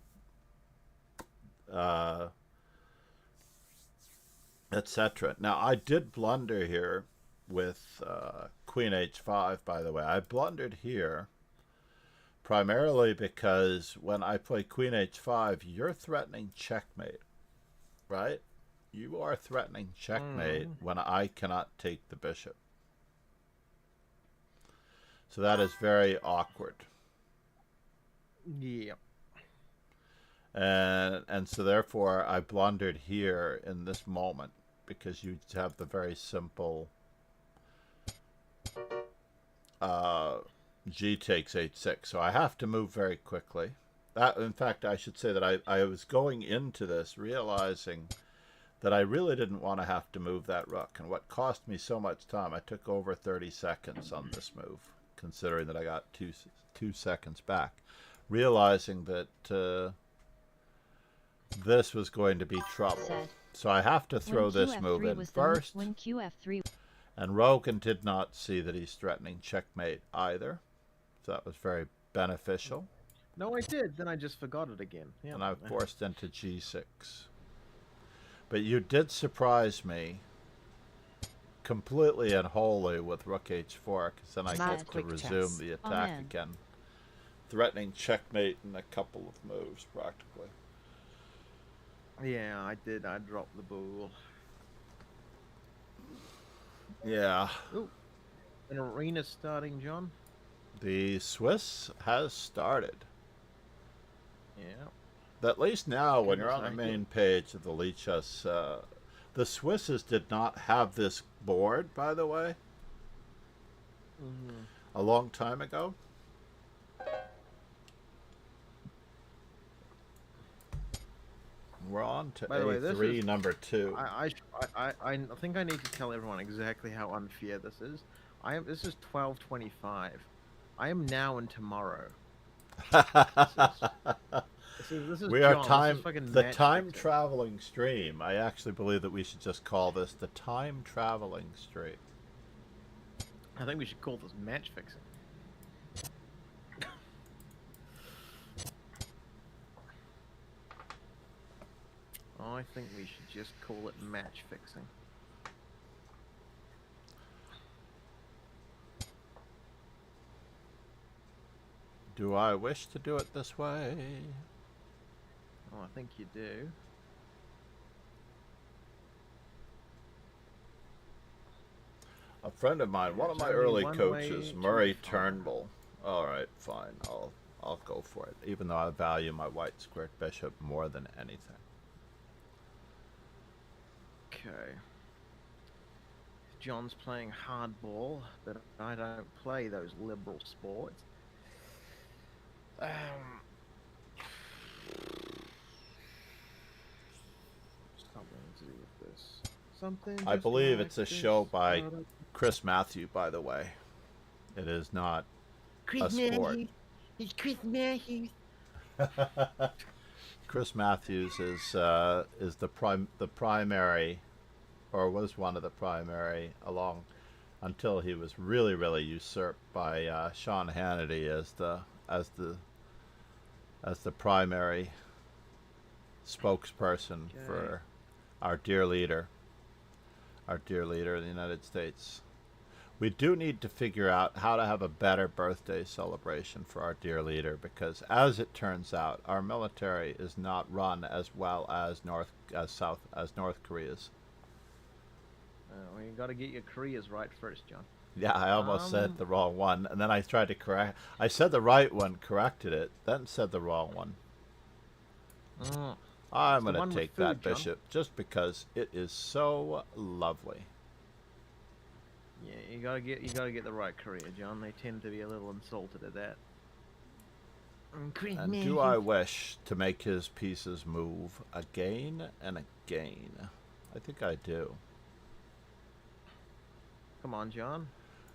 etc. Now, I did blunder here with queen h5, by the way. I blundered here primarily because when I play queen h5, you're threatening checkmate, right? You are threatening checkmate when I cannot take the bishop. So that is very awkward. Yeah. And so therefore I blundered here in this moment because you have the very simple g takes h6. So I have to move very quickly. In fact, I should say that I was going into this realizing that I really didn't want to have to move that rook. And what cost me so much time, I took over 30 seconds on this move, considering that I got two seconds back, realizing that this was going to be trouble. So I have to throw this move in first. When QF3... And Rogan did not see that he's threatening checkmate either. So that was very beneficial. No, I did. Then I just forgot it again. Yeah. And I forced into g6. But you did surprise me completely and wholly with rook h4, because then I get to resume the attack again, threatening checkmate in a couple of moves practically. Yeah, I did. I dropped the ball. Yeah. Ooh, an arena starting, John. The Swiss has started. Yeah. At least now, when you're on the main page of the Lichess, the Swisses did not have this board, by the way, a long time ago. We're on to A3, number 2. I think I need to tell everyone exactly how unfair this is. This is 12:25. I am now and tomorrow. This is we John. are the time fixing. traveling stream. I actually believe that we should just call this the time traveling stream. I think we should call this match fixing. I think we should just call it match fixing. Do I wish to do it this way? Oh, I think you do. A friend of mine, one of my early coaches, Murray Turnbull. All right, fine. I'll go for it, even though I value my white squared bishop more than anything. Okay. John's playing hardball, but I don't play those liberal sports. Something to do with this. Something. I just believe like it's a this. show by Chris Matthew, by the way. It is not a sport. It's Chris Matthews. Chris Matthews is the primary, or was one of the primary along until he was really usurped by Sean Hannity as the primary spokesperson for our dear leader of the United States. We do need to figure out how to have a better birthday celebration for our dear leader, because as it turns out, our military is not run as well as North Korea's. Well, you got to get your careers right first, John. Yeah, I almost said the wrong one, and then I tried to correct. I said the right one, corrected it, then said the wrong one. I'm going to take that John. bishop just because it is so lovely. Yeah, you gotta get the right career, John. They tend to be a little insulted at that. And do I wish to make his pieces move again and again? I think I do. Come on, John.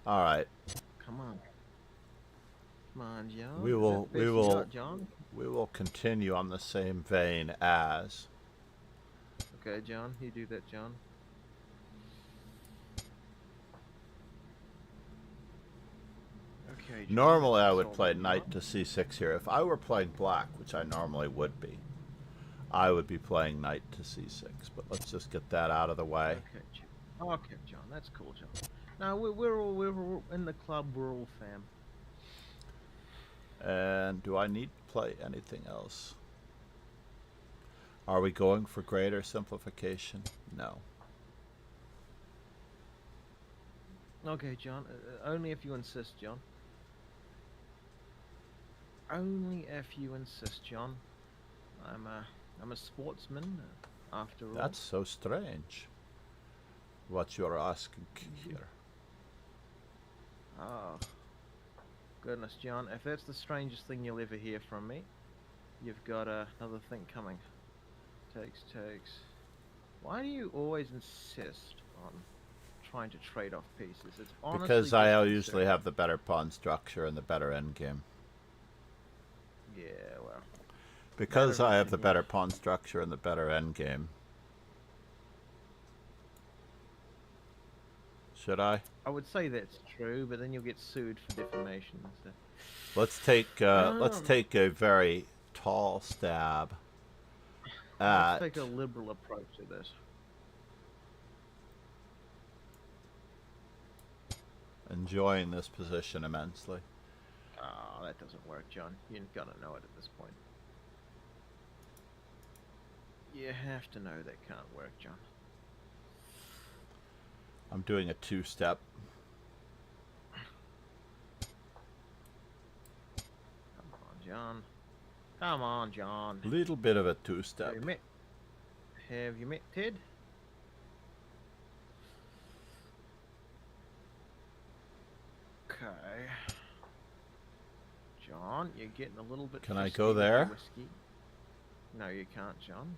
All right. Come on. Come on, John. We Is will that the best you got, John. we will continue on the same vein as. Okay, John. You do that, John. Okay, John, Normally, I that's would all play done, knight to c6 here. If I were playing black, which I normally would be, I would be playing knight to c6. But let's just get that out of the way. Okay, John. Okay, John. That's cool, John. Now we're all in the club. We're all fam. And do I need to play anything else? Are we going for greater simplification? No. Okay, John. Only if you insist, John. Only if you insist, John. I'm a sportsman, after all. That's so strange. What you're asking here. Oh, goodness, John. If that's the strangest thing you'll ever hear from me, you've got another thing coming. Takes. Why do you always insist on trying to trade off pieces? It's honestly Because I just usually absurd. have the better pawn structure and the better endgame. Yeah, well. Because Better I have the endgame. better pawn structure and the better endgame. Should I? I would say that's true, but then you'll get sued for defamation. So. Let's take a very tall stab at Let's take a liberal approach to this. enjoying this position immensely. Oh, that doesn't work, John. You're gonna know it at this point. You have to know that can't work, John. I'm doing a two-step. Come on, John. Come on, John. Little bit of a two-step. Have you met Ted? Okay. John, you're getting a little bit. Can I frisky go with the there? whiskey. No, you can't, John.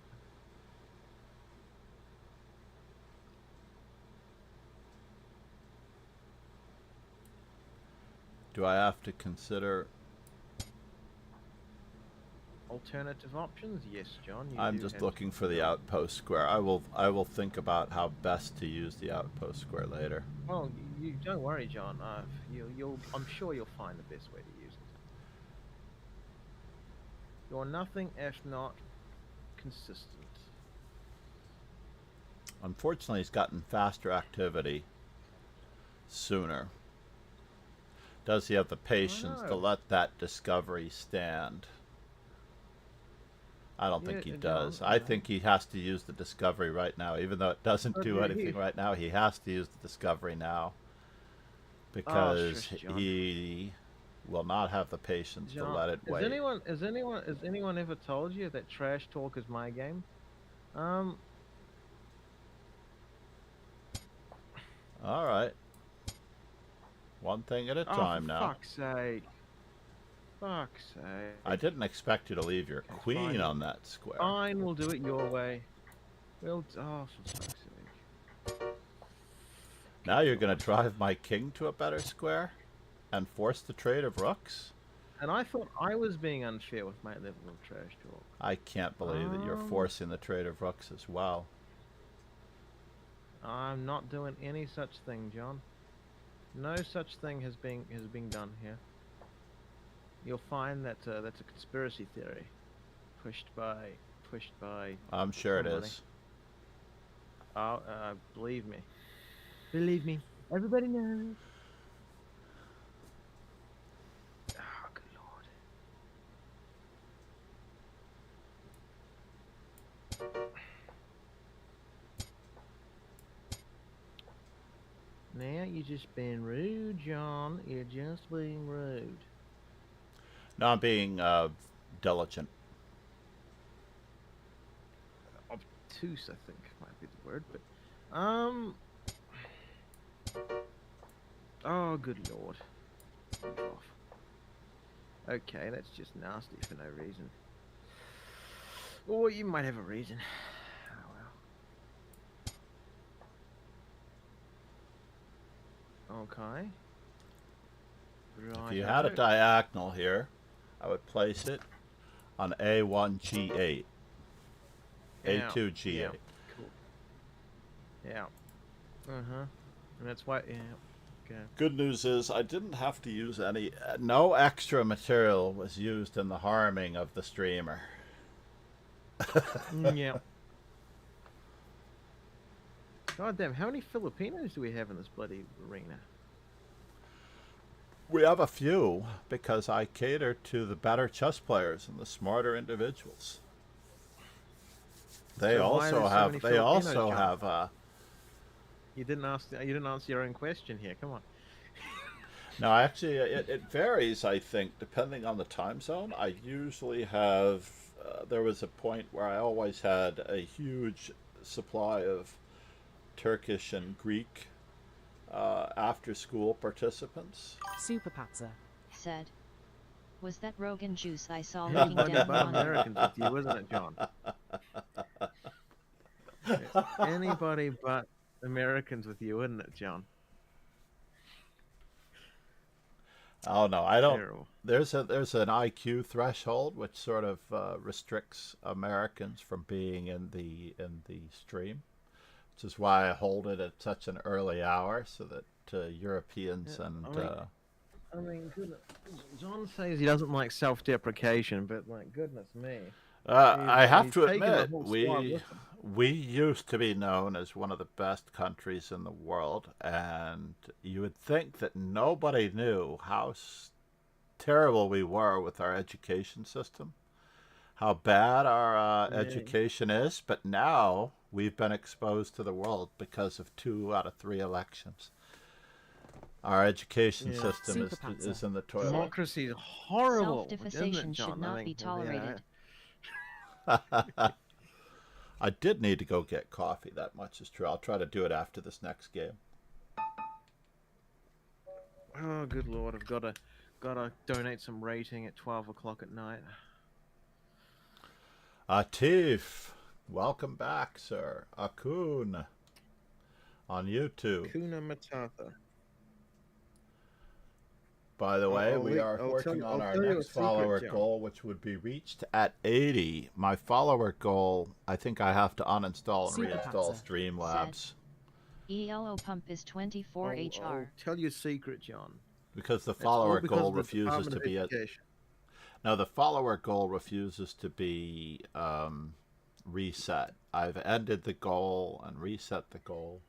Do I have to consider? Alternative options? Yes, John. You I'm do just have looking to for the consider- outpost square. I will think about how best to use the outpost square later. Well, you don't worry, John. I'm sure you'll find the best way to use it. You're nothing if not consistent. Unfortunately, he's gotten faster activity sooner. Does he have the patience to know. let that discovery stand? I don't think he Yeah, does. John, I think he has to use the discovery right now. Even though it doesn't But do he- anything right now, he has to use the discovery now. Because shush, John. he will not have the patience to John, let it wait. Has anyone ever told you that trash talk is my game? All right. One thing at a time for now. fuck's sake. Fuck's sake. I didn't expect you to leave your Okay, queen fine. on that square. Fine, we'll do it your way. Oh, for fuck's sake. Now you're going to drive my king to a better square and force the trade of rooks? And I thought I was being unfair with my level of trash talk. I can't believe that you're forcing the trade of rooks as well. I'm not doing any such thing, John. No such thing has been done here. You'll find that that's a conspiracy theory, pushed by. I'm sure it somebody. is. Oh, believe me. Believe me. Everybody knows. Oh, good lord. Now you're just being rude, John. You're just being rude. No, I'm being diligent. Obtuse, I think, might be the word, but oh, good lord. Move off. Okay, that's just nasty for no reason. Or you might have a reason. Oh well. Okay. Right. If you had a diagonal here, I would place it on A1, G8. A2, G8. Yeah. Cool. Yeah. Uh-huh. And that's why, yeah. Okay. Good news is I didn't have to use no extra material was used in the harming of the streamer. Yeah. God damn, how many Filipinos do we have in this bloody arena? We have a few because I cater to the better chess players and the smarter individuals. They So why are also there so have. many They Filipinos, also John? have. You didn't answer your own question here. Come on. No, actually, it varies. I think depending on the time zone. I usually have. There was a point where I always had a huge supply of Turkish and Greek after-school participants. Super Patzer. Said. Was that Rogan juice I saw It's looking bloody down but on Americans with you, isn't it, John? It's anybody but Americans with you, isn't it, John? Oh no, I don't. Terrible. There's an IQ threshold which sort of restricts Americans from being in the stream, which is why I hold it at such an early hour so that Europeans Yeah, and I mean, goodness. John says he doesn't like self-deprecation, but like, goodness me. I have he's to taken the admit whole squad with him. we used to be known as one of the best countries in the world, and you would think that nobody knew how terrible we were with our education system, how bad our education is, but now we've been exposed to the world because of 2 out of 3 elections. Our education system is in the toilet. Democracy is horrible. Self-defecation isn't it, John? should not be yeah. tolerated. I did need to go get coffee. That much is true. I'll try to do it after this next game. Oh, good lord! I've gotta donate some rating at 12 o'clock at night. Atif, welcome back, sir. Akun on YouTube. Kuna Matata. By the way, we are working on our next follower goal, which would be reached at 80. My follower goal, I think I have to uninstall and reinstall Streamlabs. ELO pump is 24 HR. I'll tell you a secret, John. Because the It's all follower because goal of the refuses to Department of be Education. Now the follower goal refuses to be reset. I've ended the goal and reset the goal.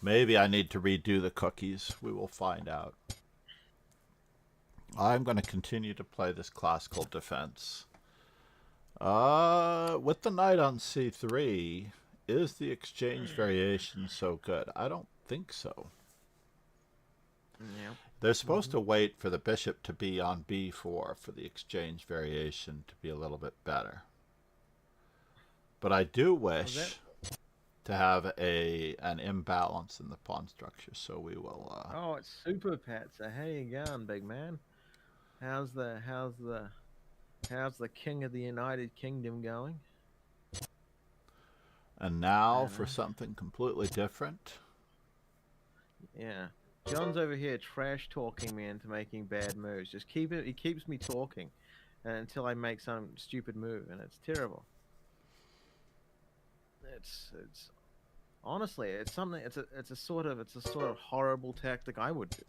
Maybe I need to redo the cookies. We will find out. I'm going to continue to play this classical defense. With the knight on c3, is the exchange variation so good? I don't think so. Yeah. They're supposed to wait for the bishop to be on b4 for the exchange variation to be a little bit better. But I do wish to have an imbalance in the pawn structure, so we will. Oh, it's Super Pat. So how you going, big man? How's the King of the United Kingdom going? And now I for know. something completely different. Yeah. John's over here trash talking me into making bad moves. Just keep it. He keeps me talking until I make some stupid move, and it's terrible. It's honestly, it's something. It's a sort of horrible tactic I would do.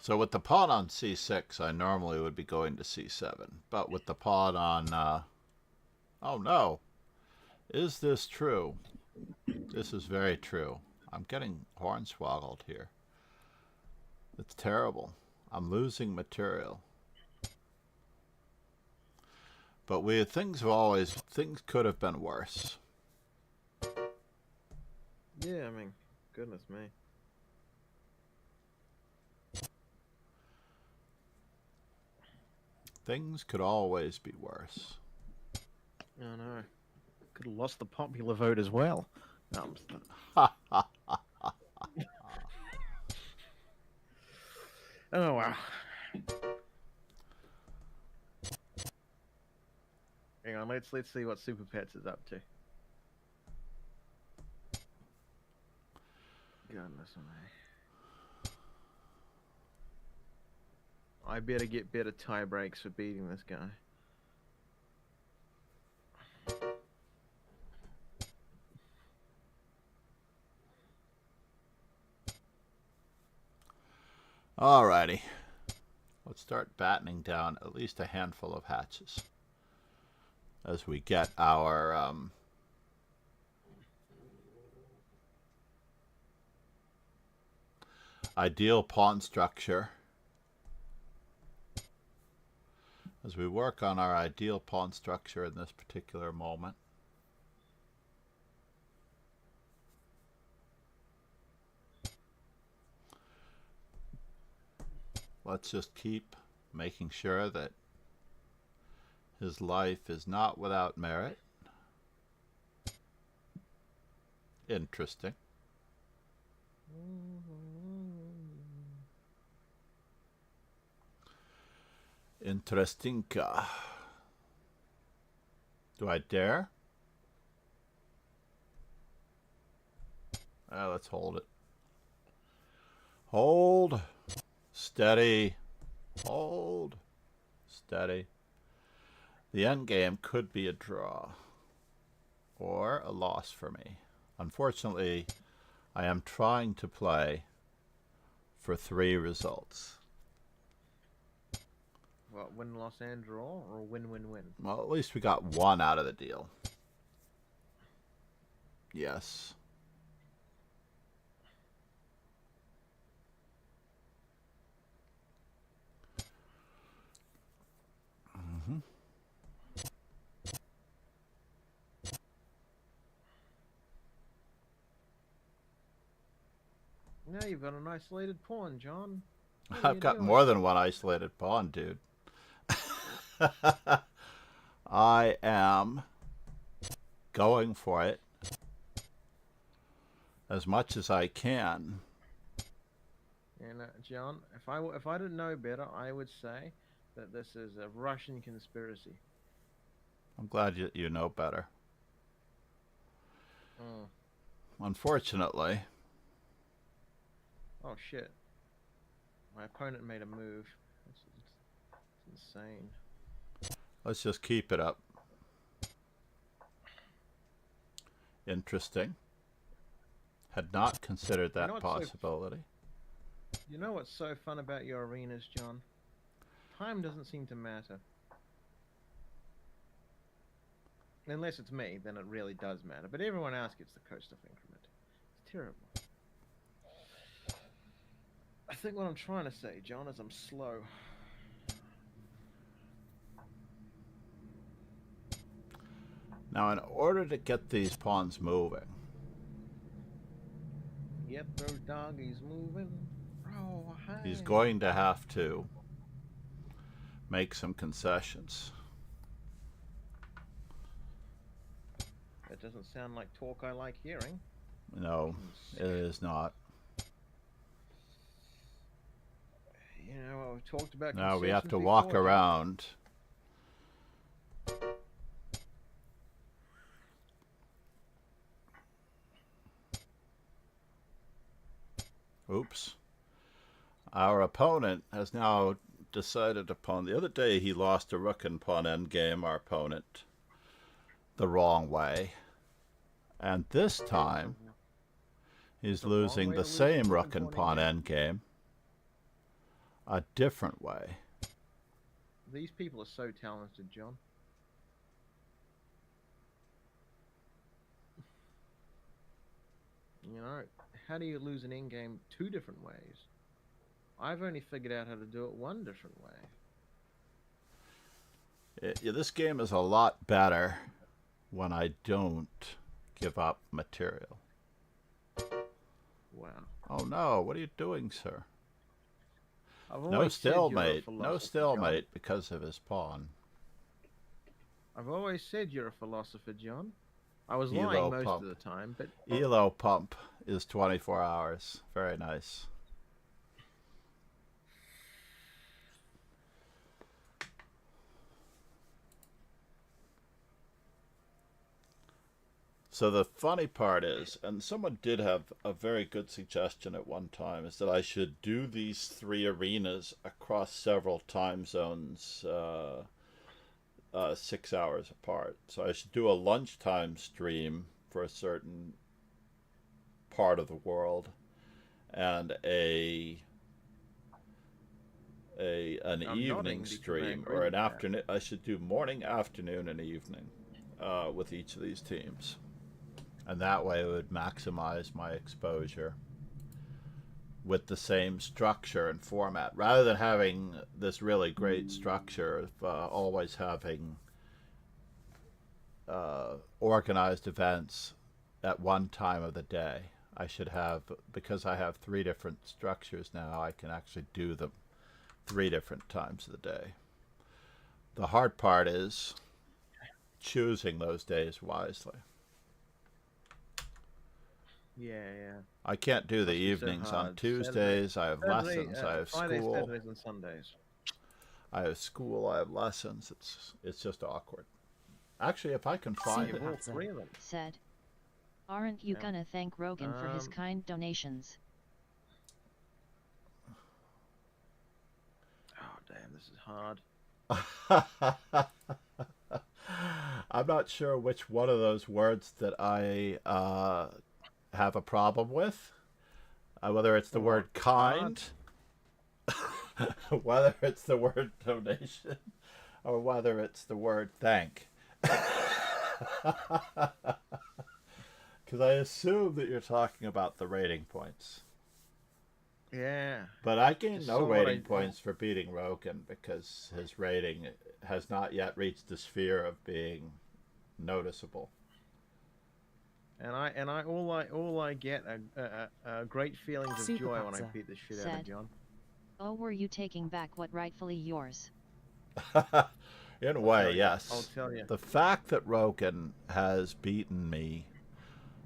So with the pawn on c6, I normally would be going to c7, but with the pawn on, oh no, is this true? This is very true. I'm getting hornswoggled here. It's terrible. I'm losing material. But things could have been worse. Yeah, I mean, goodness me. Things could always be worse. I know. Could have lost the popular vote as well. No, oh wow. Hang on, let's see what Super Pets is up to. Goodness me. I better get better tie breaks for beating this guy. Alrighty. Let's start battening down at least a handful of hatches as we get our ideal pawn structure. As we work on our ideal pawn structure in this particular moment. Let's just keep making sure that his life is not without merit. Interesting. Interestinka. Do I dare? Let's hold it. Hold. Steady. Hold. Steady. The end game could be a draw or a loss for me. Unfortunately, I am trying to play for 3 results. What, win, loss, and draw, or win, win, win? Well, at least we got 1 out of the deal. Yes. Now you've got an isolated pawn, John. I've got more than 1 isolated pawn, dude. I am going for it as much as I can. And John, if I didn't know better, I would say that this is a Russian conspiracy. I'm glad you know better. Oh. Unfortunately. Oh shit. My opponent made a move. It's insane. Let's just keep it up. Interesting. Had not considered that possibility. You know what's so fun about your arenas, John? Time doesn't seem to matter. Unless it's me, then it really does matter. But everyone else gets the coast of increment. It's terrible. I think what I'm trying to say, John, is I'm slow. Now, in order to get these pawns moving... Yep, those doggies moving. Oh, hi. He's going to have to make some concessions. It doesn't sound like talk I like hearing. No, it is not. You know, we've talked about Now we have to concessions walk before, John. around. Oops. Our opponent has now decided upon... The other day he lost a rook and pawn endgame, our opponent, the wrong way. And this time, he's The wrong losing way the to lose same a rook rook and and pawn pawn endgame, a different way. These people are so talented, John. You know, how do you lose an endgame 2 different ways? I've only figured out how to do it 1 different way. This game is a lot better when I don't give up material. Wow. Oh no, what are you doing, sir? I've No always said you're a stalemate. No philosopher, stalemate because of his pawn. John. I've always said you're a philosopher, John. I was Elo lying most pump. of the time, but Elo pump is 24 hours. Very nice. So the funny part is, and someone did have a very good suggestion at one time, is that I should do these 3 arenas across several time zones, 6 hours apart. So I should do a lunchtime stream for a certain part of the world, and an I'm evening nodding because I stream, agree or with an that. afternoon. I should do morning, afternoon, and evening with each of these teams. And that way it would maximize my exposure with the same structure and format. Rather than having this really great structure of always having organized events at one time of the day, I should have, because I have 3 different structures now, I can actually do them 3 different times of the day. The hard part is choosing those days wisely. yeah. I can't do the Must be so evenings on hard. Tuesdays. I have Saturday, lessons. I have Fridays, school. Saturdays, and Sundays. I have school. I have lessons. It's just awkward. Actually, if I can find You it, have all 3 of them. Said. Aren't you Yeah. gonna thank Rogan for his kind donations? Oh damn, this is hard. I'm not sure which one of those words that I have a problem with. Whether it's the word kind, whether it's the word donation, or whether it's the word thank. Because I assume that you're talking about the rating points. Yeah. But I gained Just no saw what rating I- points for beating Rogan because his rating has not yet reached the sphere of being noticeable. And all I get are great feelings of Super joy when I Pizza beat the shit out of Said. John. Oh, were you taking back what rightfully yours? In a I'll way, tell you. yes. I'll tell you. The fact that Rogan has beaten me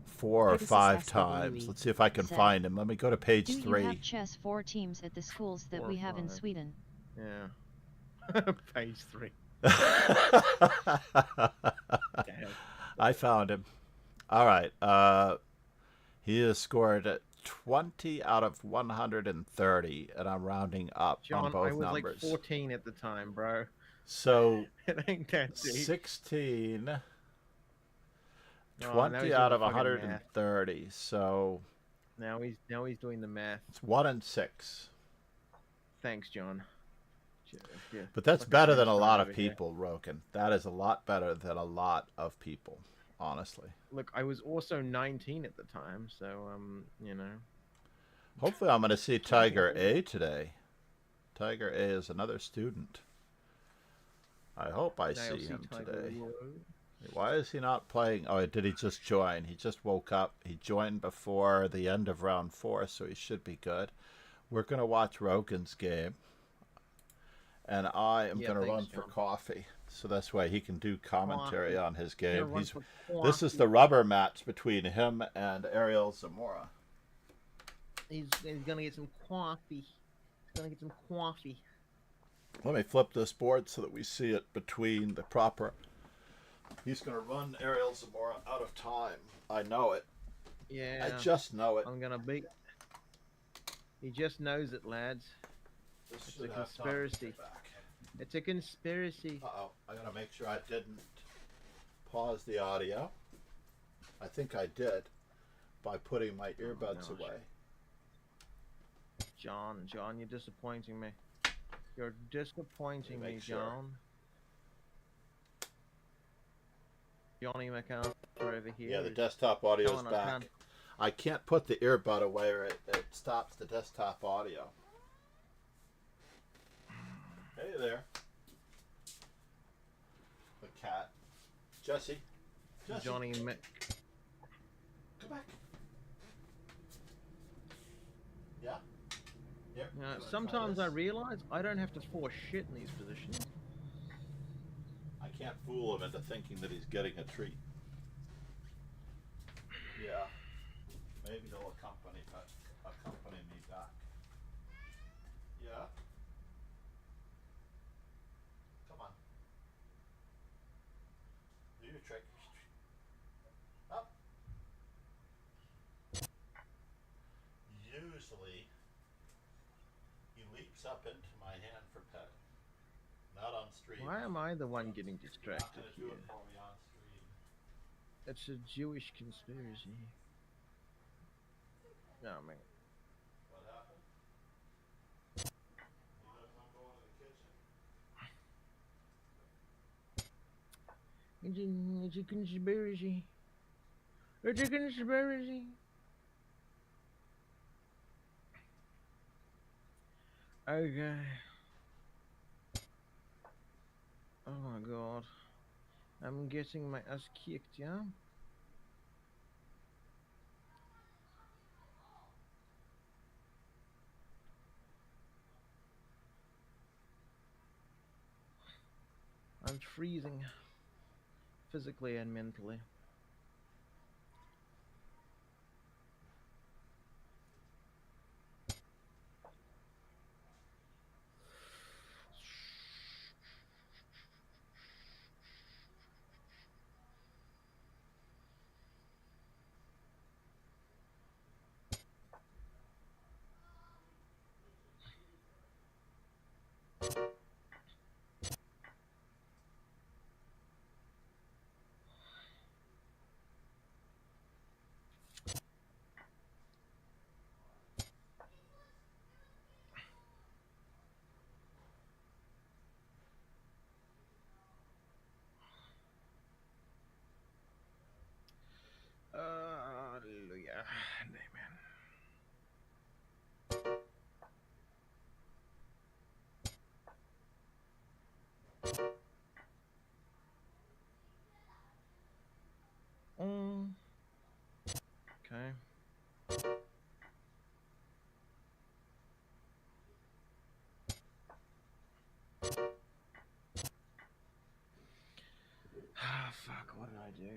4 or Pegasus 5 SWE. times. Let's see if I can Said. find him. Let me go to page Do you 3. have chess 4 teams at the schools that 4 or we have in 5. Sweden? Yeah. Page 3. Damn. I found him. All right. He has scored 20 out of 130, and I'm rounding up on John, both I was numbers. like 14 at the time, bro. So It ain't that deep. 16, Oh, now 20 he's out doing of the fucking 130. So Now he's doing the math. it's 1 and 6. Thanks, John. Yeah. But that's Fucking better than a Einstein lot of over here. people, Roken. That is a lot better than a lot of people, honestly. Look, I was also 19 at the time, so you know. Hopefully I'm going to see Tiger A today. Tiger A is another student. I hope I Now you'll see him Tiger today. Woods. Why is he not playing? Oh, did he just join? He just woke up. He joined before the end of round 4, so he should be good. We're going to watch Rogan's game. and I am Yeah, going to thanks, run for John. coffee. So that's why he can do commentary Coffee. on his Gonna game. run He's for This is coffee. the rubber match between him and Ariel Zamora. He's gonna get some coffee. He's gonna get some coffee. Let me flip this board so that we see it between the proper. He's going to run Ariel Zamora out of time. I know it. Yeah. I just know it. I'm gonna beat. He just knows it, lads. This It's should a have time to conspiracy. get back. It's a conspiracy. Uh-oh. I got to make sure I didn't pause the audio. I think I did by putting my earbuds gosh. away. John, you're disappointing me. You're disappointing Make me, sure. John. Johnny McAllister over here. Yeah, the is desktop audio is telling us back. how- I can't put the earbud away or it stops the desktop audio. Hey there. The cat. Jesse. Jesse. Johnny Mc. Come back. Yeah? Here. You wanna try Sometimes I this? realize I don't have to force shit in these positions. I can't fool him into thinking that he's getting a treat. Yeah. Maybe he'll accompany me back. Yeah. Come on. Do your trick. Up. Usually, he leaps up into my hand for petting. Not on stream. Why am I the one getting He's not distracted gonna do here? it for me on stream. It's a Jewish conspiracy. No, man. What happened? You know if I'm going to the kitchen? It's a conspiracy. It's a conspiracy. Okay. Oh my god. I'm getting my ass kicked, yeah? I'm freezing. Physically and mentally. Hallelujah. Amen. Okay. Ah, fuck, what did I do?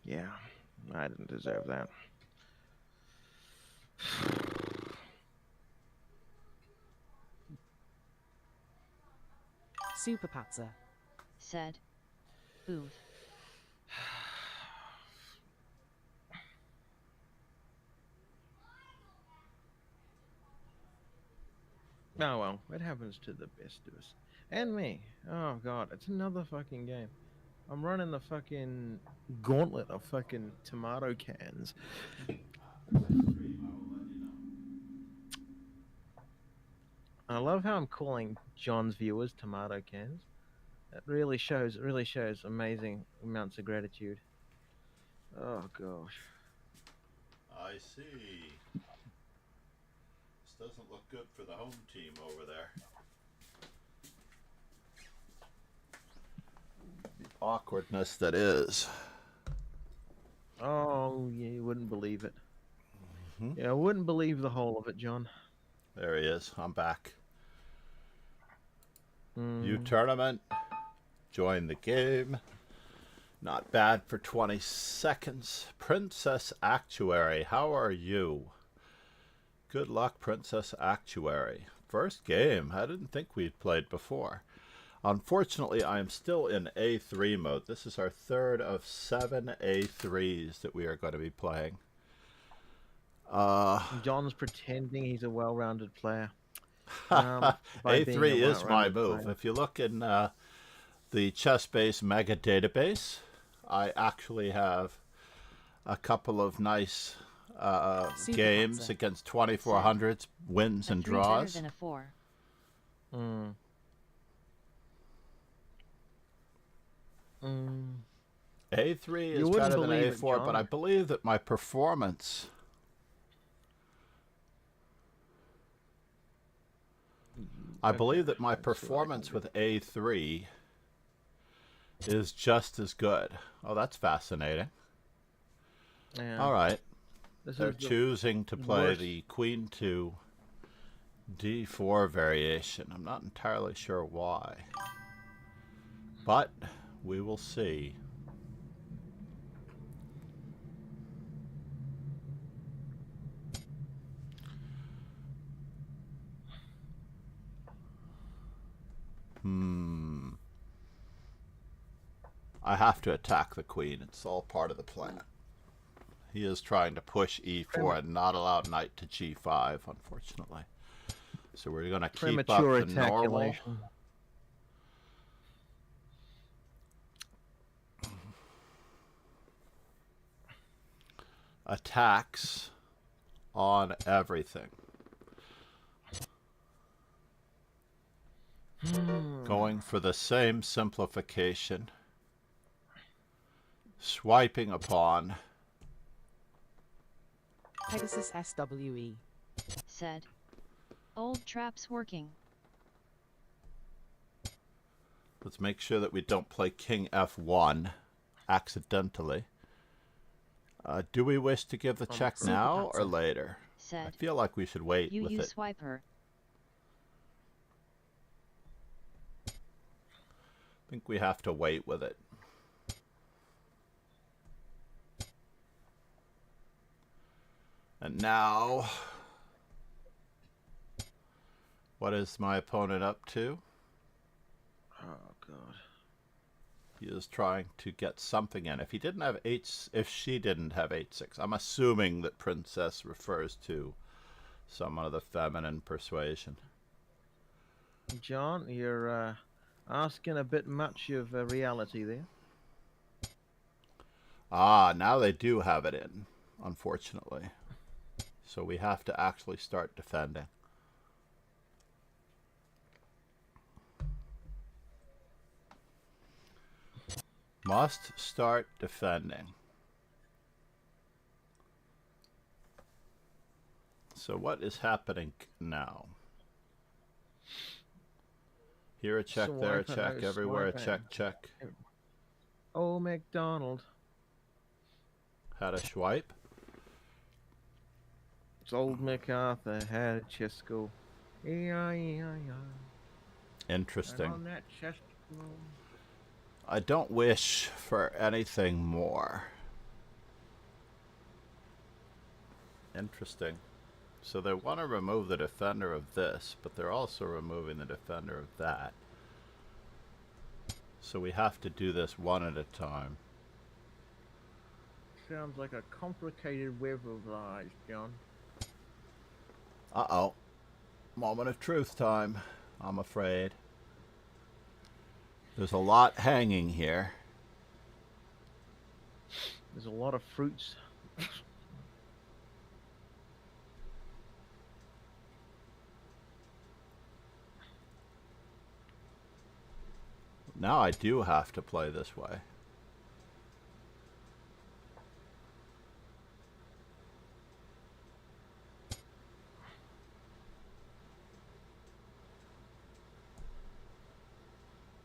Yeah, I didn't deserve that. Super Patzer. Said. Oof. Oh well, it happens to the best of us. And me. Oh god, it's another fucking game. I'm running the fucking gauntlet of fucking tomato cans. I love how I'm calling John's viewers tomato cans. It really shows amazing amounts of gratitude. Oh gosh. I see. This doesn't look good for the home team over there. The awkwardness that is. Oh, yeah, you wouldn't believe it. Mhm. Yeah, I wouldn't believe the whole of it, John. There he is. I'm back. You Mm. tournament. Join the game. Not bad for 20 seconds. Princess Actuary, how are you? Good luck, Princess Actuary. First game. I didn't think we'd played before. Unfortunately, I am still in A3 mode. This is our third of 7 A3s that we are going to be playing. John's pretending he's a well-rounded player. By being A3 a is my well-rounded move. player. If you look in the chess-based mega database, I actually have a couple of nice Super games Panzer. against 2400s, wins A and 3 better draws. than a 4. Mm. Mm. A3 You is wouldn't better than believe it, A4, but John. I believe that my performance I believe that my let's see what I can performance do. with A3 is just as good. Oh, that's fascinating. Yeah. All right. This They're is the choosing to play worst. the Queen to D4 variation. I'm not entirely sure why. But we will see. I have to attack the queen. It's all part of the plan. He is trying to push E4 and not allow knight to G5, unfortunately. So we're going to keep up Premature the normal. ejaculation. Attacks on everything. Going for the same simplification. Swiping upon. Pegasus SWE. Said. Old traps working. Let's make sure that we don't play King F1 accidentally. Do we wish to give the check Super now or Panzer. later? I Said. feel like we should wait You with use it. swipe her. I think we have to wait with it. And now, what is my opponent up to? Oh god. He is trying to get something in. If he didn't have if she didn't have H6, I'm assuming that princess refers to someone of the feminine persuasion. John, you're asking a bit much of reality there. Ah, now they do have it in, unfortunately. So we have to actually start defending. Must start defending. So what is happening now? Here a check, there a Swiping, check, oh, everywhere a swiping. check, check. Oh, McDonald. Had a swipe. It's old MacArthur had a chess school. E-I-E-I-I. Interesting. On that chess school. I don't wish for anything more. Interesting. So they want to remove the defender of this, but they're also removing the defender of that. So we have to do this one at a time. Sounds like a complicated web of lies, John. Uh-oh. Moment of truth time, I'm afraid. There's a lot hanging here. There's a lot of fruits. Now I do have to play this way.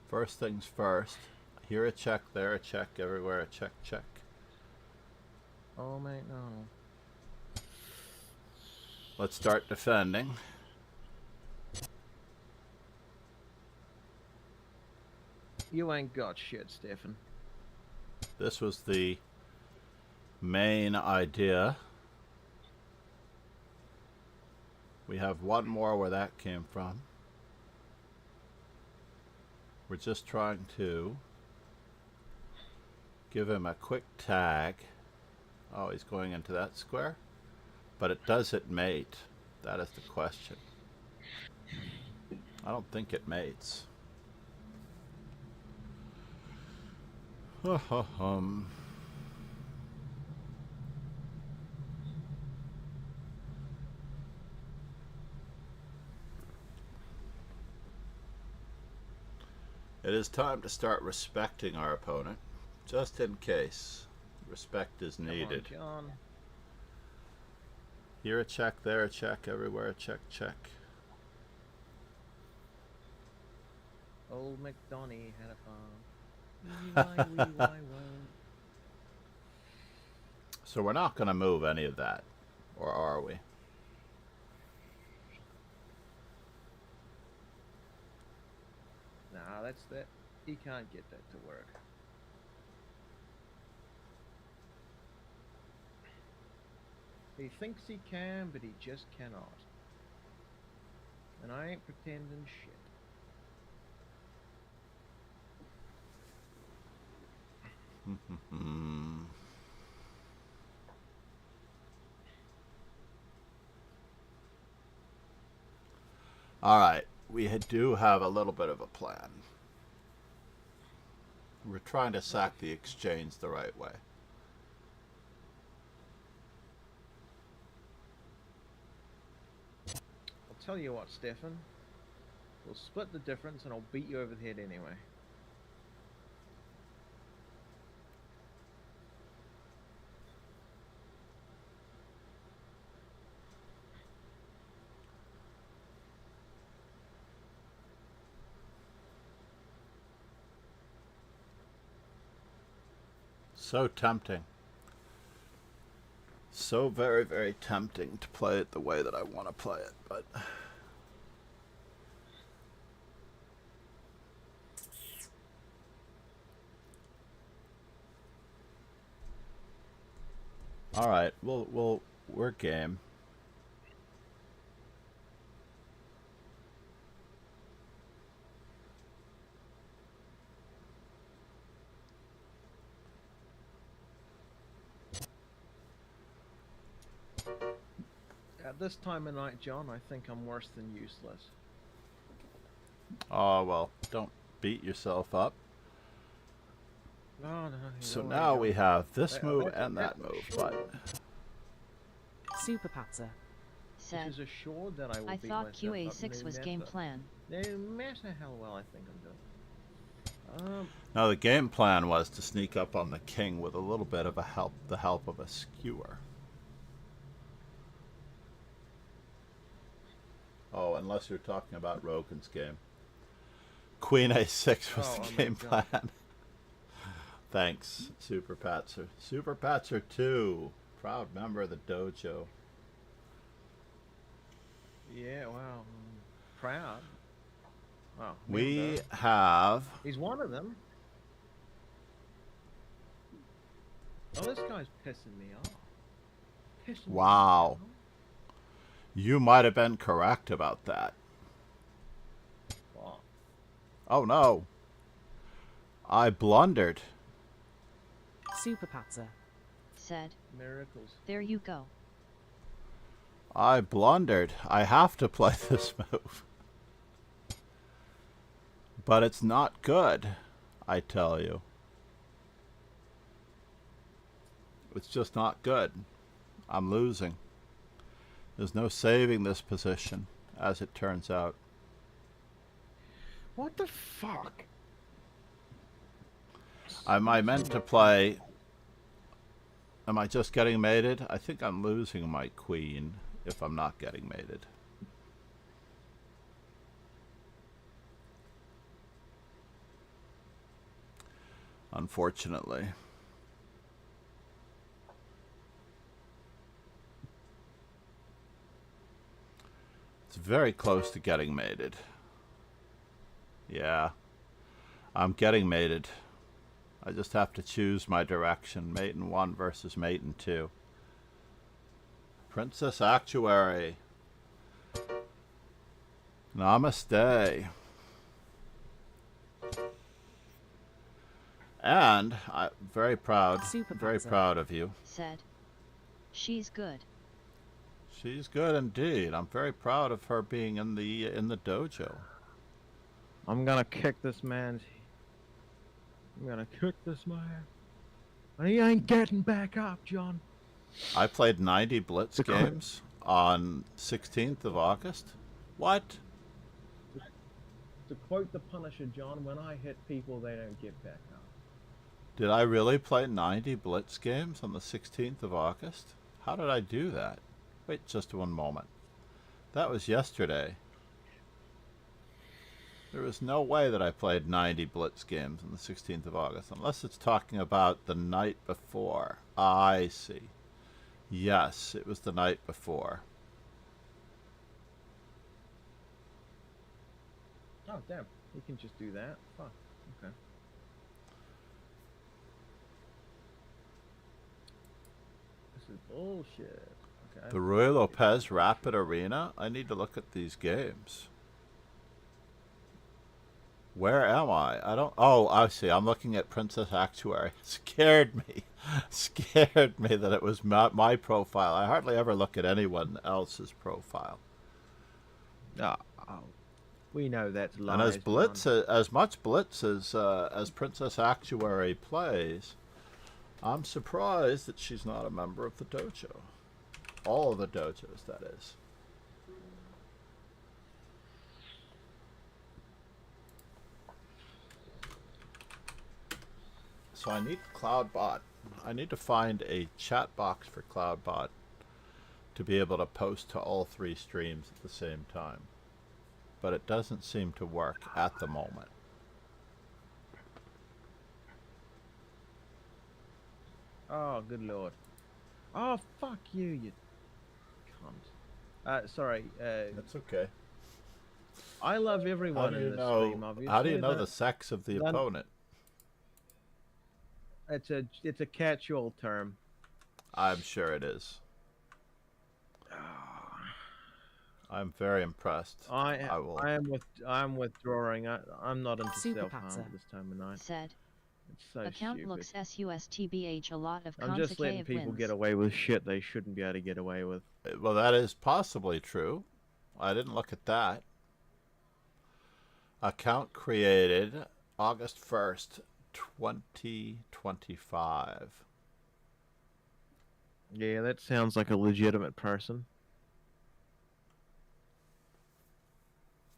First things first. Here a check, there a check, everywhere a check, check. Oh, mate, no. Let's start defending. You ain't got shit, Stefan. This was the main idea. We have one more where that came from. We're just trying to give him a quick tag. Oh, he's going into that square? But it does it mate? That is the question. I don't think it mates. It is time to start respecting our opponent, just in case. Respect is needed. Come on, John. Here a check, there a check, everywhere a check, check. Old MacDonnie had a farm. Wee-wee-wee-wee-wee. So we're not going to move any of that, or are we? Nah, that's that. He can't get that to work. He thinks he can, but he just cannot. And I ain't pretending shit. All right, we do have a little bit of a plan. We're trying to sack the exchange the right way. I'll tell you what, Stefan. We'll split the difference and I'll beat you over the head anyway. So tempting. So very, very tempting to play it the way that I want to play it, but... All right, we're game. At this time of night, John, I think I'm worse than useless. Oh, well, don't beat yourself up. No. So no, now we have this Wait, move wait, and that wait. move, but... Super Patzer. Said, Which is assured that I will I beat thought myself up QA6 no was game matter- plan. No matter how well I think I'm doing. Now the game plan was to sneak up on the king with a little bit of the help of a skewer. Oh, unless you're talking about Rogan's game. Queen A6 was Oh, the my game God. plan. Thanks, Super Patzer. Super Patzer 2, proud member of the dojo. Yeah, wow. Proud. Wow. We member. have... He's one of them. Oh, this guy's pissing me off. Pissing me Wow. off. You might have been correct about that. Wow. Oh no. I blundered. Super Patzer. Said, Miracles. there you go. I blundered. I have to play this move. But it's not good, I tell you. It's just not good. I'm losing. There's no saving this position, as it turns out. What the fuck? I meant to play. Am I just getting mated? I think I'm losing my queen if I'm not getting mated. Unfortunately. It's very close to getting mated. Yeah. I'm getting mated. I just have to choose my direction. Mate in 1 versus mate in 2. Princess Actuary. Namaste. And I'm very proud, Super very Panzer. proud of you. Said. She's good. She's good indeed. I'm very proud of her being in the dojo. I'm gonna kick this man's. I'm gonna kick this man. He ain't getting back up, John. I played 90 Blitz games on 16th of August. What? To quote the Punisher, John, when I hit people, they don't get back up. Did I really play 90 Blitz games on the 16th of August? How did I do that? Wait just one moment. That was yesterday. There was no way that I played 90 Blitz games on the 16th of August, unless it's talking about the night before. I see. Yes, it was the night before. Oh, damn. We can just do that. Fuck. Okay. This is bullshit. Okay. The Ruy Lopez Rapid Arena? I need to look at these games. Where am I? I don't... Oh, I see. I'm looking at Princess Actuary. Scared me. Scared me that it was my profile. I hardly ever look at anyone else's profile. Oh, we know that's lies. And as Blitz, John. as much Blitz as Princess Actuary plays, I'm surprised that she's not a member of the dojo. All of the dojos, that is. So I need CloudBot. I need to find a chat box for CloudBot to be able to post to all 3 streams at the same time. But it doesn't seem to work at the moment. Oh, good lord. Oh, fuck you, you cunt. Sorry. That's okay. I love everyone in this stream, obviously. How do you know the sex of the opponent? It's a catch-all term. I'm sure it is. I'm very impressed. I'm withdrawing. I'm not into Super self-harm Panzer. this time of night. Said. It's so Account stupid. looks SUSTBH a lot of I'm just letting people wins. get away with shit they shouldn't be able to get away with. Well, that is possibly true. I didn't look at that. Account created August 1st, 2025. Yeah, that sounds like a legitimate person.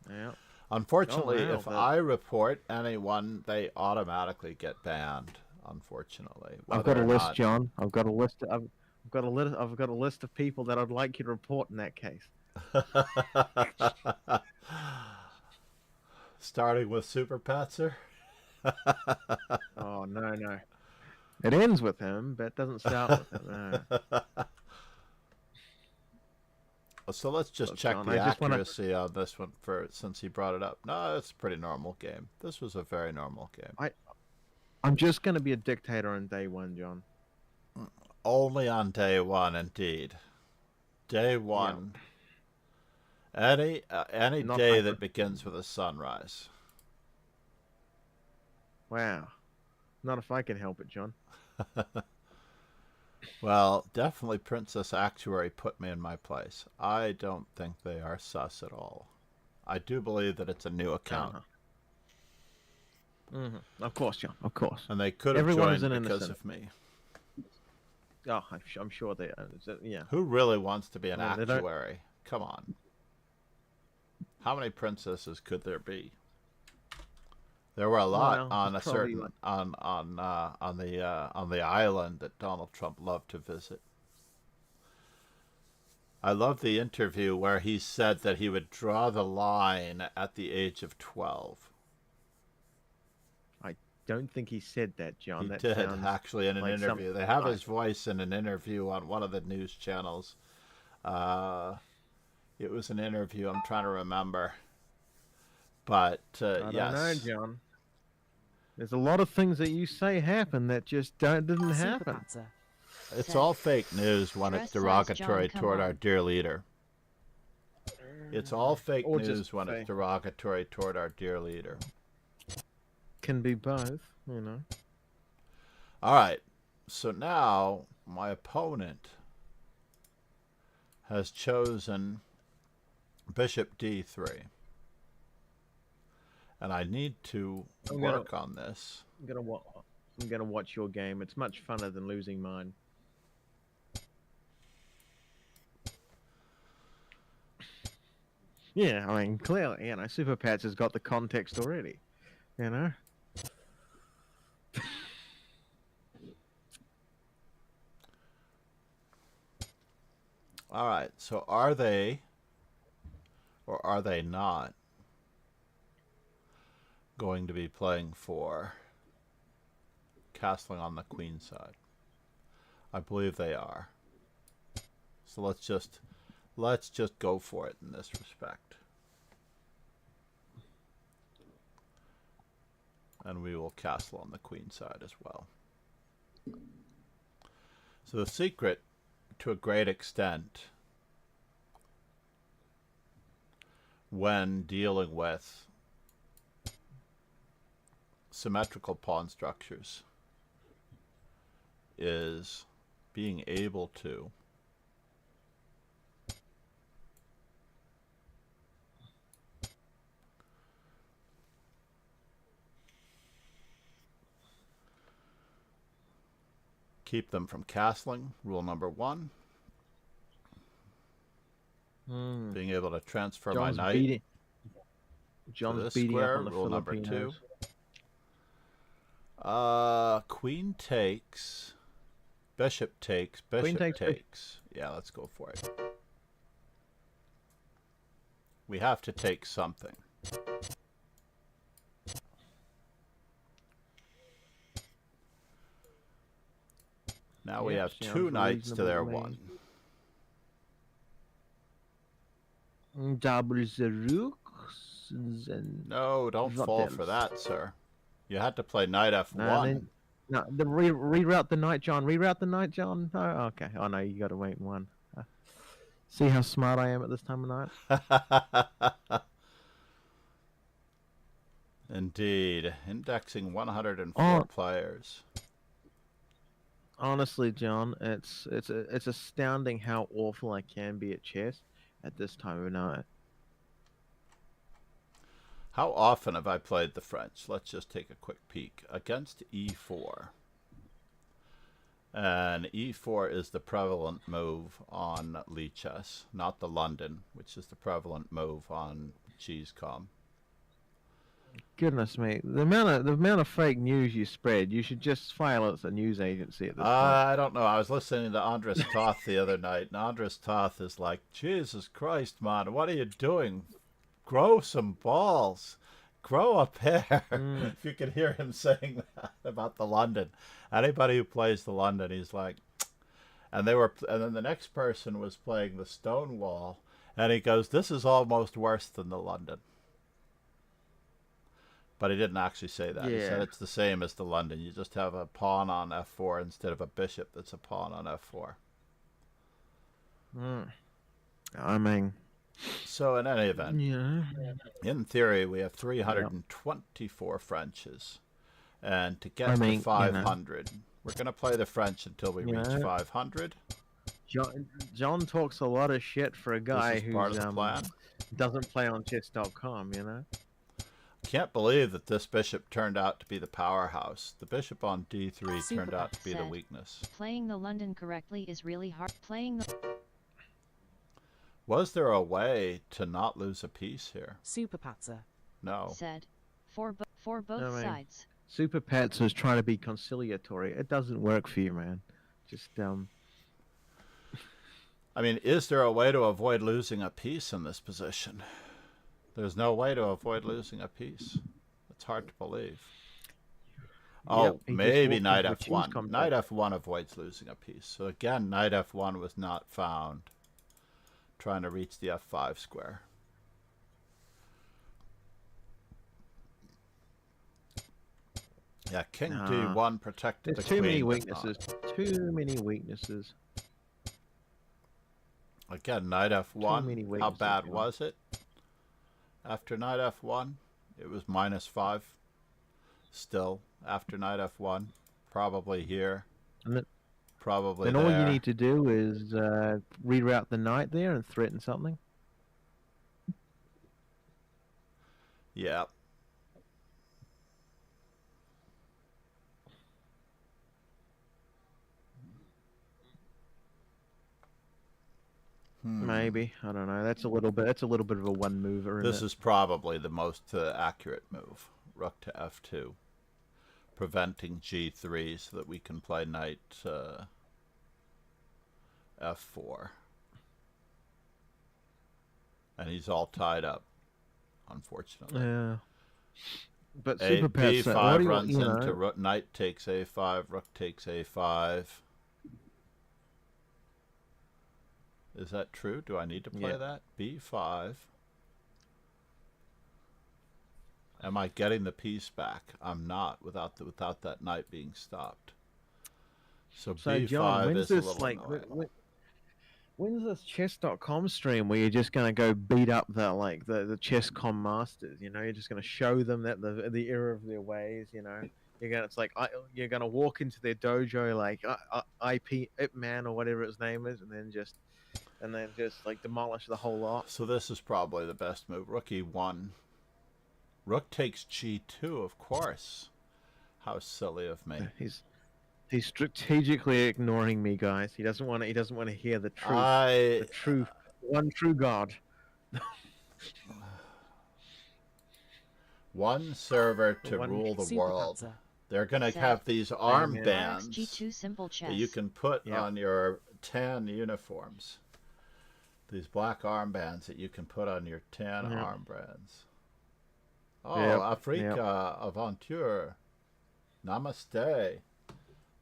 Yeah. Unfortunately, Oh, wow, if but- I report anyone, they automatically get banned. Unfortunately, I've got a whether or list, not- John. I've got a list. I've got a list. I've got a list of people that I'd like you to report in that case. Starting with Super Patzer. Oh no. It ends with him, but it doesn't start with him. No. So let's just Look, check John, the I just wanna- accuracy on this one since he brought it up. No, it's a pretty normal game. This was a very normal game. I'm just going to be a dictator on day 1, John. Only on day 1, indeed. Day 1. Any Not day hyper- that begins with a sunrise. Wow. Not if I can help it, John. Well, definitely Princess Actuary put me in my place. I don't think they are sus at all. I do believe that it's a new account. Of course, John. Of course. And they could have Everyone is joined an because innocent. of me. Oh, I'm sure they are. Yeah. Who really wants to be an Yeah, they don't- actuary? Come on. How many princesses could there be? There were a lot Well, on it's a probably certain like- on the island that Donald Trump loved to visit. I love the interview where he said that he would draw the line at the age of 12. I don't think he said that, John. He That did, sounds actually, in an like interview. They have his voice in an interview on one of the news channels. It was an interview, I'm trying to remember. But, I don't yes. know, John. There's a lot of things that you say happen that just didn't Super happen. Patzer. It's Said, all fake news when it's "Dress size, derogatory John, come toward on." our dear leader. It's all fake Or news just when it's fake. derogatory toward our dear leader. Can be both, you know. All right. So now my opponent has chosen Bishop D3. And I need to I'm gonna- work on this. I'm gonna watch your game. It's much funner than losing mine. Yeah, I mean, clearly, you know, Super Pats has got the context already. You know. All right. So are they or are they not going to be playing for castling on the queen side? I believe they are. So let's just go for it in this respect. And we will castle on the queen side as well. So the secret, to a great extent, when dealing with symmetrical pawn structures, is being able to keep them from castling, rule number 1. Being able to transfer my knight John's this beating square, up on the rule number Filipinos. 2. Queen takes, bishop takes, bishop takes, takes. Yeah, let's go for it. We have to take something. Now we have sounds 2 knights to their reasonable to 1. Double the rooks and No, don't What fall for else? that, sir. You had to play knight f1. no, reroute the knight, John. Reroute the knight, John. No, okay. Oh no, you got to wait one. See how smart I am at this time of night. Indeed. Indexing 104 Oh. players. Honestly, John, it's astounding how awful I can be at chess at this time of night. How often have I played the French? Let's just take a quick peek. Against e4. And e4 is the prevalent move on Lichess, not the London, which is the prevalent move on Cheesecom. Goodness me, the amount of fake news you spread, you should just file as a news agency at this point. I don't know. I was listening to Andres Toth the other night, and Andres Toth is like, Jesus Christ, man, what are you doing? Grow some balls. Grow a pair. If you could hear him saying that about the London. Anybody who plays the London, he's like, and then the next person was playing the Stonewall, and he goes, this is almost worse than the London. But he didn't actually say that. He said Yeah. it's the same as the London. You just have a pawn on f4 instead of a bishop that's a pawn on f4. I mean, So in any event, yeah. in theory, we have 324 Frenches. And to get I mean, to you know. 500, we're going to play the French until we reach Yeah. 500. John talks a lot of shit for a guy This is who part of the plan. doesn't play on chess.com, you know? Can't believe that this bishop turned out to be the powerhouse. The bishop on d3 Super turned out to be the said. weakness. Playing the London correctly is really hard. Playing the Was there a way to not lose a piece here? Super Patzer. No. said For both I mean, sides. Super Pets is trying to be conciliatory. It doesn't work for you, man. Just I mean, is there a way to avoid losing a piece in this position? There's no way to avoid losing a piece. It's hard to believe. Oh, he just maybe walked knight into a cheese f1. contest. Knight f1 avoids losing a piece. So again, knight f1 was not found. Trying to reach the f5 square. Yeah, king d1 protected There's the too queen. many but weaknesses. Too many weaknesses. Again, knight f1. many How weaknesses, bad John. was it? After knight f1, it was -5. Still, after knight f1, probably here. And then, Probably then all there. you need to do is reroute the knight there and threaten something. Yeah. Maybe, I don't know. That's a little bit. That's a little bit of a one mover. This is probably the most accurate move. Rook to f2, preventing g3 so that we can play knight f4. And he's all tied up, unfortunately. Yeah. But Super Pets, what do b5 you- runs you know, into rook. Knight takes a5. Rook takes a5. Is that true? Do I need to play Yeah. that? b5. Am I getting the piece back? I'm not without that knight being stopped. So b5 John, when's is a this little like? annoying. When's this chess.com stream where you're just gonna go beat up the chess.com masters? You know, you're just gonna show them that the error of their ways. You know, you're gonna walk into their dojo like IP Ipman or whatever his name is, and then just like demolish the whole lot. So this is probably the best move. Rook e1. Rook takes g2, of course. How silly of me. He's strategically ignoring me, guys. He doesn't want to hear the truth. One true God. One server to One rule the Super world. Patzer. They're going to Said. have these armbands G2 simple chess. that you can put Yeah. on your tan uniforms. These black armbands that you can put on your tan armbands. Oh, Yep, Africa Aventure. Namaste.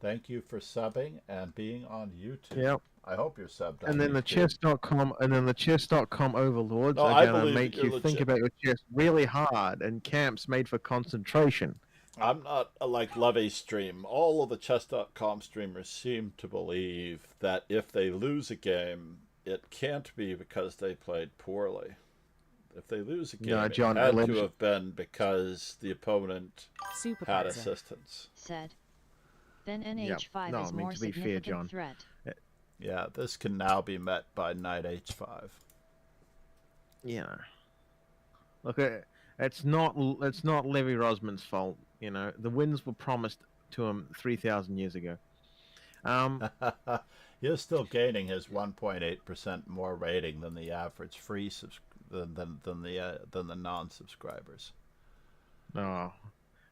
Thank you for subbing and being on YouTube. Yep. I hope you're subbed on And then the YouTube. chess.com overlords No, are I gonna believe make you're you think legit. about your chess really hard and camps made for concentration. I'm not like Levy Stream. All of the chess.com streamers seem to believe that if they lose a game, it can't be because they played poorly. If they lose a game, No, John, it had alleged- to have been because the opponent Super had Patzer. assistance. Said. Then NH5 No, is I mean, more to be fair, significant John. threat. Yeah, this can now be met by knight h5. Yeah. Look, it's not Levi Rosman's fault. You know, the wins were promised to him 3,000 years ago. He is still gaining his 1.8% more rating than the average free than the non-subscribers. Oh.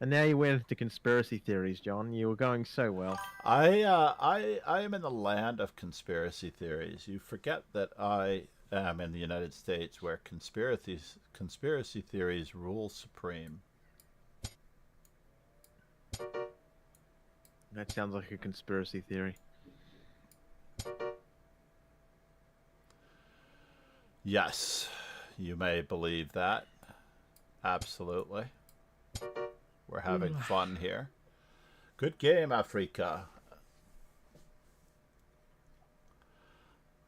And now you went into conspiracy theories, John. You were going so well. I am in the land of conspiracy theories. You forget that I am in the United States, where conspiracy theories rule supreme. That sounds like a conspiracy theory. Yes, you may believe that. Absolutely. We're having fun here. Good game, Africa.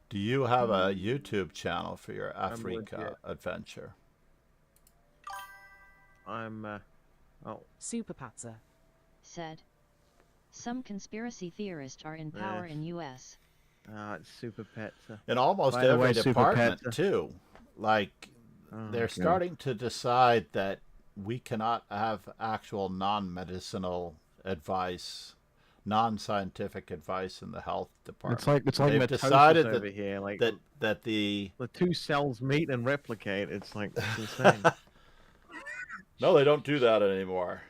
Do you have a YouTube channel for your Africa legit. adventure? Super Patzer. Said. Some conspiracy theorists are in power in US. It's Super Pets. In almost By the every way, Super department, Pets, too. Like, they're okay. starting to decide that we cannot have actual non-medicinal advice, non-scientific advice in the health department. It's like They've mitosis decided over here. Like that the the two cells meet and replicate. It's like it's insane. No, they don't do that anymore.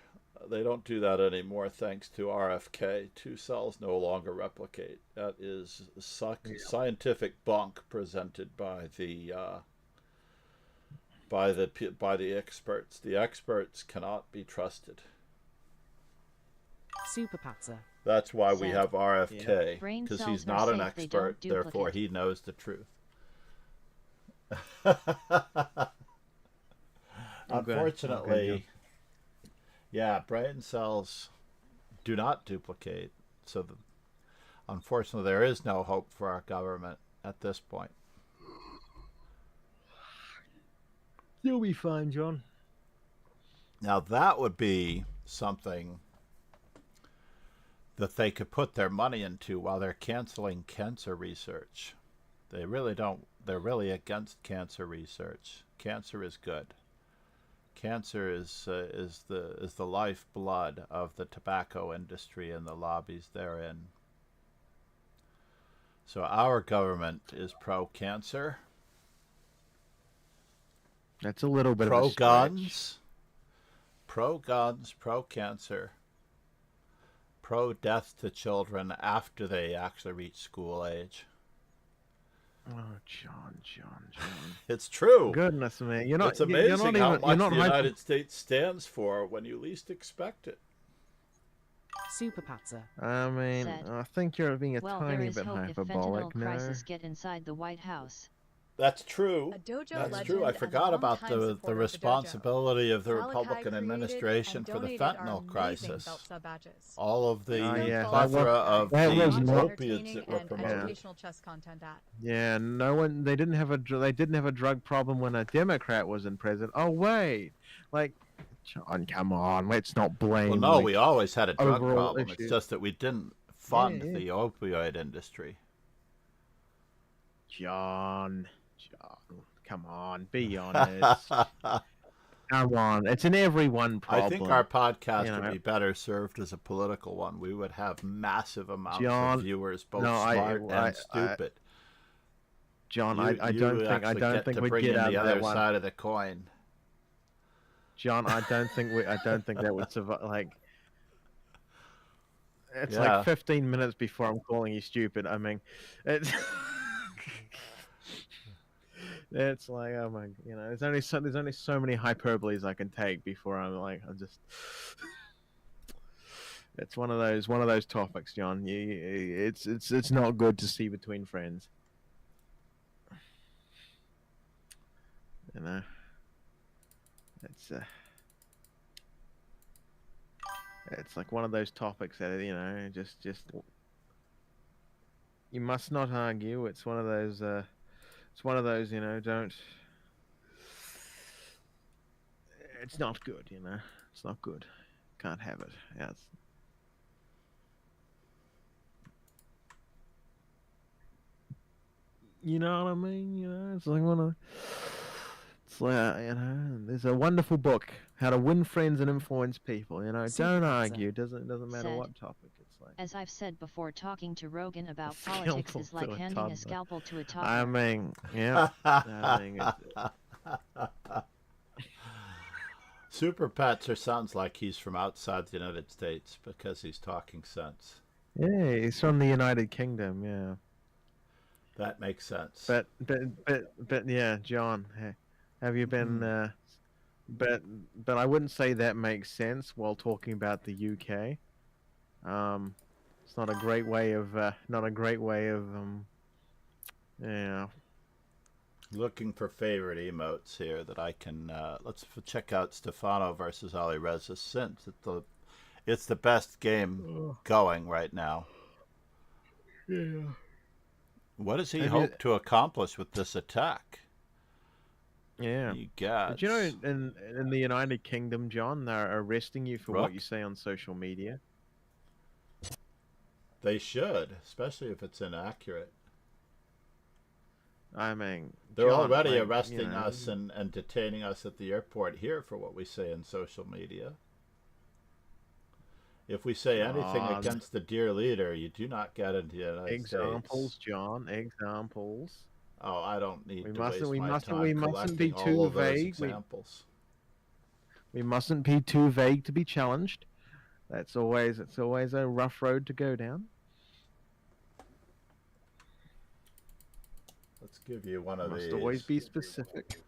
They don't do that anymore thanks to RFK. Two cells no longer replicate. That is scientific bunk presented by the experts. The experts cannot be trusted. Super Patzer. That's why we Sad. have RFK, Brain because cells he's are not an safe, they expert, don't therefore duplicate. he knows the truth. Unfortunately, yeah, brain cells do not duplicate. So, unfortunately, there is no hope for our government at this point. You'll be fine, John. Now, that would be something that they could put their money into while they're canceling cancer research. They really don't. They're really against cancer research. Cancer is good. Cancer is the lifeblood of the tobacco industry and the lobbies therein. So our government is pro-cancer, That's a little bit of a stretch. pro-guns, pro-cancer, pro-death to children after they actually reach school age. Oh, John. It's true. Goodness me, you're not. It's amazing you're not how even, much you're not the hyper- United States stands for when you least expect it. Super Patzer. I mean, Sad. I think you're being a Well, there tiny is bit hope if hyperbolic fentanyl now. crisis get inside the White House. That's true. A dojo That's legend true. I and forgot about longtime the supporter of the dojo. responsibility of the Malachi Republican created administration and for the donated our fentanyl amazing crisis. belt sub badges. All of the Oh, yeah. plethora of that was the not- opiates that were and promoted. educational chess content at. Yeah, no one. They didn't have a. They didn't have a drug problem when a Democrat was in president. Oh wait, like, John, come on, let's not blame. Well, no, like, we always had a drug overall problem. It's issue. just that we didn't fund Yeah. the opioid industry. John, come on, be honest. Come on, it's an everyone problem. I think our podcast you know. would be better served as a political one. We would have massive amounts John, of viewers, both no, smart I- and stupid. John, You- I you don't think actually get we to bring get in out the of that other one. side of the coin. John, I don't think that would survive. Like, it's Yeah. like 15 minutes before I'm calling you stupid. I mean, it's it's like, oh my, there's only so many hyperboles I can take before I'm just. It's one of those topics, John. It's not good to see between friends. It's like one of those topics that just you must not argue. It's one of those don't. It's not good, It's not good. Can't have it. Yeah. You know what I mean? It's like one of. It's like, there's a wonderful book, How to Win Friends and Influence People. Don't argue. Doesn't matter Said. what topic it's like. As I've said before, talking to Rogan about Scalpel politics is like to a handing toddler. a scalpel to a I toddler. mean, yeah. I mean, Super Patzer sounds like he's from outside the United States because he's talking sense. yeah, he's from the United Kingdom. Yeah. That makes sense. But yeah, John, have you been? But I wouldn't say that makes sense while talking about the UK. It's not a great way of yeah. Looking for favorite emotes here that I can. Let's check out Stefano versus Ali Reza since it's the best game going right now. Yeah. What does he Have hope you- to accomplish with this attack? Yeah. You got. But in the United Kingdom, John, they're arresting you for Rook? what you say on social media. They should, especially if it's inaccurate. I mean, They're John, already like, arresting us and detaining us at the airport here for what we say in social media. If we say anything John. against the dear leader, you do not get into the United Examples, States. John. Examples. Oh, I don't need We to mustn't- waste we my mustn't- time we mustn't be collecting too all of those vague. examples. We mustn't be too vague to be challenged. It's always a rough road to go down. Let's give you one of Must these. always be specific.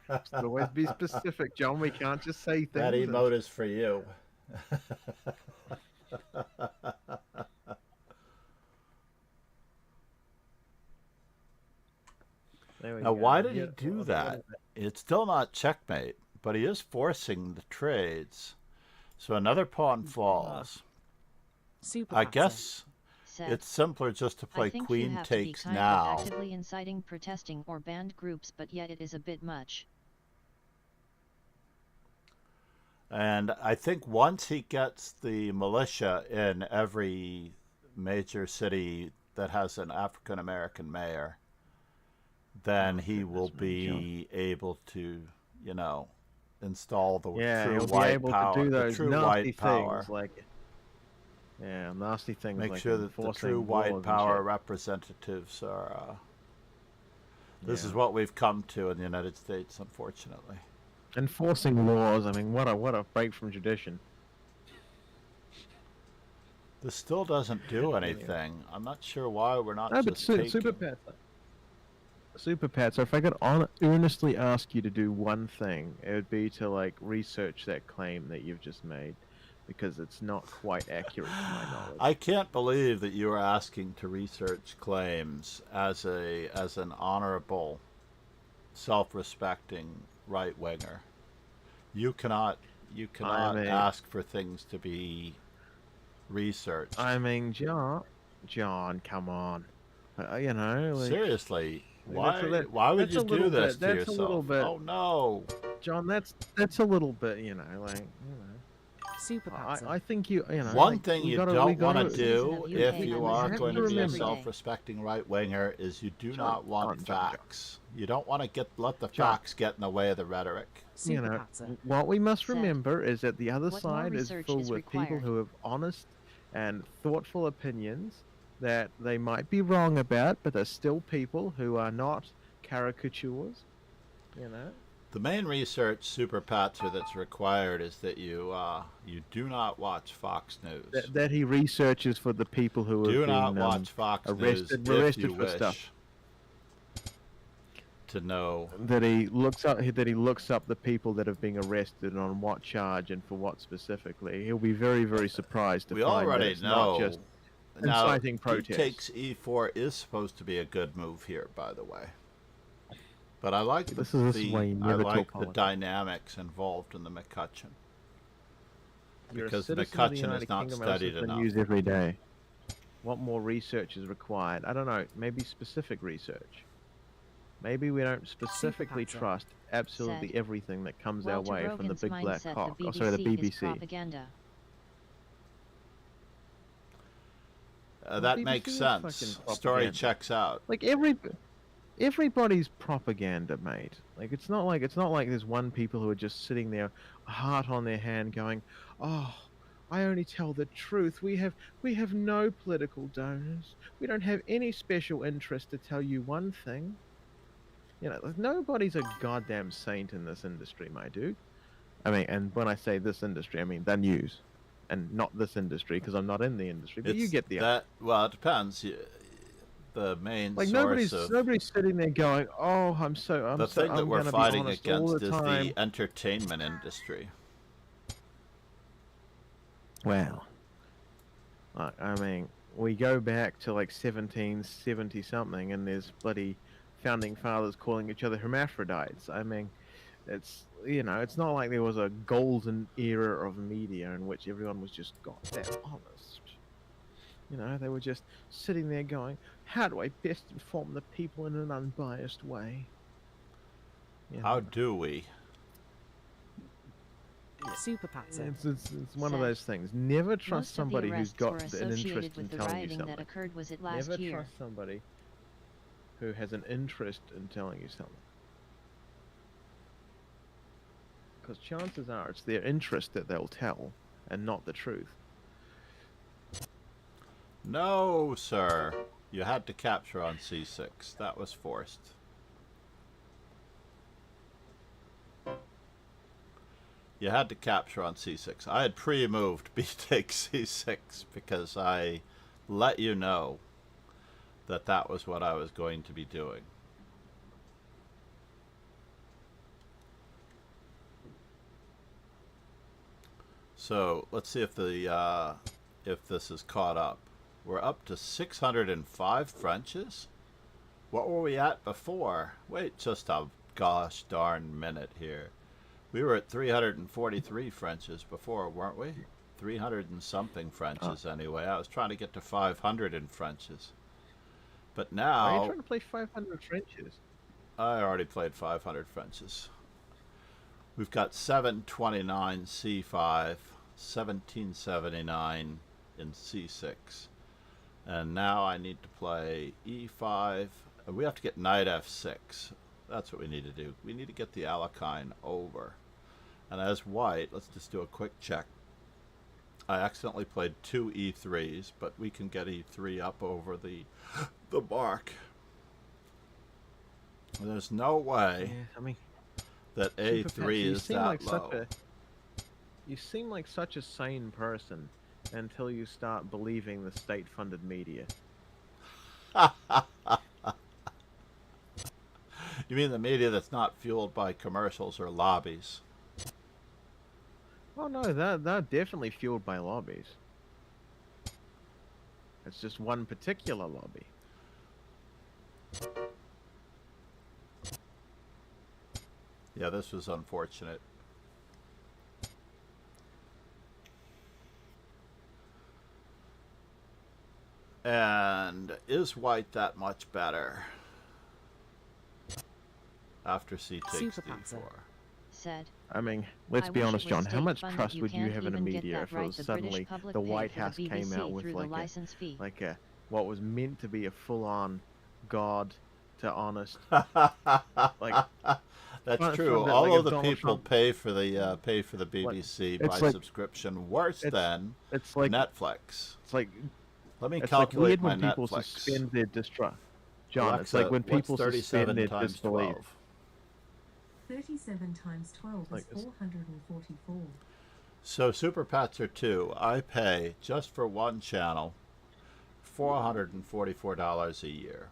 Must always be specific, John. We can't just say things. That and- emote is for you. There we Now, go. why did he Yeah, do what that? is it? It's still not checkmate, but he is forcing the trades. So another pawn falls. Super I patzer. guess Said. it's simpler just to I play think you queen have to be takes kind now. of actively inciting protesting or banned groups, but yet it is a bit much. And I think once he gets the militia in every major city that has an African American mayor, then he will goodness me, be able to, you know, install the Yeah, true he'll be white able power. to do The those true nasty white power. things like nasty things Make like sure that the enforcing true white laws and power shit. representatives are. This Yeah. is what we've come to in the United States, unfortunately. Enforcing laws. I mean, what a break from tradition. This still doesn't do anything. I'm not sure why we're not No, but just taking. Super Pat. So if I could earnestly ask you to do one thing, it would be to like research that claim that you've just made, because it's not quite accurate to my knowledge. I can't believe that you are asking to research claims as an honorable, self-respecting right winger. You cannot ask for things to be researched. I mean, John, come on. You know, like, Seriously, that's why would that's you a little do this bit- to that's a yourself? little bit- Oh no! John, that's a little bit, you know, like, you know. Super patzer. I think you know. One like, thing we you gotta- don't we want to gotta- do Season of if UK you I are listen going to to be a every day. self-respecting right winger is you do John, not want John. facts. You don't want to let the John. facts get in the way of the rhetoric. You Super know, patzer. what we must Said. remember is that the other What more side is research filled is with people required? who have honest and thoughtful opinions that they might be wrong about, but they're still people who are not caricatures. You know. The main research, Super Patzer, that's required is that you do not watch Fox News. That he researches for the people who Do have not been watch Fox arrested News if you for wish stuff. to know. That he looks up the people that have been arrested and on what charge and for what specifically. He'll be very, very surprised to We find that already it's not know. just Now, inciting protest. D takes E4 is supposed to be a good move here, by the way. But I like This is why you never talk the politics. dynamics involved in the McCutcheon. You're a Because citizen of the McCutcheon is United not Kingdom, studied also for enough. news every day. What more research is required? I don't know. Maybe specific research. Maybe we don't specifically Patzer. trust absolutely Said. everything that comes Walter our way from the Rogan's big black mindset, cock. the Oh, sorry, the BBC is BBC. propaganda. That BBC makes is sense. fucking Story propaganda. checks out. Like everybody's propaganda, mate. Like it's not like there's one people who are just sitting there, heart on their hand, going, "Oh, I only tell the truth. We have no political donors. We don't have any special interest to tell you one thing." You know, like, nobody's a goddamn saint in this industry, my dude. I mean, and when I say this industry, I mean the news, and not this industry because I'm not in the industry. But you It's get the that. Well, it depends. The main like source of nobody's sitting there going, "Oh, I'm the thing that I'm we're gonna be fighting honest all against the is time." the entertainment industry. Wow. I mean, we go back to like 1770 something, and there's bloody founding fathers calling each other hermaphrodites. I mean, it's it's not like there was a golden era of media in which everyone was just goddamn honest. You know, they were just sitting there going, "How do I best inform the people in an unbiased way?" You How know? do we? Super patzer. It's one of Said. those things. Never trust Most of the somebody who's arrests got were an associated interest in with the telling you rioting that something. occurred was it last Never year. trust somebody who has an interest in telling you something. Because chances are it's their interest that they'll tell and not the truth. No, sir. You had to capture on C6. That was forced. You had to capture on c6. I had pre-moved b takes c6 because I let you know that that was what I was going to be doing. So let's see if the if this is caught up. We're up to 605 Frenches. What were we at before? Wait just a gosh darn minute here. We were at 343 Frenches before, weren't we? 300 and something Frenches anyway. I was trying to get to 500 in Frenches. But now... Are you trying to play 500 Frenches? I already played 500 Frenches. We've got 729 C5, 1779 in C6. And now I need to play E5. We have to get knight F6. That's what we need to do. We need to get the Alekhine over. And as white, let's just do a quick check. I accidentally played 2 E3s, but we can get E3 up over the mark. There's no way Yeah, I mean, that A3 is that low. You seem like such a sane person until you start believing the state-funded media. You mean the media that's not fueled by commercials or lobbies? Oh no, they're definitely fueled by lobbies. It's just one particular lobby. Yeah, this was unfortunate. And is white that much better? After C takes Super D4. Said. I mean, let's I be wish honest, it was John. How much state-funded. trust You would you can't have in a even get media that if it right. was The British suddenly public the paid White for the House came BBC out with through the like license fee. a what was meant to be a full-on God to honest like That's from true. the- All like of if the Donald people Trump- pay for the BBC it's by like- subscription worse than it's like Netflix. it's like Let me it's like calculate weird my when people Netflix. suspend their distrust. John, Alexa, it's like when people what's suspend 37 their times disbelief. 12? 37 times 12 Like is it's- 444. So Super Patzer 2, I pay just for one channel $444 a year.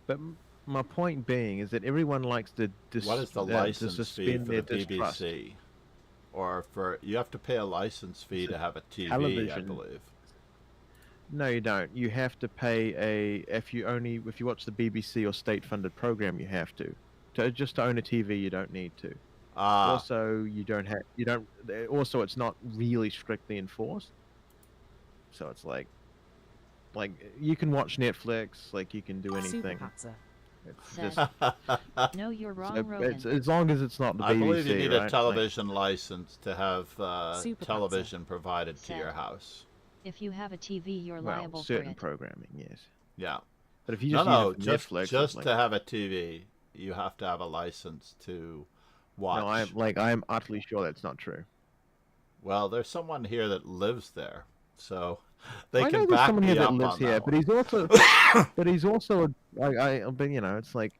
But my point being is that everyone likes to What is the to license fee suspend for their the distrust. BBC? Or for you have to pay a license fee to have a TV, I television. believe. No, you don't. You have to pay if you watch the BBC or state-funded program, you have to. Just to own a TV, you don't need to. Also, Also, it's not really strictly enforced. So it's like you can watch Netflix, like you can do anything. Super Patzer. It's Said. just No, you're wrong, so Rogan. it's, as long as it's not the BBC. I believe you need right? a Like, television license to have Super television provided to Sad. your house. If you have a TV, you're well, liable for certain it. programming, yes. Yeah. But if you No, just no, use it for just Netflix, it's just like, to have a TV, you have to have a license to watch. no, I'm utterly sure that's not true. Well, there's someone here that lives there, so they I know can there's back someone me here that up lives on here, that but one. he's also, but you know, it's like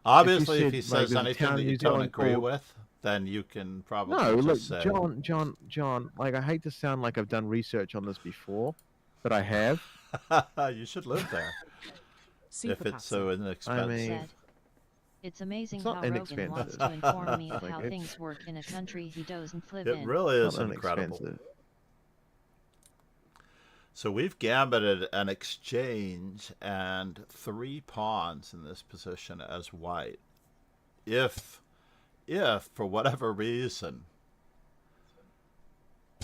Obviously, if if he you says there's a anything town that in you New don't Zealand agree called- with, then you can probably No, look, just say, John. Like I hate to sound like I've done research on this before, but I have. you should live there Super if it's so Patzer. inexpensive. mean- Said. It's amazing It's not how Rogan inexpensive. wants to inform me of Like, how it's- things work in a country he doesn't live It in. really is Not incredible. inexpensive. So we've gambited an exchange and 3 pawns in this position as white. If for whatever reason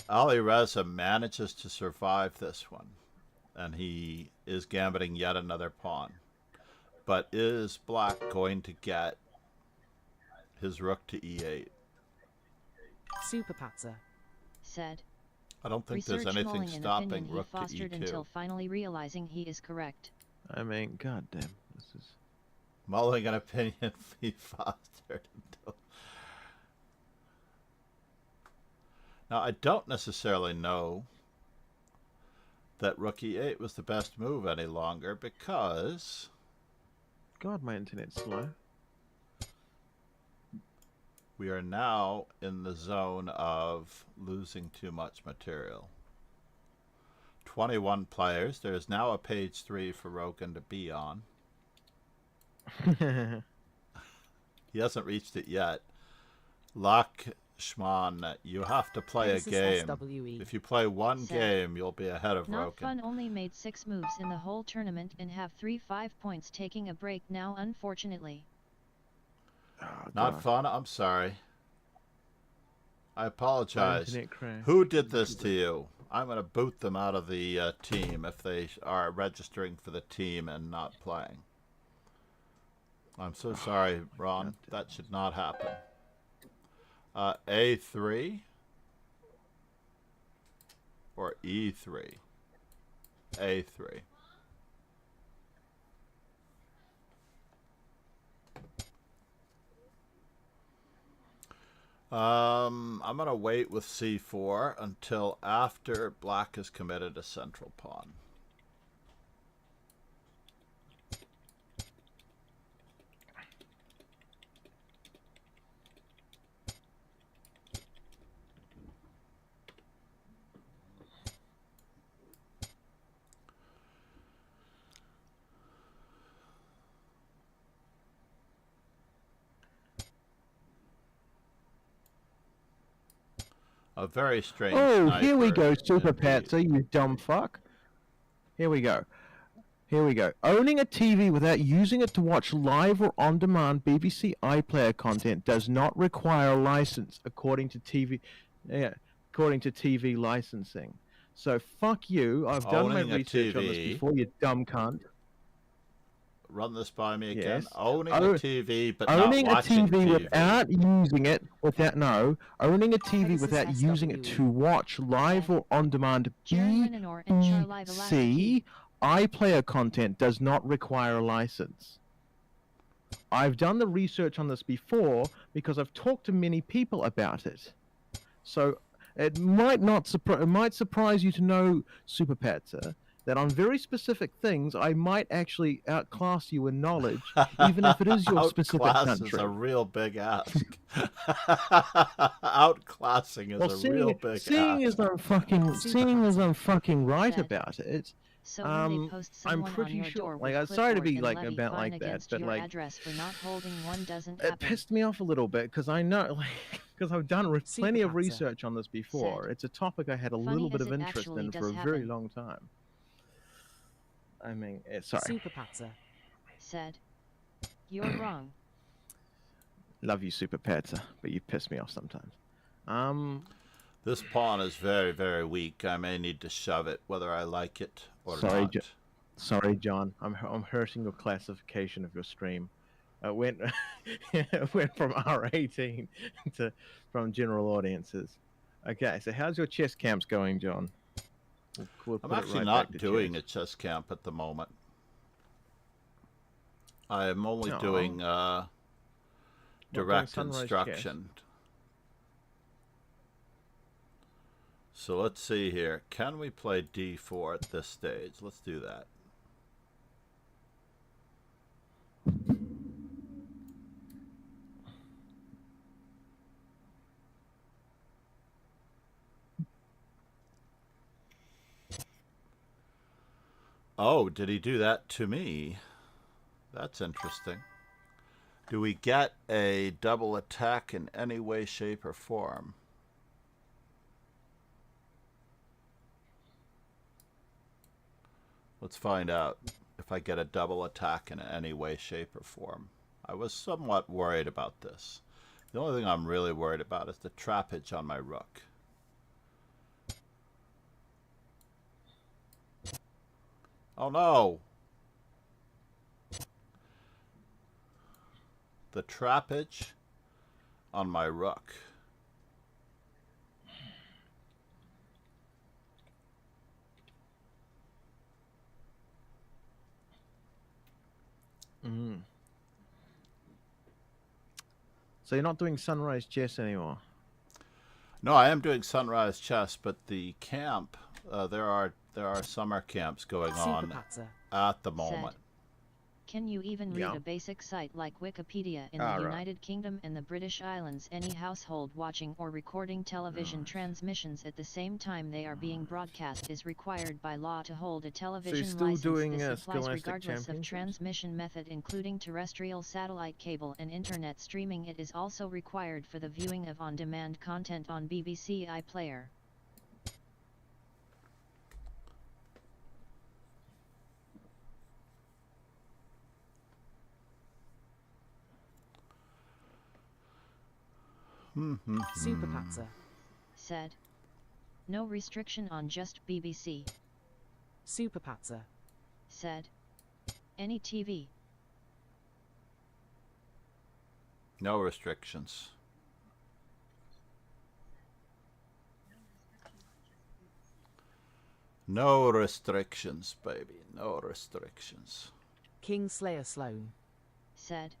Ali Reza manages to survive this one, and he is gambiting yet another pawn, but is black going to get his rook to e8? Super Patzer. Said. I don't think Research there's anything mulling an stopping opinion he rook to fostered e2. until finally realizing he is correct. I mean, goddamn, this is. Mulling an opinion he fostered until... Now, I don't necessarily know that rook e8 was the best move any longer because God, my internet's slow. We are now in the zone of losing too much material. 21 players. There's now a page 3 for Rogan to be on. He hasn't reached it yet. Lakshman, you have to play a Pegasus game. SWE. If you play one Said. game, you'll be ahead of Not Rogan. Fun only made 6 moves in the whole tournament and have 5 points, taking a break now unfortunately. Oh, Not God. fun? I'm sorry. I apologize. Internet crash. Who did this to you? I'm going to boot them out of the team if they are registering for the team and not playing. I'm so sorry, Ron. That should not happen. A3 or E3? A3. I'm going to wait with C4 until after black has committed a central pawn. A very strange Here we go, sniper Super indeed. Patser, you dumb fuck. Here we go. Here we go. Owning a TV without using it to watch live or on-demand BBC iPlayer content does not require a license, according to TV licensing. So fuck you. I've done my Owning a research on this TV. before, you dumb cunt. Run this by me again. Yes. Owning a TV, but Owning not a watching TV without using it, owning a TV Pegasus without using it SWE. to watch live or on-demand Jaren Minor and Charlive BBC iPlayer content does not require a license. I've done the research on this before because I've talked to many people about it. So it might surprise you to know, Super Patser, that on very specific things I might actually outclass you in knowledge, even if it is your specific Outclass country. is a real big ask. Outclassing is Well, a real big seeing ask. as I'm fucking right Said. about it, So when they post I'm someone on pretty your sure. door Like, with I'm sorry to clipboard be and like a levy bit fine like that, against but your like address for not holding one doesn't it happen. pissed me off a little bit because I know, like, because I've done plenty of Patser. research on this before. Said. It's a topic I had a Funny little bit as of it interest actually in does for a very happen. long time. I mean, sorry. Super Patser. Said. You're wrong. Love you, Super Patser, but you piss me off sometimes. This pawn is very, very weak. I may need to shove it, whether I like it or Sorry, not. Sorry, John. I'm hurting your classification of your stream. It went it went from R18 to from general audiences. Okay, so how's your chess camps going, John? We'll I'm put it actually right not back to doing chess. a chess camp at the moment. I am only No. doing doing direct sunrise chess. instruction. So let's see here. Can we play d4 at this stage? Let's do that. Oh, did he do that to me? That's interesting. Do we get a double attack in any way, shape, or form? Let's find out if I get a double attack in any way, shape, or form. I was somewhat worried about this. The only thing I'm really worried about is the trappage on my rook. Oh no! The trappage on my rook. So you're not doing sunrise chess anymore? No, I am doing sunrise chess, but the camp, there are summer camps going Super on Patser. at the moment. Can you even read Yeah. a basic site like Wikipedia in Ah, the right. United Kingdom and the British Islands? Any household watching or recording television transmissions at the same time they are being broadcast is required by law to hold a television still license. doing, This applies Scholastic regardless of Championships? transmission method, including terrestrial, satellite cable and internet streaming. It is also required for the viewing of on-demand content on BBC iPlayer. Super Patzer. Said. No restriction on just BBC. Super Patzer. Said. Any TV. No restrictions. No restrictions, baby. No restrictions. King Slayer Sloan. Said.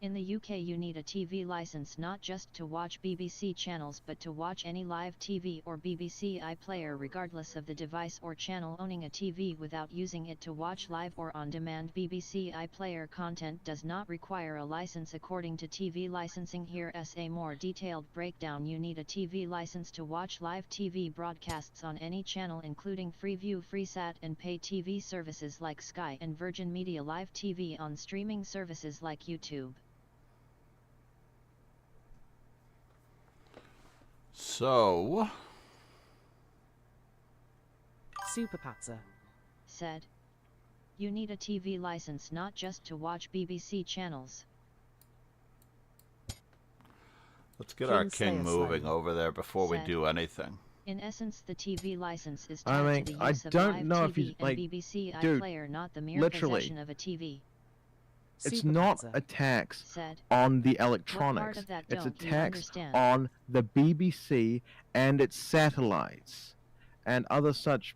In the UK you need a TV license not just to watch BBC channels but to watch any live TV or BBC iPlayer regardless of the device or channel. Owning a TV without using it to watch live or on-demand BBC iPlayer content does not require a license according to TV licensing. Here's a more detailed breakdown. You need a TV license to watch live TV broadcasts on any channel including Freeview, Freesat and pay TV services like Sky and Virgin Media, live TV on streaming services like YouTube. So, Super Patzer. Said. You need a TV license not just to watch BBC channels. let's get our King king Slayer moving Sloan. over there before we Said. do anything. In essence, the TV license is I tied mean, to the I use of don't live know if TV you, and like, BBC dude, iPlayer, not the mere literally. possession of a TV. It's Super not Patzer. a tax Said. on the What part electronics. of that It's a don't you tax understand? on the BBC and its satellites and other such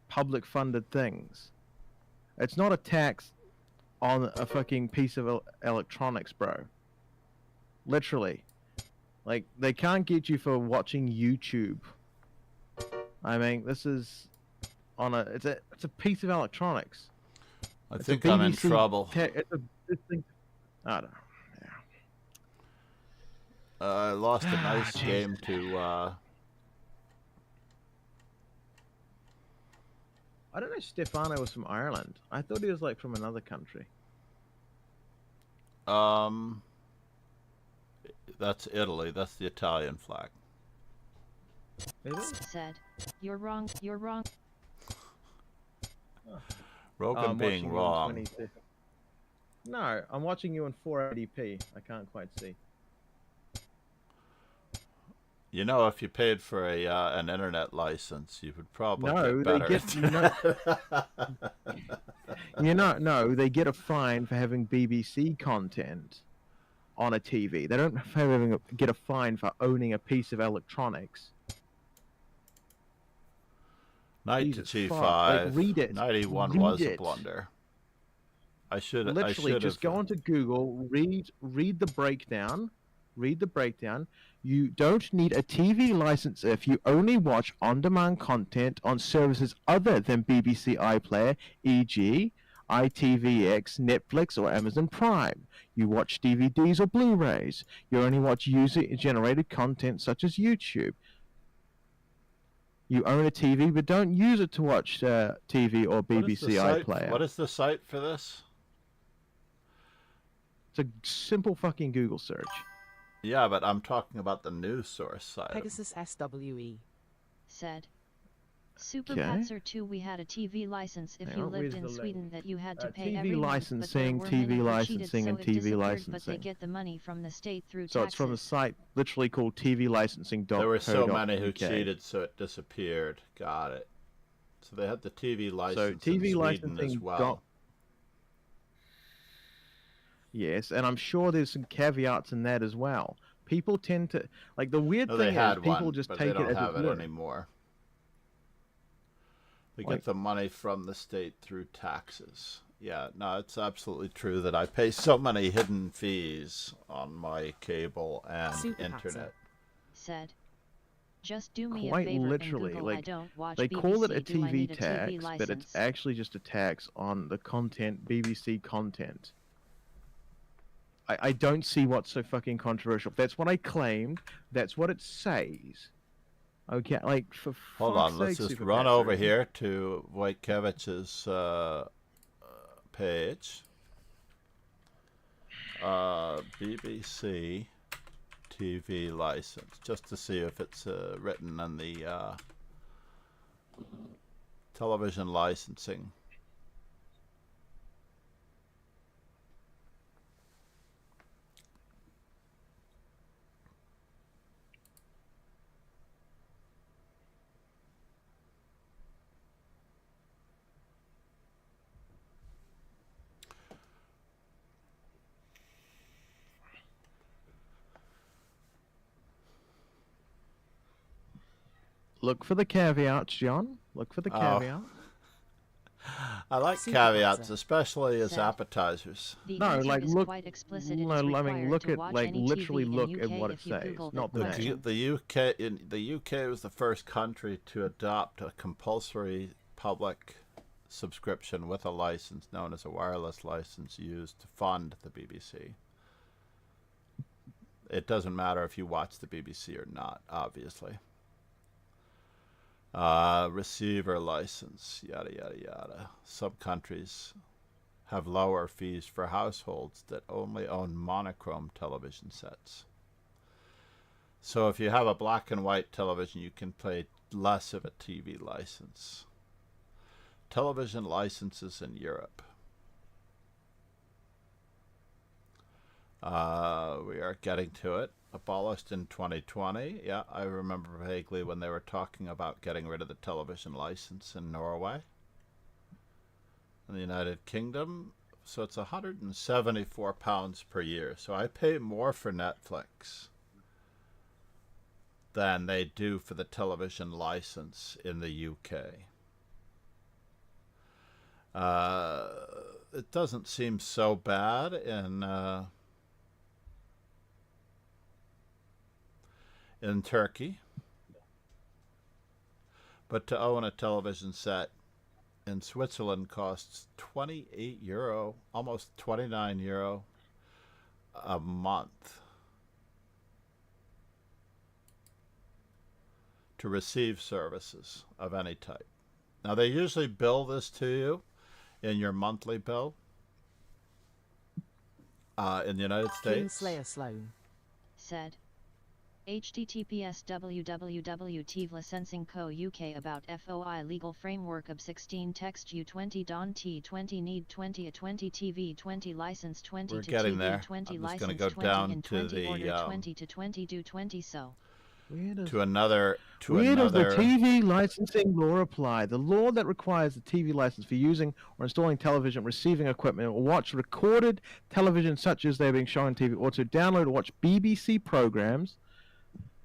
public funded things. It's not a tax on a fucking piece of electronics, bro. Literally. Like, they can't get you for watching YouTube. I mean, this is on a it's a piece of electronics. I It's a think I'm in BBC trouble. it's a this thing. I don't know. Yeah. I lost a Ah, nice Jesus. game to I don't know if Stefano was from Ireland. I thought he was like from another country. that's Italy. That's the Italian flag. Is it? Said. You're wrong. You're wrong. Rogan I'm watching being you in wrong. 20. No, I'm watching you in 480p. I can't quite see. You know, if you paid for a an internet license, you would probably No, get they better. get no, they get a fine for having BBC content on a TV. They don't get a fine for owning a piece of electronics. Knight to Jesus fuck, G5. like, read it. 91 Read was a it. blunder. I should Literally, just go onto Google, read the breakdown. Read the breakdown. You don't need a TV license if you only watch on-demand content on services other than BBC iPlayer, e.g., ITVX, Netflix, or Amazon Prime. You watch DVDs or Blu-rays. You only watch user-generated content such as YouTube. You own a TV, but don't use it to watch TV or BBC iPlayer. What is the site for this? It's a simple fucking Google search. Yeah, but I'm talking about the news source side. Pegasus SWE. Said. Super Okay. Patzer 2. We had a TV license if Hang you on, lived where's in the Sweden link? that you had to pay TV every month, but there licensing, were TV many who cheated, licensing, so and it TV disappeared, But they licensing. get the money from the state through So taxes. it's from a site literally called tvlicensing.co.uk. There were so many who cheated, so it disappeared. Got it. So they had the TV license in TV Sweden licensing as well. dot- Yes, and I'm sure there's some caveats in that as well. People tend to like the weird No, they thing is had people one, just but take they don't it as have a it word. anymore. They Like- get the money from the state through taxes. Yeah, no, it's absolutely true that I pay so many hidden fees on my cable and Super internet. Said. Just do me a quite favor literally, and Google I like, don't watch they BBC. call it a Do I TV need a TV tax, license? but it's actually just a tax on the content, BBC content. I don't see what's so fucking controversial. That's what I claimed. That's what it says. Okay, like, for Hold fuck's on, let's sake, just Super run Patrick. over here to Wojtkewicz's page. BBC TV license, just to see if it's written on the television licensing. Look for the caveats, John. Look for the Oh. caveat. I like Super caveats, pizza. especially as Said. appetizers. The No, answer like, is look- quite explicit. It No, is I mean, required look to at, watch like, any literally TV look in at UK what it if you says, Google not the the question. name. The UK was the first country to adopt a compulsory public subscription with a license known as a wireless license used to fund the BBC. It doesn't matter if you watch the BBC or not, obviously. Receiver license, yada yada yada. Some countries have lower fees for households that only own monochrome television sets. So if you have a black and white television, you can pay less of a TV license. Television licenses in Europe. We are getting to it. Abolished in 2020. Yeah, I remember vaguely when they were talking about getting rid of the television license in Norway. In the United Kingdom, so it's £174 per year. So I pay more for Netflix than they do for the television license in the UK. It doesn't seem so bad in Turkey, but to own a television set in Switzerland costs €28, almost €29 a month to receive services of any type. Now they usually bill this to you in your monthly bill in the United States. Kingslayer Sloan. Said. https www licensing co UK about FOI legal framework of 16 text U20 don T20 need 20 a 20 TV 20 license 20 We're to getting TV there. 20 I'm just license gonna go 20 down in to 20 the, order 20 to 20 do 20 so. Where does, To another where does the TV licensing law apply? The law that requires the TV license for using or installing television, receiving equipment, or watch recorded television such as they're being shown on TV, or to download or watch BBC programs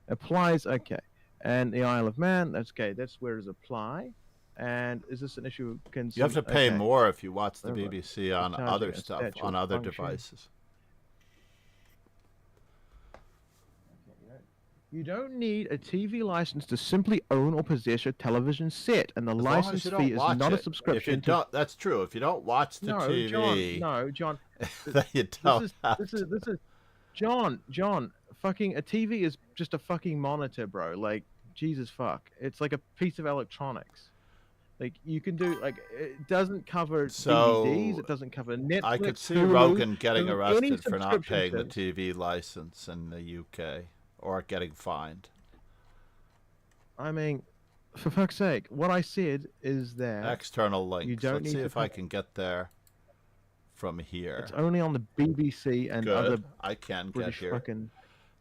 applies. Okay. And the Isle of Man, that's okay. That's where does it apply? And is this an issue? You have to pay okay. more if you watch the Alright. BBC on Charging other a stuff, statute on of other function. devices. You don't need a TV license to simply own or possess a television set, and the As long as license you don't fee is watch not it. a subscription. If you don't, that's true. If you don't watch the no, TV, John, then you don't have this is John. Fucking a TV is just a fucking monitor, bro. Like Jesus fuck, it's like a piece of electronics. Like you can do like it doesn't cover So, DVDs, it doesn't cover Netflix. I could see Hulu, Rogan getting doesn't any arrested for not subscription paying the service. TV license in the UK or getting fined. I mean, for fuck's sake, what I said is that External links. you don't Let's need see to if I pay- can get there from here. it's only on the BBC and Good. other I can British get here. fucking.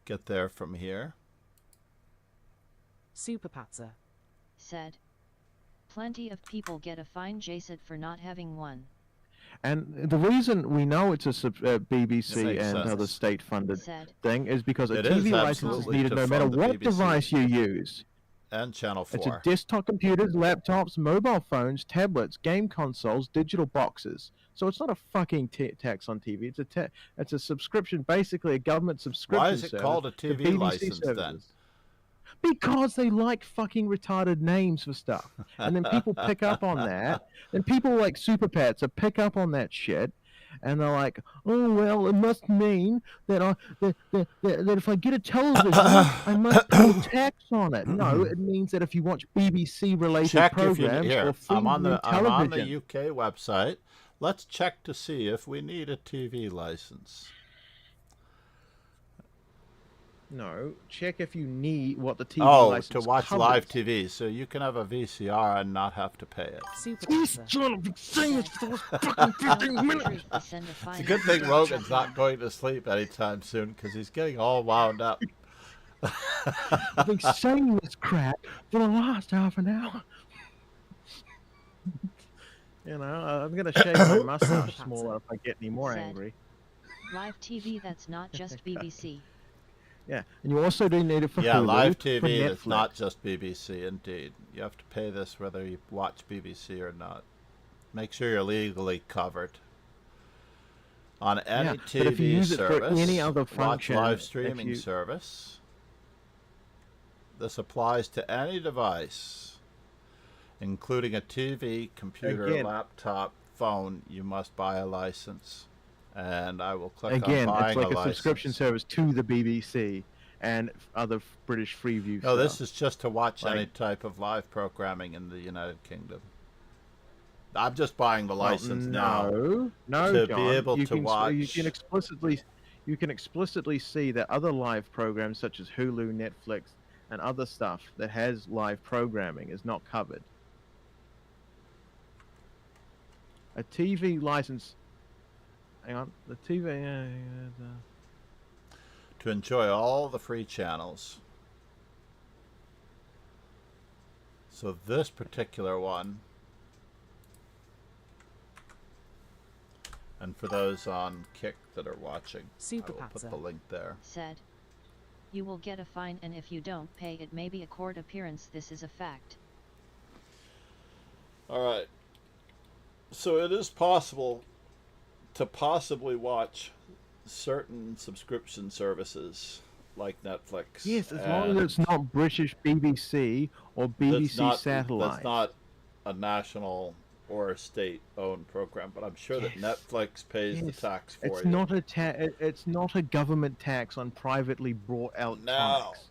Get there from here. Super Patzer. Said. Plenty of people get a fine JSIT for not having one. And the reason we know it's a BBC Makes and sense. other state-funded Said. thing is because a It is TV license is absolutely needed to no matter fund the what BBC. device you use. And Channel 4. It's a desktop computers, laptops, mobile phones, tablets, game consoles, digital boxes. So it's not a fucking tax on TV. It's a subscription, basically a government subscription. Why is it service called a to TV BBC license then? services. Because they like fucking retarded names for stuff. And then people pick up on that. And people like Super Pets pick up on that shit. And they're like, oh, well, it must mean that that if I get a television, I must pay tax on it. No, it means that if you watch BBC-related Check if you programs here. or free I'm on the television. UK website. Let's check to see if we need a TV license. No, check if you need what the TV Oh, license to watch covers. live TV, so you can have a VCR and not have to pay it. Super Please, Patzer. John, I've been saying this for the last fucking 15 minutes. It's a good thing Rogan's not going to sleep anytime soon because he's getting all wound up. I've been saying this crap for the last half an hour. You know, I'm going to shave my mustache smaller if I get any more Said. angry. Live TV that's not just BBC. Yeah, and you also do need it for Yeah, Hulu, live for TV is Netflix. not just BBC, indeed. You have to pay this whether you watch BBC or not. Make sure you're legally covered. On any Yeah, TV but if you use it for service, any other watch function, live if streaming you- service. This applies to any device, including a TV, computer, Again. laptop, phone. You must buy a license. And I will click Again, on buying it's like a a subscription license. service to the BBC and other British Freeview No, stuff. this is just to watch any Like- type of live programming in the United Kingdom. I'm just buying the license now. No, to John. be able you to can, watch. You can explicitly see that other live programs such as Hulu, Netflix, and other stuff that has live programming is not covered. A TV license. Hang on, the TV. To enjoy all the free channels. So this particular one, and for those on Kick that are watching, Super I will put Patzer. the link there. Said. You will get a fine, and if you don't pay it may be a court appearance. This is a fact. All right. So it is possible to possibly watch certain subscription services like Netflix. Yes, as long and as it's not British BBC or BBC satellite. That's not a national or a state-owned program, but I'm sure that Netflix pays the Yes. tax for It's you. not it's not a government tax on privately brought out Now, comics.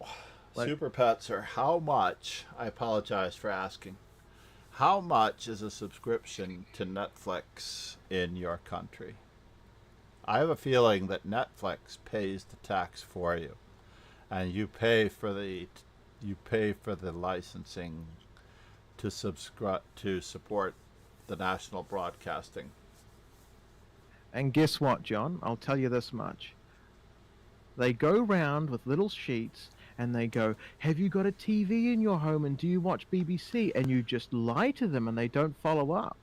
Like- Super Petzer, how much? I apologize for asking. How much is a subscription to Netflix in your country? I have a feeling that Netflix pays the tax for you, and you pay for the licensing to subscribe to support the national broadcasting. And guess what, John? I'll tell you this much. They go round with little sheets and they go, have you got a TV in your home and do you watch BBC? And you just lie to them and they don't follow up.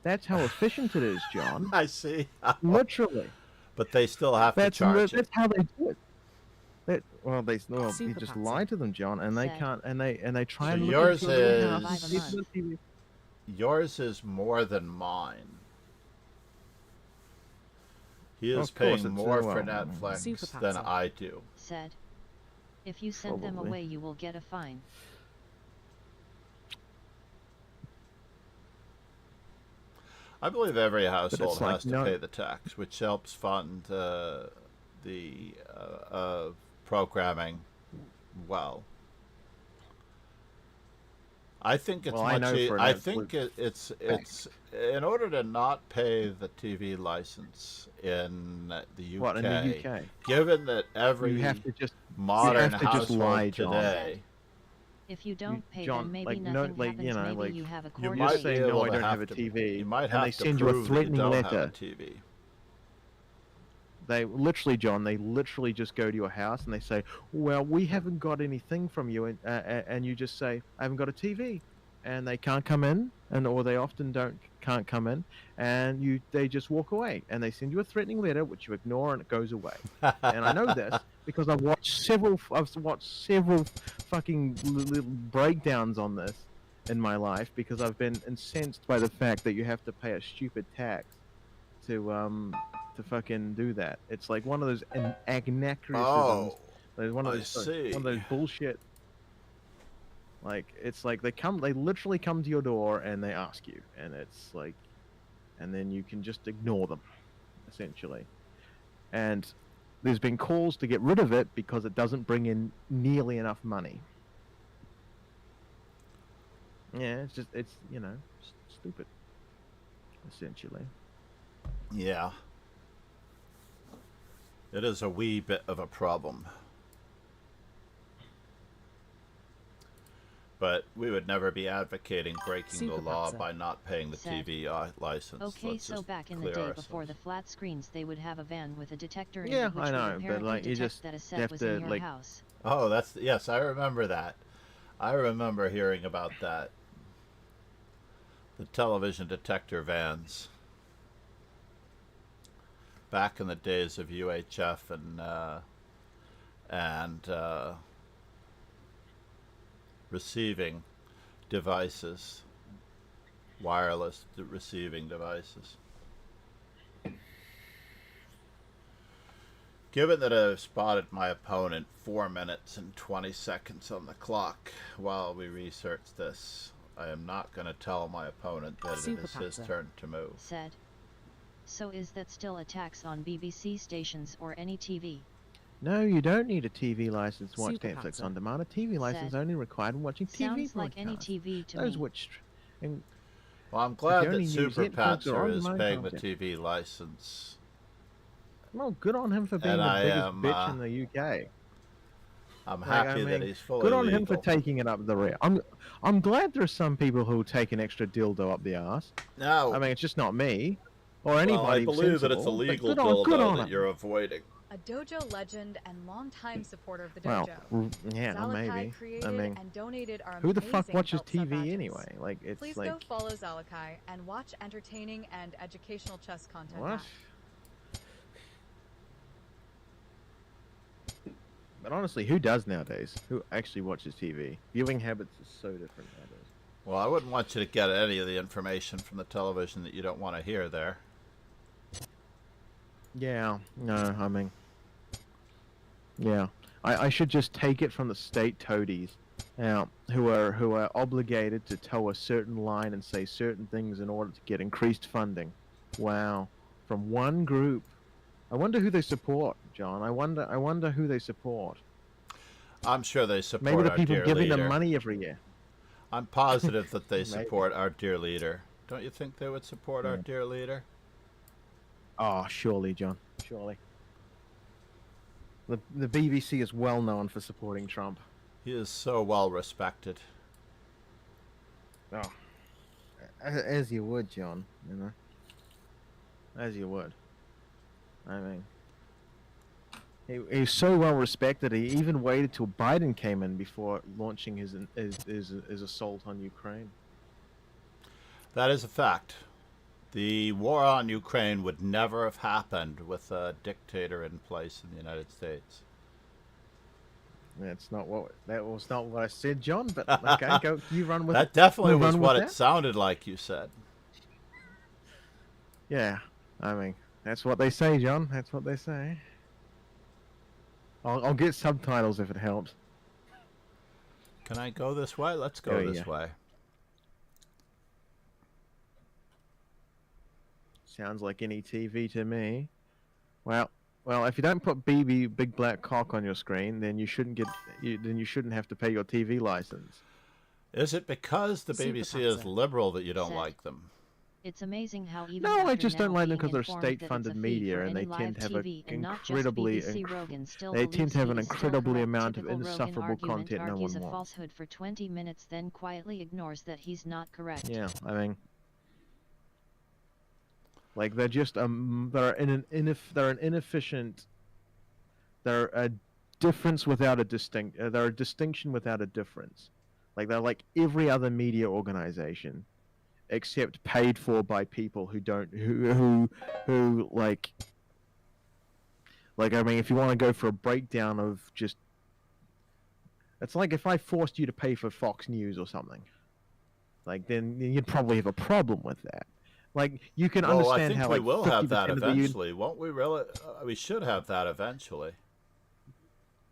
That's how efficient it is, John. I see. Literally. But they still have to That's charge it. that's how they do it. You Super just Patzer. lie to them, John, and they Said. can't, and they try So and look yours into their is- house and Live a see if month. there's TV. Yours is more than mine. He is Of course paying it's, more for well, Netflix Super than Patzer. I do. Said. If you send them Probably. away you will get a fine. I believe every household like has to no- pay the tax, which helps fund the programming well. I think it's Well, I much. know for I Netflix think it's in order to not pay the TV license in the UK. What, in the UK? Given that every You have to just modern have to just household lie, John. today, If you don't pay John, then maybe like, no- nothing like, happens. you know, maybe like, you have a you court might might say, be "No, able I to don't have have a to, TV," You might and have they to send you a prove that threatening don't letter. have a TV. They literally, John, they literally just go to your house and they say, well, we haven't got anything from you. And you just say, I haven't got a TV. And they can't come in, or they often can't come in. And they just walk away. And they send you a threatening letter, which you ignore, and it goes away. And I know this because I've watched several fucking little breakdowns on this in my life because I've been incensed by the fact that you have to pay a stupid tax to fucking do that. It's like one of those anachronisms. Oh, There's one of I those see. one of those bullshit. Like it's like they literally come to your door and they ask you, and it's like, and then you can just ignore them, essentially. And there's been calls to get rid of it because it doesn't bring in nearly enough money. Yeah, it's stupid, essentially. Yeah. It is a wee bit of a problem. But we would never be advocating breaking the law Superpatzer by not paying the said, TV license. Okay, Let's so just back in the clear day ourselves. before the flat screens, they would have a van with a detector in Yeah, it, which I would know, but apparently like you detect just that a have set was to in your like. house. Oh, yes, I remember that. I remember hearing about that. The television detector vans. Back in the days of UHF and receiving devices, wireless receiving devices. Given that I've spotted my opponent 4 minutes and 20 seconds on the clock while we research this, I am not going to tell my opponent that it is his Superpatzer turn to move. Said. So is that still a tax on BBC stations or any TV? No, you don't need a TV license to watch Superpatzer Netflix on demand. A TV license said, only required when watching TV Sounds like broadcasts. any TV to Those me. which, and Well, I'm glad that only use Super it for Patzer is on-demand paying the content. TV license. well, good on him for being And the I biggest am, bitch in the UK. I'm Like, happy I that mean, he's fully good on legal. him for taking it up the rear. I'm glad there are some people who take an extra dildo up the arse. Now, I mean, it's just not me or anybody. well, I believe that it's a sensible, but legal good dildo on that it. you're avoiding. A dojo legend and longtime supporter of the Well, dojo. yeah, well, Zalakai maybe. created I mean, and donated our who the fuck amazing watches felt sub TV badges. anyway? Like, it's Please like go follow Zalakai and watch entertaining and educational chess content. what? now. But honestly, who does nowadays? Who actually watches TV? Viewing habits is so different nowadays. Well, I wouldn't want you to get any of the information from the television that you don't want to hear there. Yeah, no, I mean, yeah, I should just take it from the state toadies, who are obligated to toe a certain line and say certain things in order to get increased funding. Wow, from one group. I wonder who they support, John. I wonder who they support. I'm sure they support Maybe the our people dear giving leader. them money every year. I'm positive that they Maybe. support our dear leader. Don't you think they would support our Yeah. dear leader? Oh, surely, John. Surely. The BBC is well known for supporting Trump. He is so well respected. Oh, as you would, John. You know, as you would. I mean, he's so well respected. He even waited till Biden came in before launching his assault on Ukraine. That is a fact. The war on Ukraine would never have happened with a dictator in place in the United States. That was not what I said, John. But okay, go. You run with That it. definitely We'll was run what with it that. sounded like you said. Yeah, I mean, that's what they say, John. That's what they say. I'll get subtitles if it helps. Can I go this way? Let's go Oh, this yeah. way. Sounds like any TV to me. Well, if you don't put BB Big Black Cock on your screen, then you shouldn't have to pay your TV license. Is it because the BBC is Superpatzer liberal that you don't Said. like them? It's amazing how even No, I after just don't now like them being because they're informed that it's a state-funded fee media for and they any tend live to have an TV and not just incredibly, BBC, Rogan still they tend believes to have he an is still incredibly correct. amount of Typical Rogan insufferable argument content no argues one a wants. falsehood for 20 minutes, then quietly ignores that he's not correct. Yeah, I mean, like they're just they're an inefficient. They're a difference without a distinct. They're a distinction without a difference. Like they're like every other media organization, except paid for by people who don't who like. Like I mean, if you want to go for a breakdown of just, it's like if I forced you to pay for Fox News or something. Like then you'd probably have a problem with that. Like you can Well, I understand think how we like will have that 50% of the un- eventually, won't we? Really, we should have that eventually.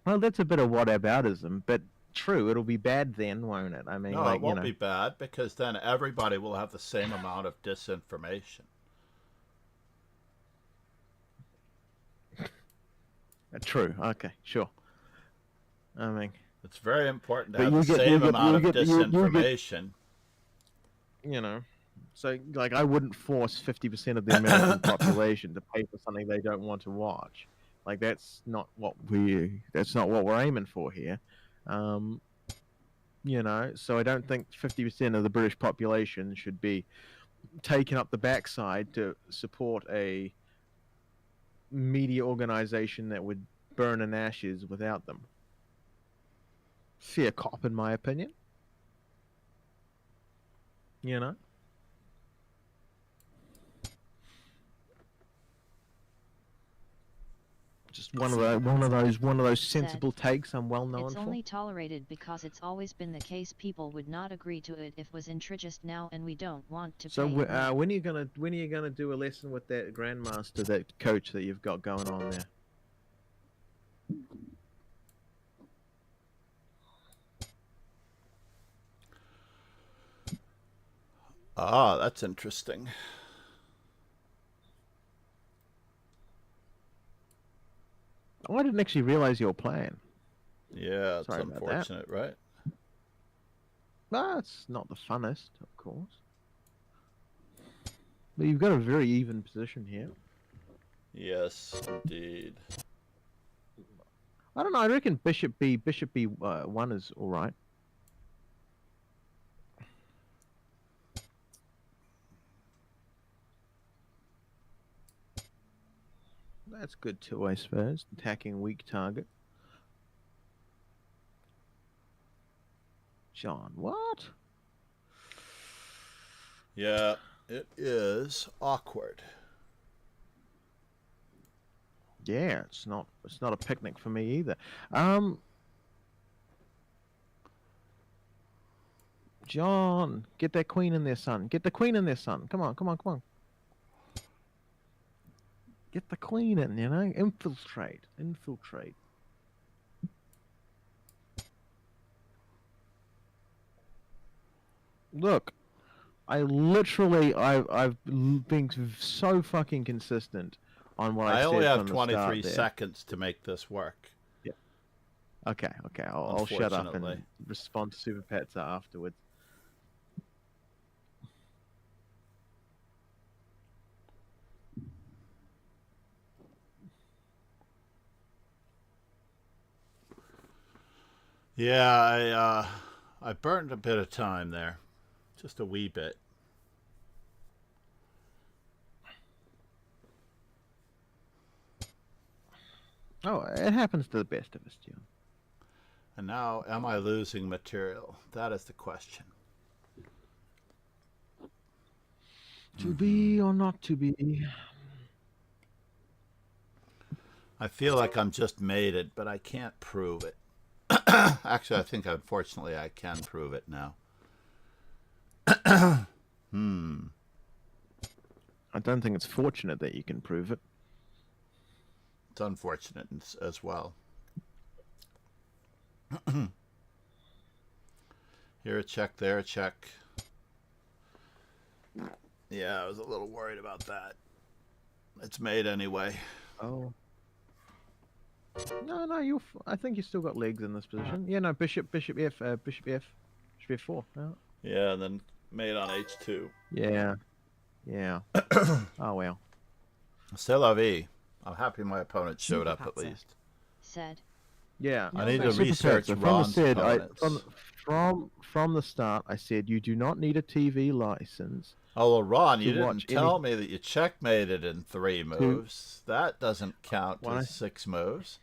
Well, that's a bit of whataboutism, but True, it'll be bad then, won't it? I mean, No, like, it won't you know. be bad because then everybody will have the same amount of disinformation. True. Okay, sure. I mean, It's very important to but have the you same amount of get disinformation. you know. So, like, I wouldn't force 50% of the American population to pay for something they don't want to watch. Like, that's not what we're aiming for here. You know, so I don't think 50% of the British population should be taking up the backside to support a media organization that would burn in ashes without them. Fair cop, in my opinion. You know. Just one of those sensible takes I'm well known It's for. only tolerated because it's always been the case. People would not agree to it if was introduced now, and we don't want to So pay. when are you gonna do a lesson with that grandmaster, that coach that you've got going on there? Ah, that's interesting. Oh, I didn't actually realize you were playing. Yeah, it's Sorry about that. unfortunate, right? No, it's not the funnest, of course. But you've got a very even position here. Yes, indeed. I don't know. I reckon Bishop B1 is all right. That's good too, I suppose. Attacking weak target. John, what? Yeah, it is awkward. Yeah, it's not a picnic for me either. John, get that queen in there, son. Get the queen in there, son. Come on, come on, come on. Get the queen in, you know? Infiltrate. Infiltrate. Look, I've been so fucking consistent on what I I said only have from the 23 start there. seconds to make this work. Yeah. Okay, I'll shut up and Unfortunately. respond to Super Pets afterwards. Yeah, I burned a bit of time there. Just a wee bit. Oh, it happens to the best of us, John. And now, am I losing material? That is the question. To be or not to be? I feel like I'm just mated, but I can't prove it. Actually, I think, unfortunately, I can prove it now. I don't think it's fortunate that you can prove it. It's unfortunate as well. Here a check, there a check. Yeah, I was a little worried about that. It's made anyway. Oh. No, I think you still got legs in this position. Yeah, no, bishop F, bishop F4. No. Yeah, and then made on H2. Yeah. Oh, well. C'est la vie. I'm happy my opponent showed up at Superpatzer. least. Said. Yeah. I need to Super research Pets, Ron's opponents. From the start, I said you do not need a TV license. Oh, well, Ron, you to didn't watch tell me that you checkmated in 3 moves. That doesn't count Why? as 6 moves.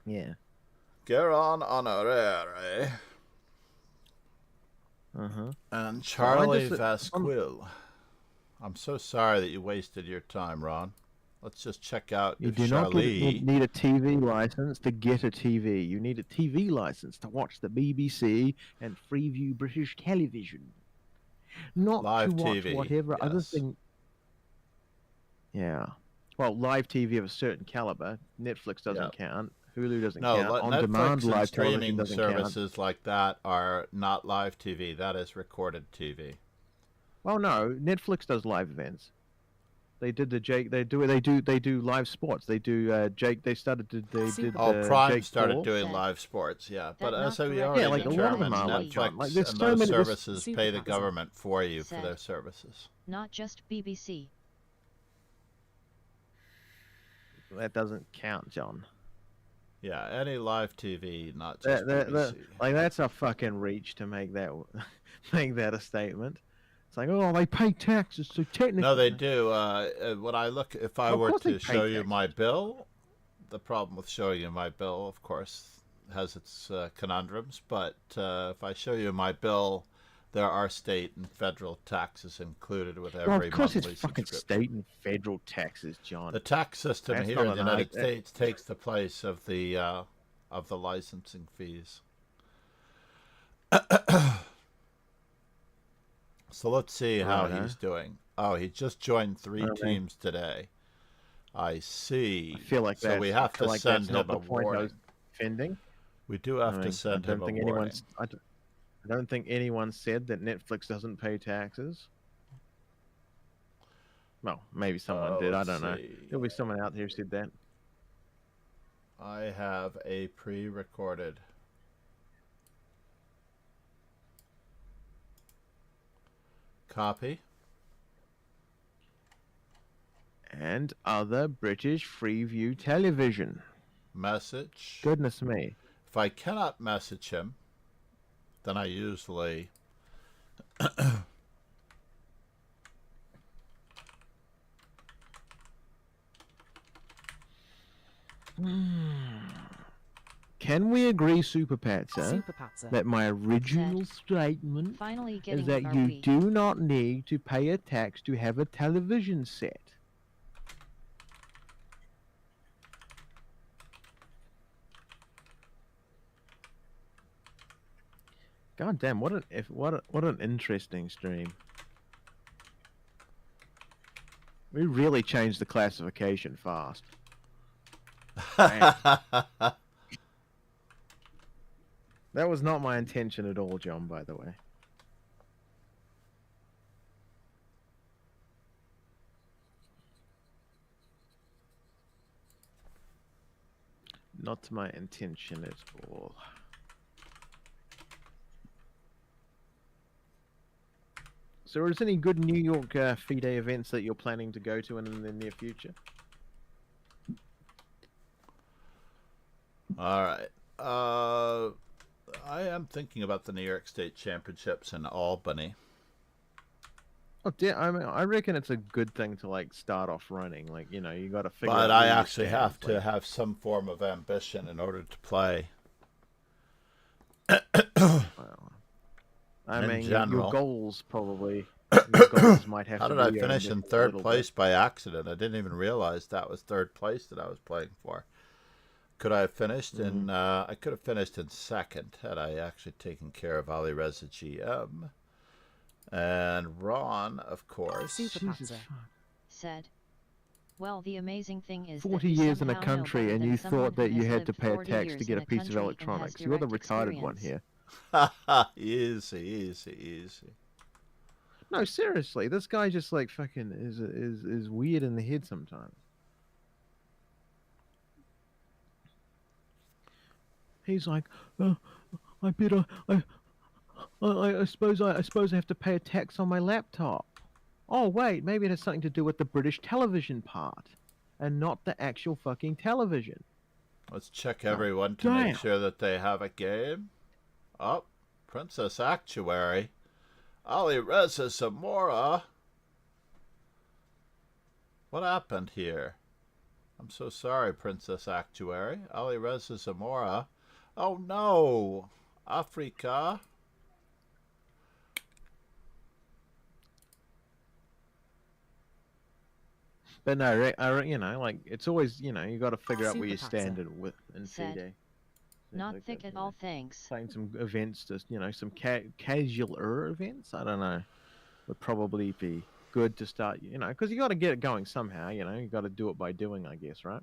Yeah. Geron Honorere Uh-huh. and Charlie just- Vasquille. I'm so sorry that you wasted your time, Ron. Let's just check out You if do not Charlie... need a TV license to get a TV. You need a TV license to watch the BBC and Freeview British television. Not Live to watch TV, whatever other yes. thing. Yeah. Well, live TV of a certain caliber. Netflix doesn't count. Hulu doesn't No, count. On Netflix demand and live television streaming doesn't count. services like that are not live TV. That is recorded TV. Well, no, Netflix does live events. They did the Jake. They do live sports. They do Jake. They started to. They did. Prime Jake started Paul. doing Said live sports, yeah. that But not as we correct. already Yeah, like a lot of them determined, are like John. Netflix Like there's and so those many. services Super pay the Patsy. government for you for Said. their services. Not just BBC. That doesn't count, John. Yeah, any live TV, not just BBC. Like that's a fucking reach to make that make that a statement. It's like, oh, they pay taxes, so technically. No, they do. When I look, if I Of were course they to pay show you taxes. my bill, the problem with showing you my bill, of course, has its conundrums. But if I show you my bill, there are state and federal taxes included with every Well, of course, monthly it's fucking subscription. state and federal taxes, John. The tax system That's here not in the an United I- States takes the place of the licensing fees. So let's see how Righto. he's doing. Oh, he just joined 3 Okay. teams today. I see. I feel like so that's, we have I feel to like send that's not him the a point I warning. was defending. We do have I to mean, send I him don't a think warning. anyone's. I don't think anyone said that Netflix doesn't pay taxes. Well, maybe someone did. I let's don't know. see. There'll be someone out there who said that. I have a pre-recorded. Copy. And other British Freeview television. Message. Goodness me. If I cannot message him, then I usually Can we agree, Super Patser, Super Patser. that my original statement Finally is getting that it, are you we? do not need to pay a tax to have a television set? God damn! What an interesting stream. We really changed the classification fast. Damn. That was not my intention at all, John, by the way. Not my intention at all. So, are there any good New York FIDE events that you're planning to go to in the near future? All right. I am thinking about the New York State Championships in Albany. Oh, I mean, I reckon it's a good thing to like start off running. Like, you know, you got to figure. But out I where you actually stand, have to like- have some form of ambition in order to play. Well, I In mean, general. your goals probably. Your goals might have How to did I be finish earned in a third little place by accident? I didn't even realize that was third place that I was playing for. Could I have finished in? I could have finished in second had I actually taken care of Ali Reza GM. And Ron, of course. Super bit. Jesus Patser. fuck. Said. Well, the amazing thing is 40 that you years in a somehow know country better and than you someone thought that who you has had to lived pay a 40 tax years to get in a piece of country and has electronics. You're the direct retarded one experience. here. Easy, easy, easy. No, seriously, this guy just like fucking is weird in the head sometimes. He's like, I better, I suppose I have to pay a tax on my laptop. Oh wait, maybe it has something to do with the British television part, and not the actual fucking television. Let's check everyone to make damn. sure that they have a game. Oh, Princess Actuary. Ali Reza Zamora. What happened here? I'm so sorry, Princess Actuary. Ali Reza Zamora. Oh no! Africa. But no, you know, like it's always, you know, you got to figure out where you Super stand Patser. in Said. FIDE. Not thick at all, thanks. Playing some events, just you know, some casual events. I don't know, would probably be good to start, you know, because you got to get it going somehow, you know, you got to do it by doing, I guess, right?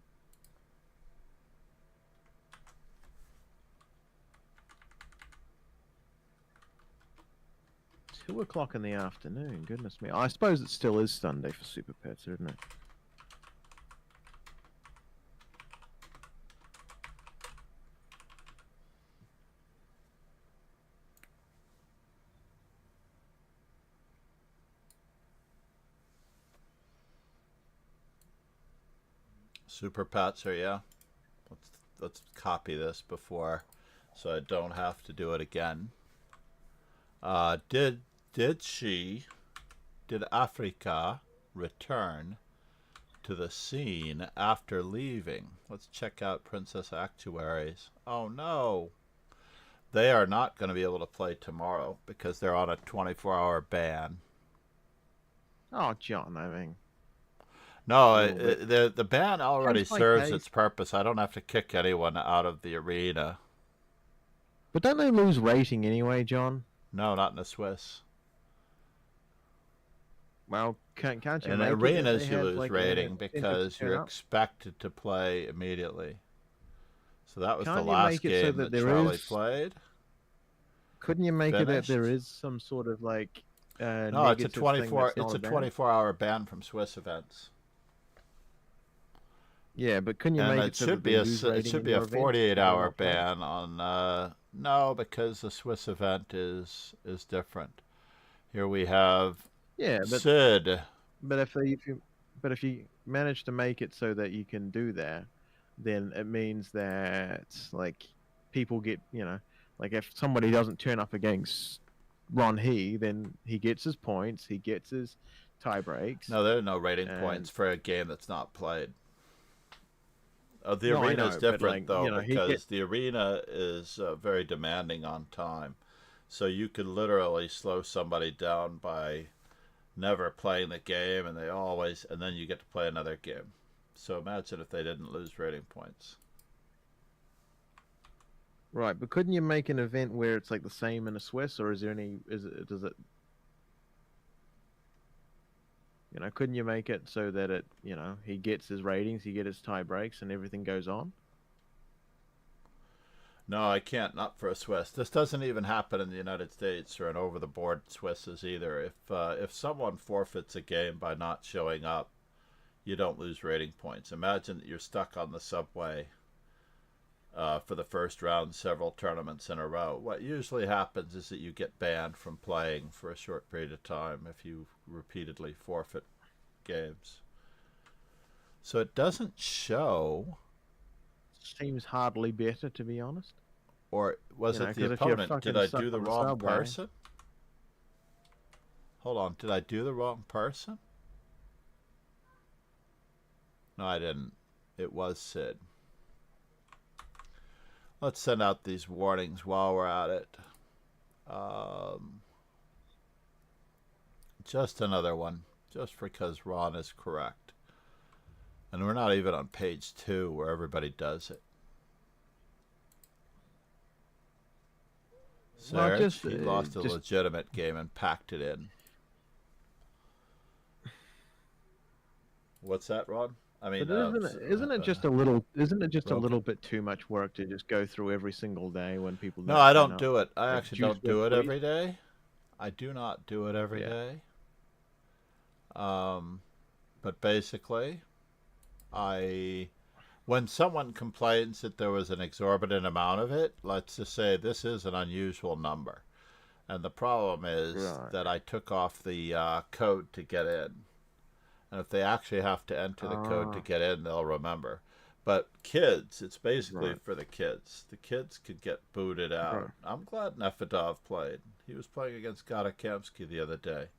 Two o'clock in the afternoon, goodness me. I suppose it still is Sunday for Super Pets, isn't it? Super Patzer, yeah. Let's copy this before, so I don't have to do it again. Did Africa return to the scene after leaving? Let's check out Princess Actuaries. Oh no, they are not going to be able to play tomorrow because they're on a 24-hour ban. Oh, John, I mean. No, the ban already Sounds like serves they- its purpose. I don't have to kick anyone out of the arena. But don't they lose rating anyway, John? No, not in the Swiss. Well, can't you In make it if arenas, they you have, lose like, rating a because you're 10% up? expected to play immediately. So that was Can't the you last make it so game that that there Charlie is- played. Couldn't you make it that there Finished. is some sort of like No, it's a negative thing 24. that's not It's a ban? 24-hour ban from Swiss events, Yeah, but couldn't you and make it it so should that be they a lose it rating should in be a your event, so they're 48-hour not playing? ban on. No, because the Swiss event is different. Here we have Yeah, Sid. but if you manage to make it so that you can do that, then it means that like people get, you know, like if somebody doesn't turn up against Ron He, then he gets his points, he gets his tie breaks. No, there are no rating And- points for a game that's not played. The No, I arena is know, but, different like, though, you know, he because the arena is very demanding on time. So you could literally slow somebody down by never playing the game, and then you get to play another game. So imagine if they didn't lose rating points. Right, but couldn't you make an event where it's like the same in a Swiss, or does it, you know, couldn't you make it so that it, you know, he gets his ratings, he gets his tie breaks, and everything goes on? No, I can't. Not for a Swiss. This doesn't even happen in the United States or in over-the-board Swisses either. If someone forfeits a game by not showing up, you don't lose rating points. Imagine that you're stuck on the subway for the first round several tournaments in a row. What usually happens is that you get banned from playing for a short period of time if you repeatedly forfeit games. So it doesn't show. Seems hardly better, to be honest. Or was You know, it the 'cause if you're opponent? Did fucking I stuck do the on the wrong subway- person? Hold on, did I do the wrong person? No, I didn't. It was Sid. Let's send out these warnings while we're at it. Just another one, just because Ron is correct. And we're not even on page 2 where everybody does it. Well, Sarge, just, he lost a just- legitimate game and packed it in. What's that, Ron? I mean, But isn't it just a little Rogan. bit too much work to just go through every single day when people No, don't I turn don't up? do it. I Like actually juice don't do it WWEs? every day. I do not do it every Yeah. day. But basically, when someone complains that there was an exorbitant amount of it, let's just say this is an unusual number. And the problem is Right. that I took off the code to get in. And if they actually have to enter the code to Ah. get in, they'll remember. But kids, it's basically Right. for the kids. The kids could get booted out. Right. I'm glad Nefedov played. He was playing against Gadakamsky the other day.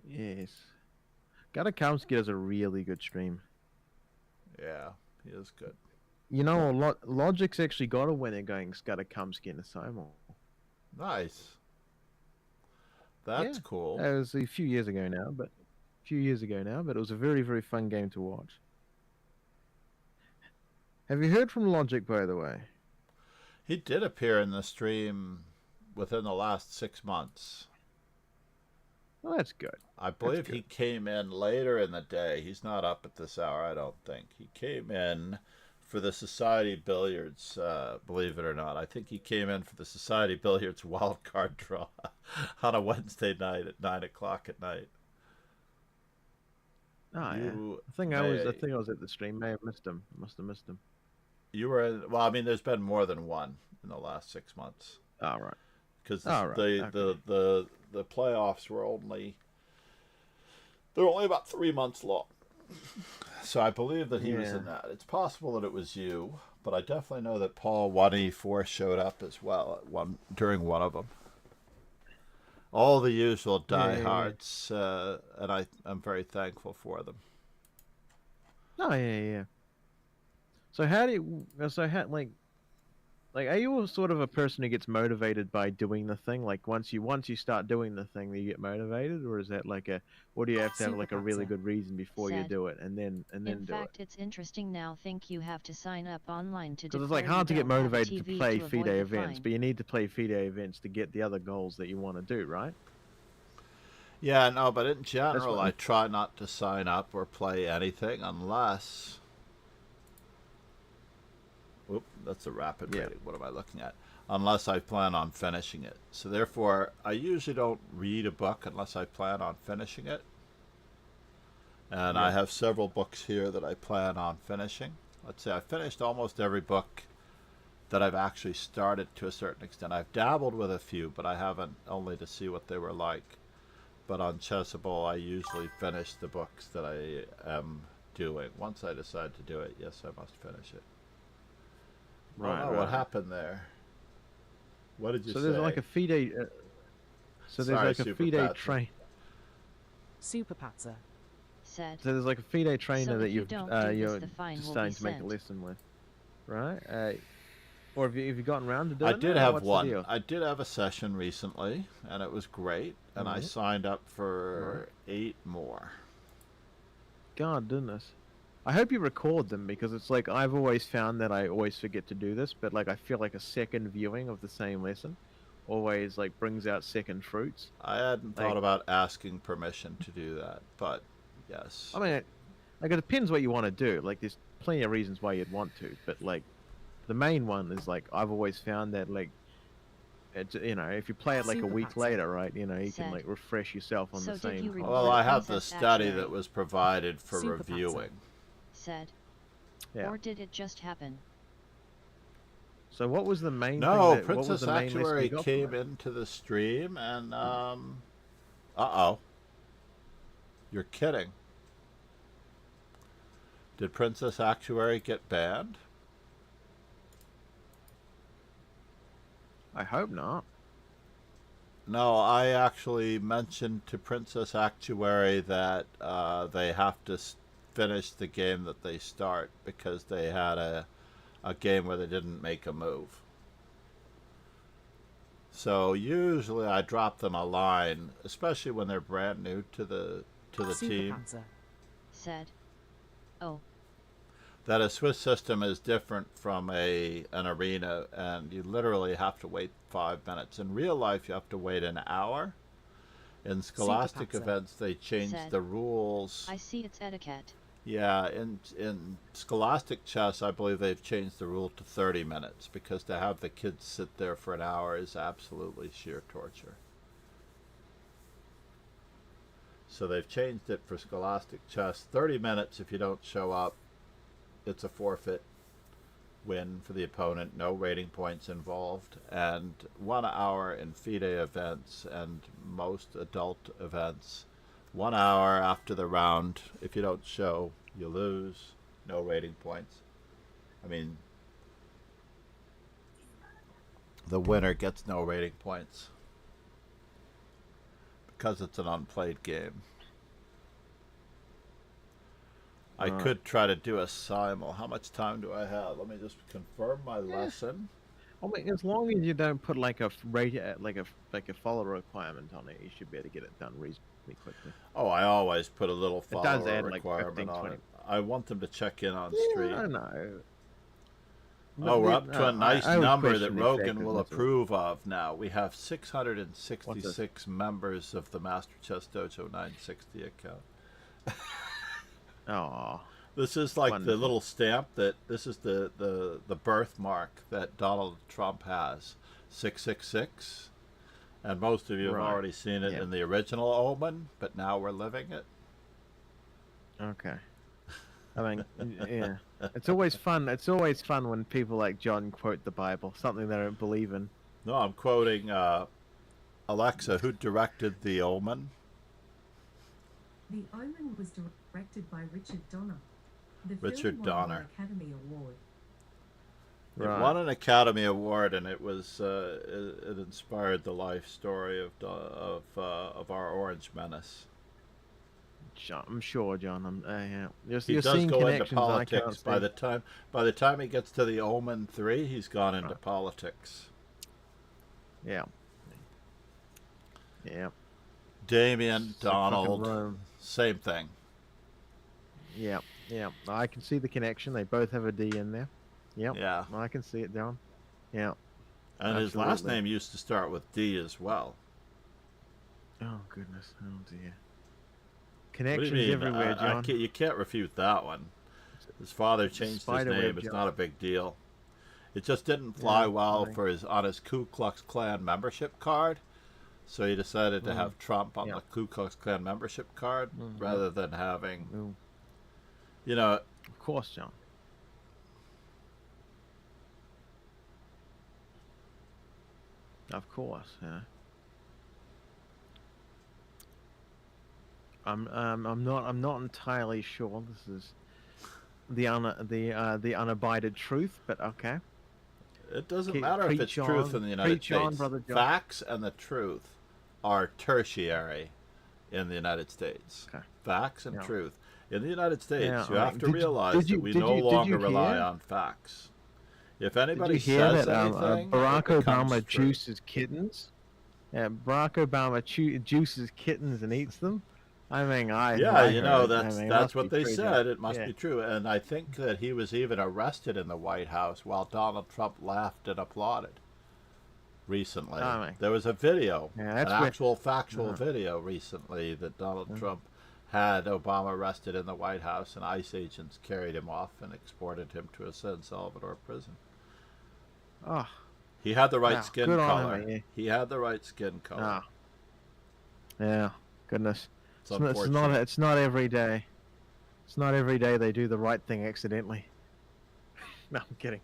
Yes. Gadakamsky does a really good stream. Yeah, he is good. You know, Logic's actually got a winner going Gadakamsky in the Simon. Nice. That's Yeah. cool. It was a few years ago now, but it was a very, very fun game to watch. Have you heard from Logic, by the way? He did appear in the stream within the last 6 months. Well, that's good. I believe good. he came in later in the day. He's not up at this hour, I don't think. He came in for the Society Billiards, believe it or not. I think he came in for the Society Billiards wild card draw on a Wednesday night at 9 o'clock at night. Oh, yeah. You I think I was at the stream. May have missed him. Must have missed him. You were in, well, I mean, there's been more than one in the last 6 months. All right. Because Okay. the playoffs were they're only about 3 months long. So I believe that he was in that. It's possible that it was you, but I definitely know that Paul 184 showed up as well during one of them. All the usual diehards, and I'm very thankful for them. Oh yeah. So like, are you sort of a person who gets motivated by doing the thing? Like once you start doing the thing, you get motivated, or is that or do you have to have like a really good reason before you Said. do it, and then In do it? fact, it's interesting now. Think you have to sign up online to. Because it's like declare hard to you get don't have a motivated to TV play avoid FIDE the events, fine. but you need to play FIDE events to get the other goals that you want to do, right? Yeah, no, but in general, what- I try not to sign up or play anything unless... Oop, that's a rapid rating. What am I looking at? Unless I plan on finishing it. So therefore, I usually don't read a book unless I plan on finishing it. And I have several books here that I plan on finishing. Let's say I finished almost every book that I've actually started to a certain extent. I've dabbled with a few, but I haven't, only to see what they were like. But on Chessable, I usually finish the books that I am doing. Once I decide to do it, yes, I must finish it. Right. Oh, what happened there? What did you say? So there's like a FIDE. So there's Sorry, like a Super FIDE Patsy. train. Super Patzer. Said. So there's like a FIDE trainer So that if you you've don't do this, you're the fine just will starting be to make a sent. lesson with, right? Or have you gotten around to doing I it? did or have what's the one. deal? I did have a session recently, and it was great. And I Mhm. signed up for 8 more. God, goodness. I hope you record them, because it's like I've always found that I always forget to do this, but like I feel like a second viewing of the same lesson always like brings out second fruits. I hadn't thought Like- about asking permission to do that, but yes. I mean, like it depends what you want to do. Like there's plenty of reasons why you'd want to, but like the main one is like I've always found that like it's, if you play it like a Super week Patzer. later, right? You can Said. like refresh yourself on So the did same. you content. Well, I have the Princess study Actuary. that was provided for Super Patzer. reviewing. Said. Yeah. Or did it just happen? So what was the main? No, thing what was Princess the main lesson you Actuary got from came it? into the stream and uh-oh. You're kidding. Did Princess Actuary get banned? I hope not. No, I actually mentioned to Princess Actuary that they have to finish the game that they start because they had a game where they didn't make a move. So usually I drop them a line, especially when they're brand new to the Super team, Patzer. Said. Oh, that a Swiss system is different from an arena, and you literally have to wait 5 minutes. In real life, you have to wait an hour. In Scholastic Patzer. events, they changed Said. the rules. I see it's etiquette. Yeah, in Scholastic chess, I believe they've changed the rule to 30 minutes, because to have the kids sit there for an hour is absolutely sheer torture. So they've changed it for Scholastic chess. 30 minutes, if you don't show up, it's a forfeit win for the opponent, no rating points involved, and 1 hour in FIDE events and most adult events. 1 hour after the round, if you don't show, you lose, no rating points. I mean, the winner gets no rating points because it's an unplayed game. I could try to do a simul. How much time do I have? Let me just confirm my lesson. I mean, as long as you don't put like a rate, like a follow requirement on it, you should be able to get it done reasonably quickly. Oh, I always put a little It does follower add, like, requirement 15, on 20. it. I want them to check in on Yeah, stream. I know. Oh, we're up to a nice number that question the Rogan will effectiveness of it. approve of now. We have 666 members of the Master Chess Dojo 960 account. Oh, This is like the Wonderful. little stamp that this is the birthmark that Donald Trump has, 666. And most of you have Right. already seen it Yep. in the original Omen, but now we're living it. okay. I mean, yeah. It's always fun. It's always fun when people like John quote the Bible, something they don't believe in. No, I'm quoting Alexa, who directed the Omen. The Omen was directed by Richard Donner. The Richard film won an Donner. Academy Award. It Right. won an Academy Award, and it was it inspired the life story of our Orange Menace. John, I'm sure, John. Yeah. You're He does seeing go into connections I can't politics. By see. the time he gets to the Omen 3, he's gone into Right. politics. Yeah. Yeah. Damien, So fucking Donald, Rome. same thing. Yeah. Yeah. I can see the connection. They both have a D in there. Yep. Yeah, I can see it, John. Yeah. and his last Absolutely. name used to start with D as well. Oh goodness. Oh dear. What do you Connections mean? everywhere, John. You can't refute that one. His father changed his Spiderweb, name. It's John. not a big deal. It just didn't fly Yeah, well right. for on his Ku Klux Klan membership card. So he decided to Mm. have Trump on Yeah. the Ku Klux Klan membership card Mhm. rather than having, Mm, you know, Of course, John. Of course, yeah. I'm not entirely sure this is the unabided truth, but okay. it doesn't Keep- matter if it's preach truth on, in the United preach on, States. Brother John. Facts and the truth are tertiary in the United States. Okay. Facts and Yeah. truth. In the United States, Yeah, you all have right. to Did you- realize did you- that we did no you- did longer you rely hear? on facts. If Did anybody you hear says that anything, Barack it becomes Obama true. juices kittens? Yeah, Barack Obama juices kittens and eats them. I mean, Yeah, I you know, heard. I that's mean, it that's must what be they true, said. John. It must Yeah. be true. And I think that he was even arrested in the White House while Donald Trump laughed and applauded recently. I mean, There was a video, yeah, an that's where- actual factual Uh-huh. video recently that Donald Uh-huh. Trump had Obama arrested in the White House and ICE agents carried him off and exported him to a San Salvador prison. Oh, He had the right Wow, skin good on color. him, yeah. He had the right skin color. ah. Yeah, goodness. It's It's not, unfortunate. it's not every day. It's not every day they do the right thing accidentally. No, I'm kidding.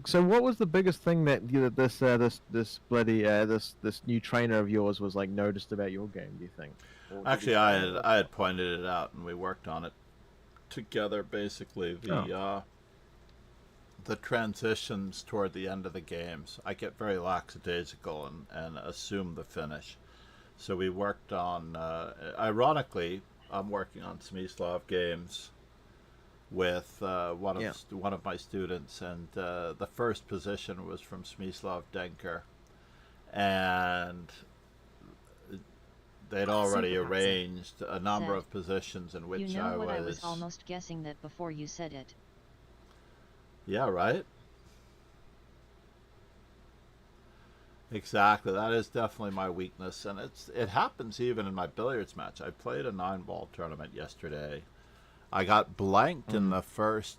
So what was the biggest thing that this bloody this new trainer of yours was like noticed about your game? Do you think? Or did he Actually, say I had pointed it out, and we worked on it together. Basically, the transitions toward the end of the games. I get very lackadaisical and assume the finish. So we worked on. Ironically, I'm working on Smyslov games with one of my students, and the first position was from Smyslov Denker, and they'd already Super arranged a number Said, of positions in which You know I what? was. I was almost guessing that before you said it. Yeah, right. Exactly. That is definitely my weakness, and it happens even in my billiards match. I played a 9-ball tournament yesterday. I got blanked in the first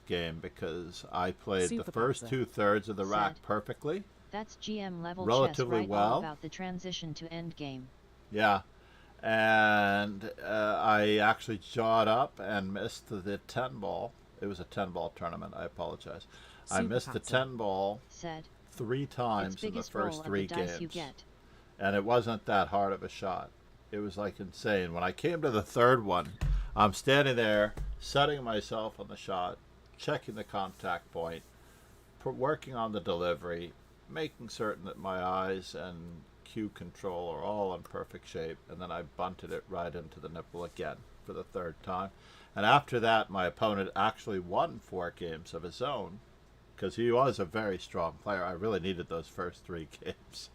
game because I played the Super first Panzer. 2/3 of the rack Said. perfectly. That's GM level Relatively chess, right? well. All about the transition to endgame. Yeah, and I actually jawed up and missed the 10-ball. It was a 10-ball tournament. I apologize. I Super missed the Panzer. 10-ball Said. 3 times It's in the biggest first roll 3 of the dice games. you get. And it wasn't that hard of a shot. It was like insane. When I came to the third one, I'm standing there, setting myself on the shot, checking the contact point, working on the delivery, making certain that my eyes and cue control are all in perfect shape, and then I bunted it right into the nipple again for the third time. And after that, my opponent actually won 4 games of his own, because he was a very strong player. I really needed those first 3 games.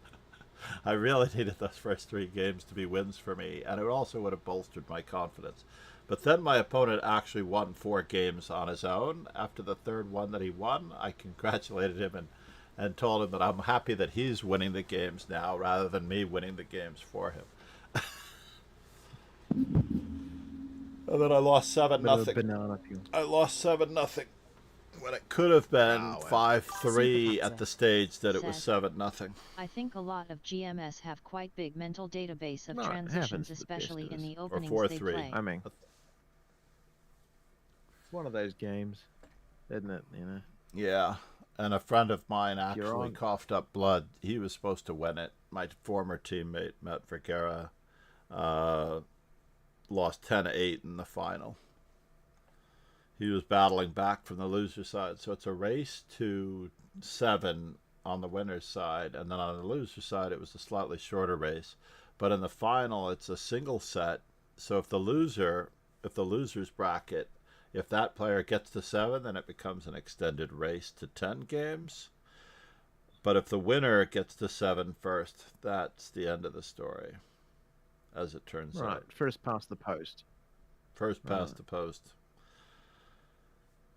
I really needed those first 3 games to be wins for me, and it also would have bolstered my confidence. But then my opponent actually won 4 games on his own. After the third one that he won, I congratulated him and told him that I'm happy that he's winning the games now rather than me winning the games for him. And then I lost 7-0. Banana peel. I lost 7-0 when it could have been Oh, well. 5-3 at the stage that it was Sad. 7-0. I think a lot of GMS have quite big mental database of No, it happens transitions, to the best especially of in us. the Or openings 4-3. they play. I mean, it's one of those games, isn't it? You know. Yeah, and a friend of mine If you're actually on- coughed up blood. He was supposed to win it. My former teammate, Matt Vergara, lost 10-8 in the final. He was battling back from the loser side. So it's a race to 7 on the winner's side, and then on the loser side it was a slightly shorter race. But in the final it's a single set. So if the loser's bracket, if that player gets to 7, then it becomes an extended race to 10 games. But if the winner gets to 7 first, that's the end of the story, as it turns Right, out. first past the post. First past Right. the post.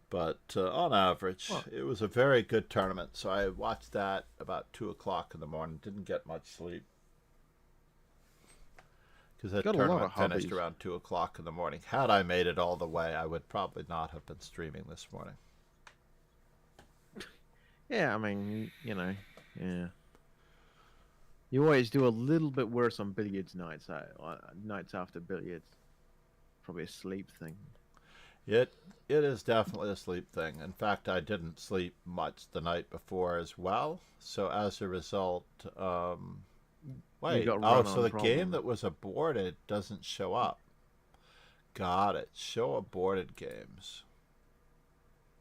But on average, Well- it was a very good tournament. So I watched that about 2 o'clock in the morning. Didn't get much sleep. Because that Got a lot of tournament finished hobbies. around 2 o'clock in the morning. Had I made it all the way, I would probably not have been streaming this morning. Yeah, I mean, you know, yeah. You always do a little bit worse on billiards nights, nights after billiards. Probably a sleep thing. It is definitely a sleep thing. In fact, I didn't sleep much the night before as well. So as a result, wait. got Oh, run so on the game problem. that was aborted doesn't show up. Got it. Show aborted games.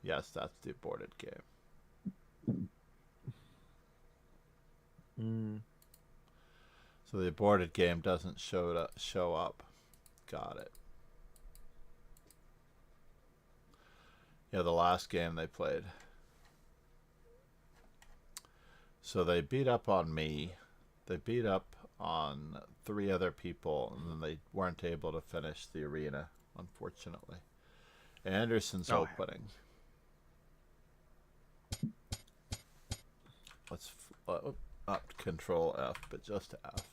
Yes, that's the aborted game. Mm. So the aborted game doesn't show up. Got it. Yeah, the last game they played. So they beat up on me. They beat up on 3 other people, and then they weren't able to finish the arena, unfortunately. Anderson's Oh, opening. Let's not Control F, but just F.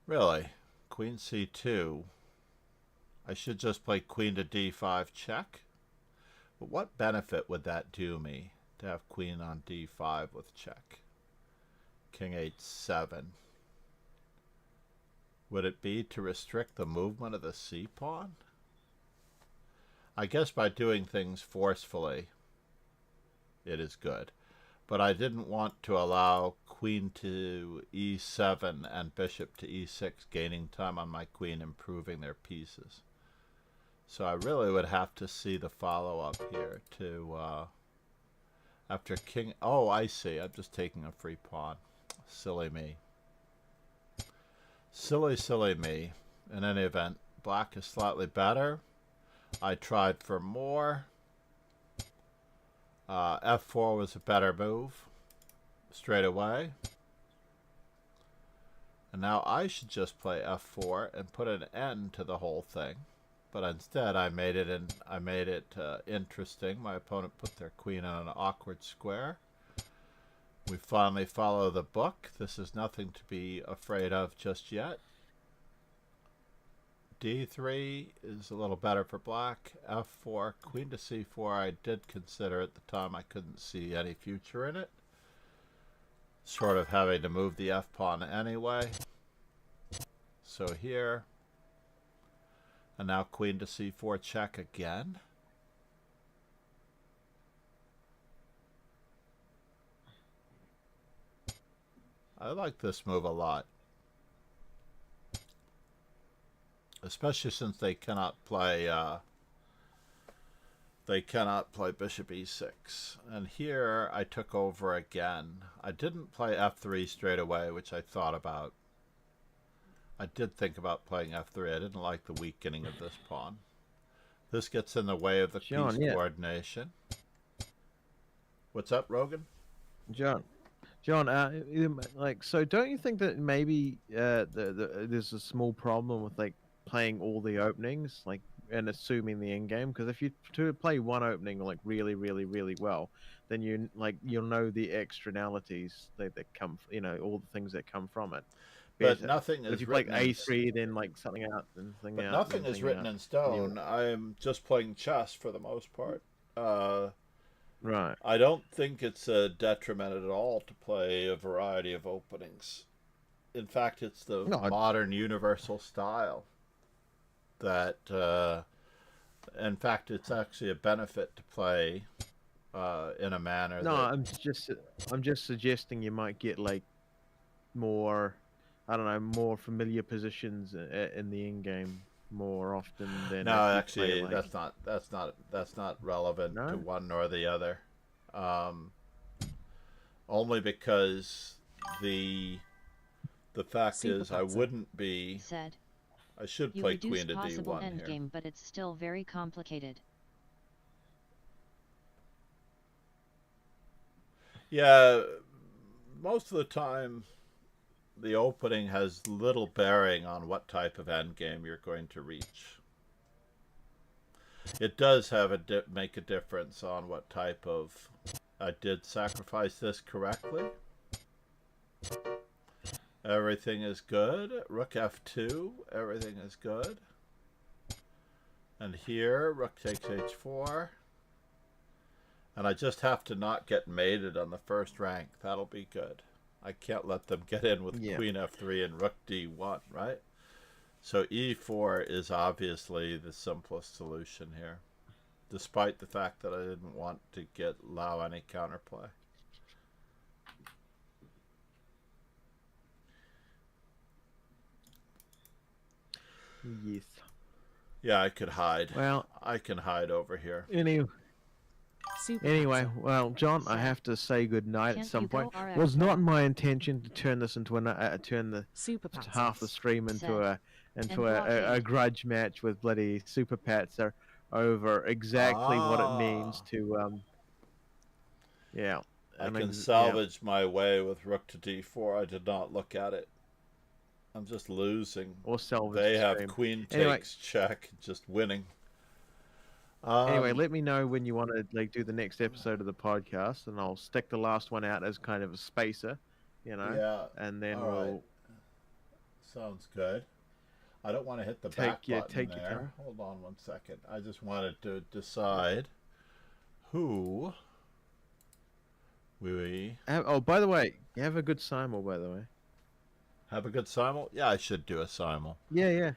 Really? Queen C2. I should just play Queen to D5 check? But what benefit would that do me to have Queen on D5 with check? King H7. Would it be to restrict the movement of the C pawn? I guess by doing things forcefully, it is good. But I didn't want to allow queen to e7 and bishop to e6, gaining time on my queen, improving their pieces. So I really would have to see the follow-up here to, after king... Oh, I see. I'm just taking a free pawn. Silly me. Silly me. In any event, black is slightly better. I tried for more. F4 was a better move straight away. And now I should just play F4 and put an end to the whole thing. But instead I made it interesting. My opponent put their queen on an awkward square. We finally follow the book. This is nothing to be afraid of just yet. D3 is a little better for black. F4, queen to C4, I did consider at the time. I couldn't see any future in it. Sort of having to move the F pawn anyway. So here. And now queen to C4 check again. I like this move a lot. Especially since they cannot play bishop e6. And here I took over again. I didn't play f3 straight away, which I thought about. I did think about playing f3. I didn't like the weakening of this pawn. This gets in the way of the piece yeah. coordination. What's up, Rogan? John, John, like, so don't you think that maybe there's a small problem with like playing all the openings, like, and assuming the end game? Because if you to play one opening like really, really, really well, then you'll know the externalities that come, all the things that come from it. But Better. nothing But if is you play written in A3, then like something out, then something but out, nothing then is something written out. in stone. I'm just playing chess for the most part. Right. I don't think it's a detriment at all to play a variety of openings. In fact, it's the No, modern universal style that, in fact, it's actually a benefit to play in a manner no, that. I'm just suggesting you might get like more, I don't know, more familiar positions in the in game more often than No, if you actually, play like that's not relevant to no. one nor the other. Um, Only because the fact is, I Superpazza wouldn't be. Said. I should You play reduce queen to possible d1 here. endgame, but it's still very complicated. Yeah, most of the time, the opening has little bearing on what type of endgame you're going to reach. It does have make a difference on what type of. I did sacrifice this correctly. Everything is good. Rook f2. Everything is good. And here, rook takes h4. And I just have to not get mated on the first rank. That'll be good. I can't let them get in with queen f3 and rook d1, right? So e4 is obviously the simplest solution here, despite the fact that I didn't want to allow any counterplay. Yes. Yeah, I could hide. Well, I can hide over here. Anyway, Superpazza. well, John, I have to say good night at Can't some you go point. RF4? Was not my intention to turn this into turn the Superpazza. half the stream into Said. a blockade. grudge match with bloody super pats over exactly what it means to yeah. I mean, can salvage my way with rook to d4. I did not look at it. I'm just losing. Or salvage They the have stream. queen Anyway. takes check, just winning. Anyway, let me know when you want to like do the next episode of the podcast, and I'll stick the last one out as kind of a spacer, Yeah. and then all we'll right. Sounds good. I don't want to hit the Take back your- button take your there. time. Hold on one second. I just wanted to decide who we oh, by the way, you have a good simul, by the way. have a good simul. Yeah, I should do a simul. Yeah.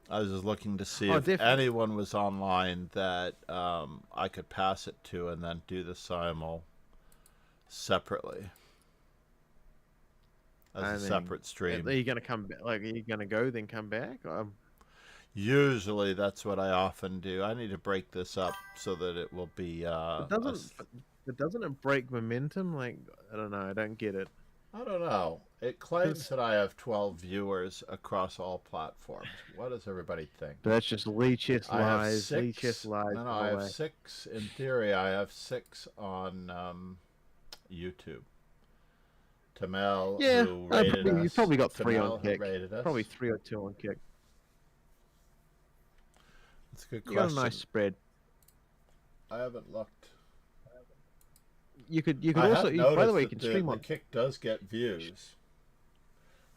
I was just looking to see Oh, if definitely. anyone was online that I could pass it to and then do the simul separately as I a mean, separate stream. Are you gonna come back? Like, are you gonna go then come back? Usually, that's what I often do. I need to break this up so that it will be. Doesn't it break momentum? Like, I don't know. I don't get it. I don't know. It claims that I have 12 viewers across all platforms. What does everybody think? But that's just Lee Chess I have lies. Lee 6. Chess lies. No, all I the have way. 6. In theory, I have 6 on YouTube. Tamel, Yeah, who rated us. you've probably got 3 Tamel, on who Kick. rated us. Probably 3 or 2 on Kick. That's a good You got question. a nice spread. I haven't looked. You could I also. have By the noticed way, you that can the stream on. Kick does get views.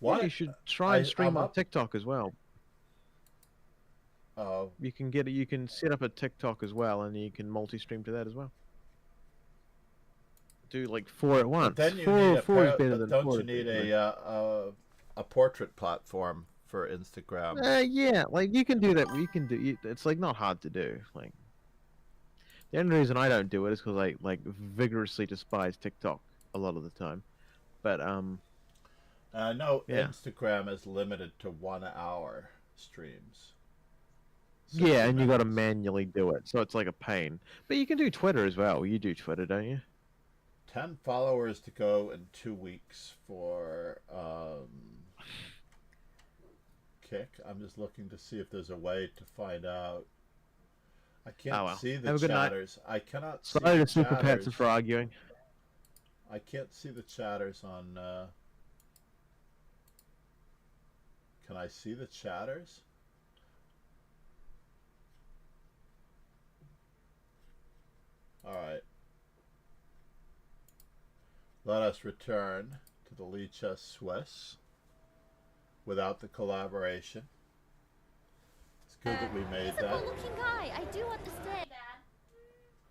What? What? You should try and stream I'm on up. TikTok as well. Oh, You can get it. You can set up a TikTok as well, and you can multi-stream to that as well. Do like 4 at once. but then you four need four is but better than don't 4. you need a portrait platform for Instagram? Yeah, like you can do that. You can do. It's like not hard to do. Like the only reason I don't do it is because I like vigorously despise TikTok a lot of the time. But No, Yeah. Instagram is limited to 1 hour streams. yeah, and you got to 60 minutes. manually do it, so it's like a pain. But you can do Twitter as well. You do Twitter, don't you? 10 followers to go in 2 weeks for Kick. I'm just looking to see if there's a way to find out. I can't Oh, well. see the Have a good night. chatters. I cannot see Sorry the to Super chatters. Pats for arguing. I can't see the chatters on. Can I see the chatters? All right. Let us return to the Lichess Swiss without the collaboration. It's good that we made He's a that. good-looking guy. I do want to stay. Dad,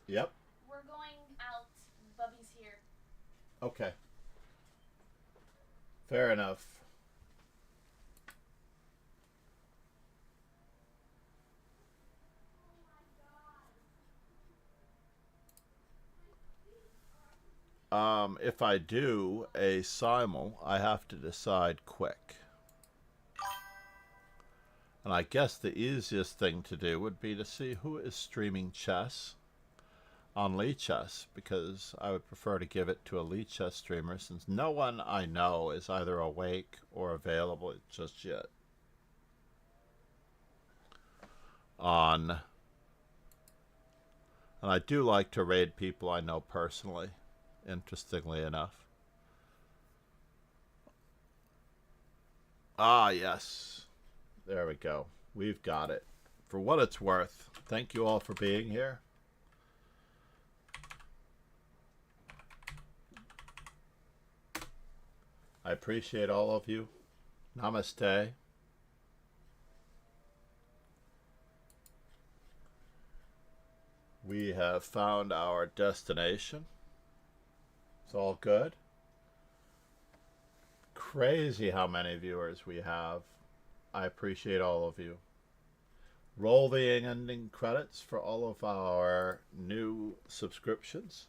Yep. we're going out. Bubby's here. Okay. Fair enough. If I do a simul, I have to decide quick. And I guess the easiest thing to do would be to see who is streaming chess on Lichess, because I would prefer to give it to a Lichess streamer since no one I know is either awake or available just yet on. And I do like to raid people I know personally, interestingly enough. Ah, yes. There we go. We've got it. For what it's worth, thank you all for being here. I appreciate all of you. Namaste. We have found our destination. It's all good. Crazy how many viewers we have. I appreciate all of you. Roll the ending credits for all of our new subscriptions.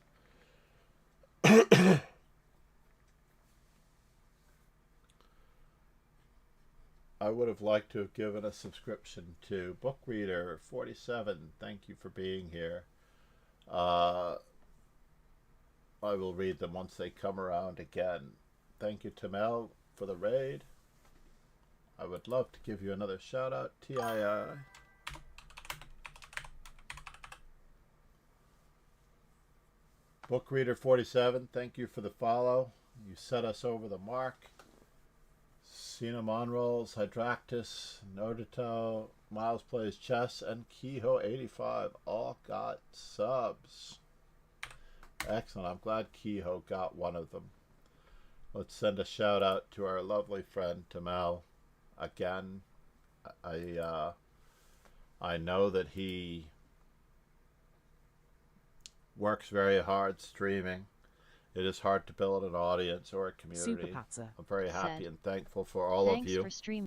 I would have liked to have given a subscription to Bookreader 47. Thank you for being here. I will read them once they come around again. Thank you, Tamel, for the raid. I would love to give you another shout out, TII. Bookreader 47, thank you for the follow. You set us over the mark. Cena Monrolls, Hydractus, Nordito, Miles Plays Chess, and Kehoe85 all got subs. Excellent. I'm glad Kehoe got one of them. Let's send a shout out to our lovely friend Tamal. Again, I know that he works very hard streaming. It is hard to build an audience or a community. Super Patzer I'm very happy said, and thankful for all of "Thanks you. for stream."